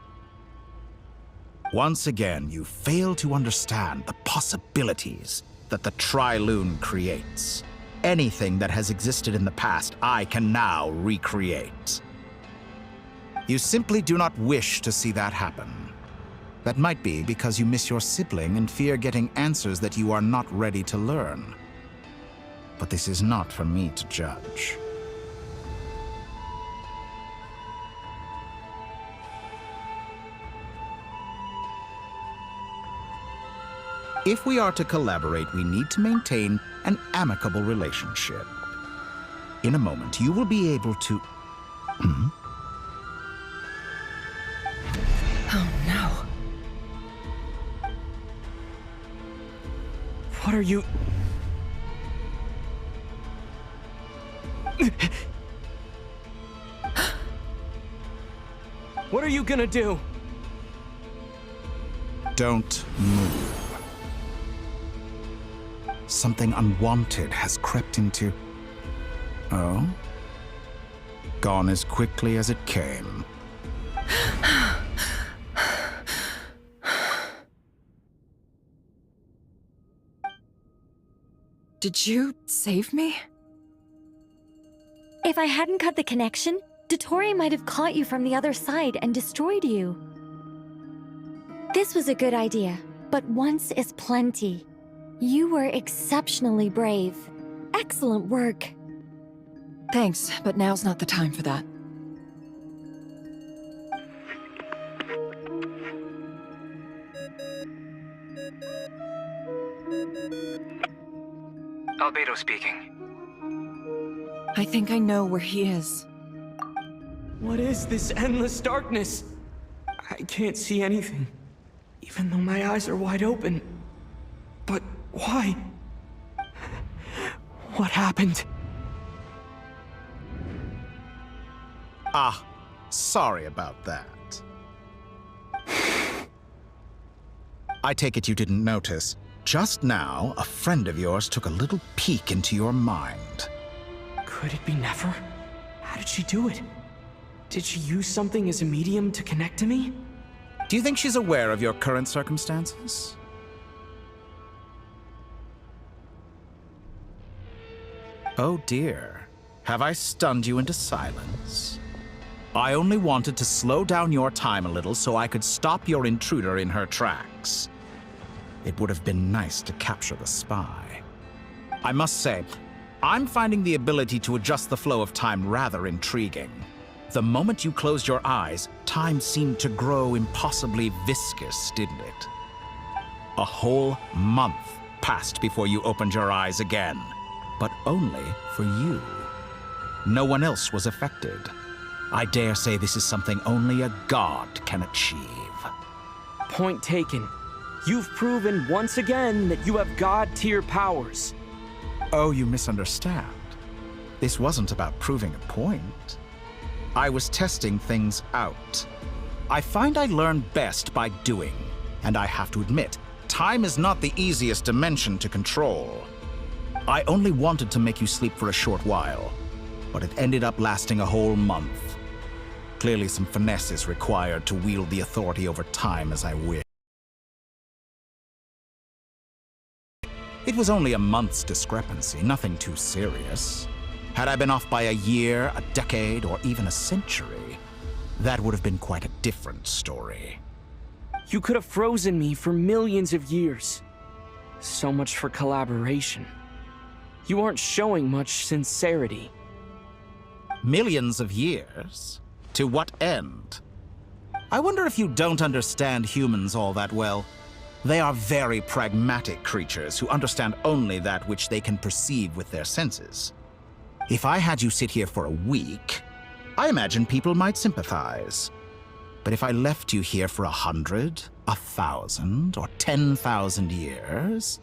Once again, you fail to understand the possibilities that the Tri-Lune creates. Anything that has existed in the past, I can now recreate. You simply do not wish to see that happen. That might be because you miss your sibling and fear getting answers that you are not ready to learn. But this is not for me to judge. If we are to collaborate, we need to maintain an amicable relationship. In a moment, you will be able to... Oh no. What are you... What are you gonna do? Don't move. Something unwanted has crept into... Oh? gone as quickly as it came. Did you save me? If I hadn't cut the connection, Dottore might have caught you from the other side and destroyed you. This was a good idea, but once is plenty. You were exceptionally brave. Excellent work. Thanks, but now's not the time for that. Albedo speaking. I think I know where he is. What is this endless darkness? I can't see anything, even though my eyes are wide open. But why? What happened? Ah, sorry about that. I take it you didn't notice. Just now, a friend of yours took a little peek into your mind. Could it be Nefer? How did she do it? Did she use something as a medium to connect to me? Do you think she's aware of your current circumstances? Oh dear. Have I stunned you into silence? I only wanted to slow down your time a little so I could stop your intruder in her tracks. It would have been nice to capture the spy. I must say, I'm finding the ability to adjust the flow of time rather intriguing. The moment you closed your eyes, time seemed to grow impossibly viscous, didn't it? A whole month passed before you opened your eyes again, but only for you. No one else was affected. I dare say this is something only a god can achieve. Point taken. You've proven once again that you have god-tier powers. Oh, you misunderstand. This wasn't about proving a point. I was testing things out. I find I learn best by doing, and I have to admit, time is not the easiest dimension to control. I only wanted to make you sleep for a short while, but it ended up lasting a whole month. Clearly some finesse is required to wield the authority over time as I wish. It was only a month's discrepancy, nothing too serious. Had I been off by a year, a decade, or even a century, that would have been quite a different story. You could have frozen me for millions of years. So much for collaboration. You aren't showing much sincerity. Millions of years? To what end? I wonder if you don't understand humans all that well. They are very pragmatic creatures who understand only that which they can perceive with their senses. If I had you sit here for a week, I imagine people might sympathize. But if I left you here for 100, 1,000, or 10,000 years,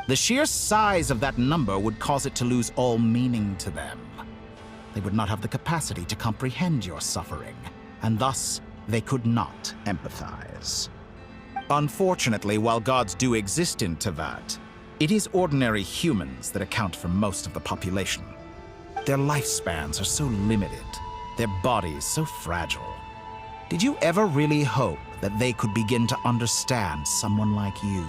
the sheer size of that number would cause it to lose all meaning to them. They would not have the capacity to comprehend your suffering, and thus they could not empathize. Unfortunately, while gods do exist in Tevat, it is ordinary humans that account for most of the population. Their lifespans are so limited, their bodies so fragile. Did you ever really hope that they could begin to understand someone like you?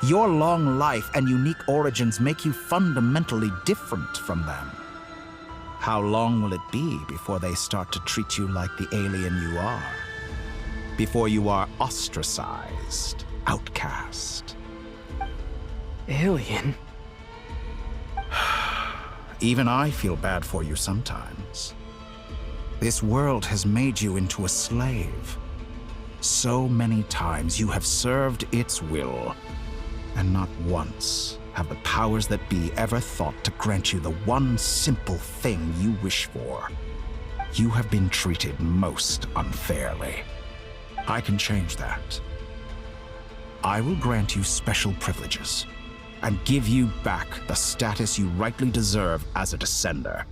Your long life and unique origins make you fundamentally different from them. How long will it be before they start to treat you like the alien you are? Before you are ostracized, outcast? Alien? Even I feel bad for you sometimes. This world has made you into a slave. So many times you have served its will, and not once have the powers that be ever thought to grant you the one simple thing you wish for. You have been treated most unfairly. I can change that. I will grant you special privileges and give you back the status you rightly deserve as a descender.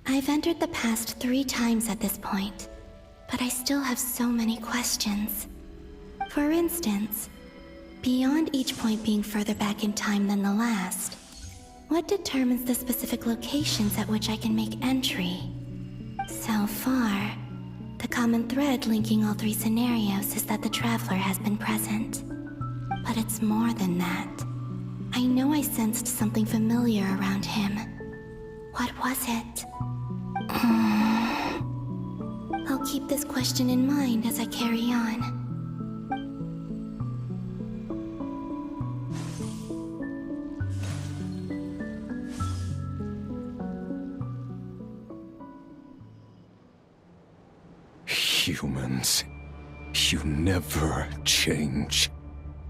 I've I've entered the past 3 times at this point, but I still have so many questions. For instance, beyond each point being further back in time than the last, what determines the specific locations at which I can make entry? So far, the common thread linking all 3 scenarios is that the Traveler has been present. But it's more than that. I know I sensed something familiar around him. What was it? I'll keep this question in mind as I carry on. Humans, you never change.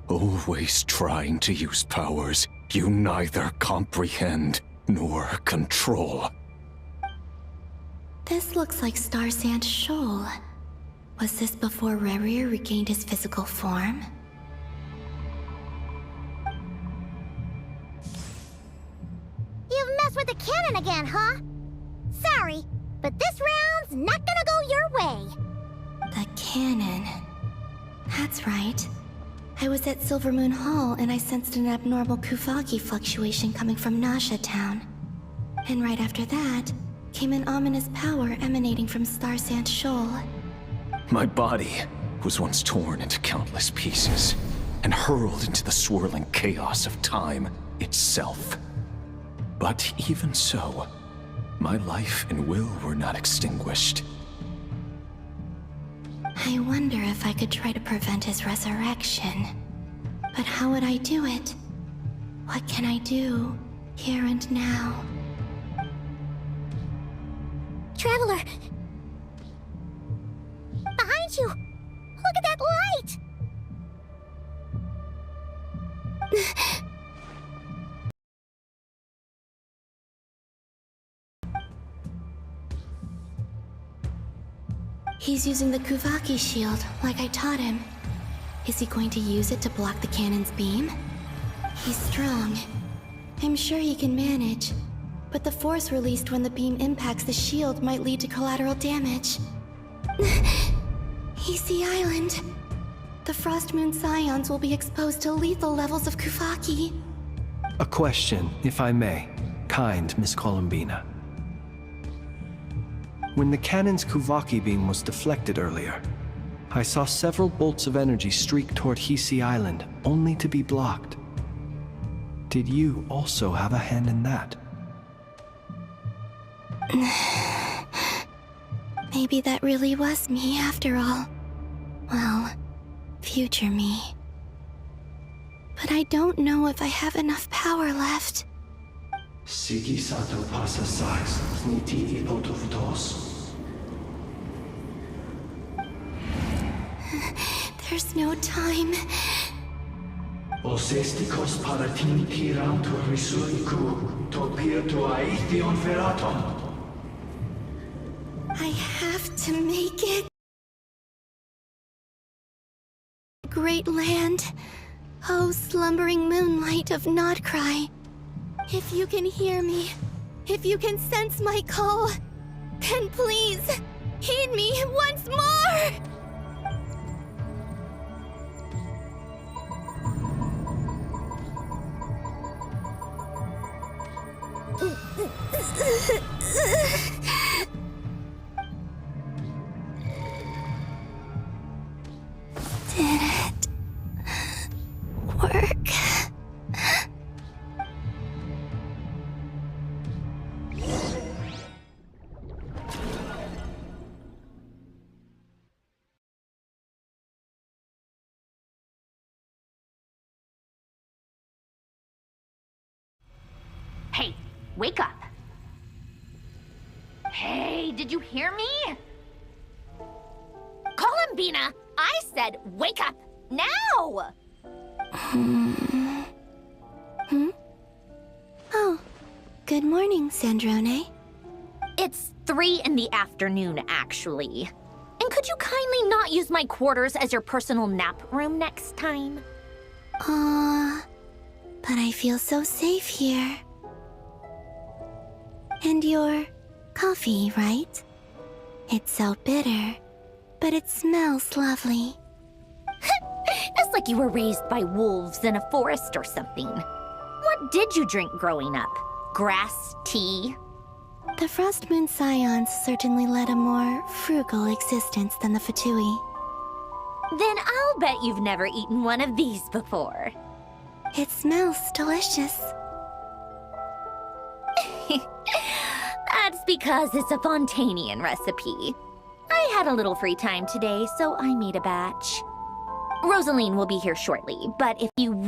Always trying to use powers you neither comprehend nor control. This looks like Star Sand Shoal. Was this before Rerir regained his physical form? You've messed with the cannon again, huh? Sorry, but this round's not gonna go your way. The cannon. That's right. I was at Silvermoon Hall and I sensed an abnormal Kuvagi fluctuation coming from Nasha Town. And right after that, came an ominous power emanating from Star Sand Shoal. My body was once torn into countless pieces and hurled into the swirling chaos of time itself. But even so, my life and will were not extinguished. I wonder if I could try to prevent his resurrection. But how would I do it? What can I do, here and now? Traveler! Behind you! Look at that light! He's using the Kuvaki shield, like I taught him. Is he going to use it to block the cannon's beam? He's strong. I'm sure he can manage. But the force released when the beam impacts the shield might lead to collateral damage. Easy Island. The Frost Moon Scions will be exposed to lethal levels of Kuvaki. A question, if I may. Kind Miss Columbina. When the cannon's Kuvaki beam was deflected earlier, I saw several bolts of energy streak toward Hisi Island, only to be blocked. Did you also have a hand in that? Maybe that really was me after all. Well, future me. But I don't know if I have enough power left. Sigi sato pasa sais, sniti ipotovtos. There's no time. Osestikos paratin tiram to risuiku, to pirto aithion feraton. I have to make it. Great land. Oh, slumbering moonlight of Nodcry. If you can hear me, if you can sense my call, then please, heed me once more! Did it work? Hey, wake up. Hey, did you hear me? Columbina, I said wake up, now! Oh, good morning, Sandrone. It's 3 in the afternoon, actually. And could you kindly not use my quarters as your personal nap room next time? But I feel so safe here. And you're Coffee, right? It's so bitter, but it smells lovely. It's like you were raised by wolves in a forest or something. What did you drink growing up? Grass tea? The Frost Moon Scions certainly led a more frugal existence than the Fatui. Then I'll bet you've never eaten one of these before. It smells delicious. That's because it's a Fontanian recipe. I had a little free time today, so I made a batch. Rosaline will be here shortly, but if you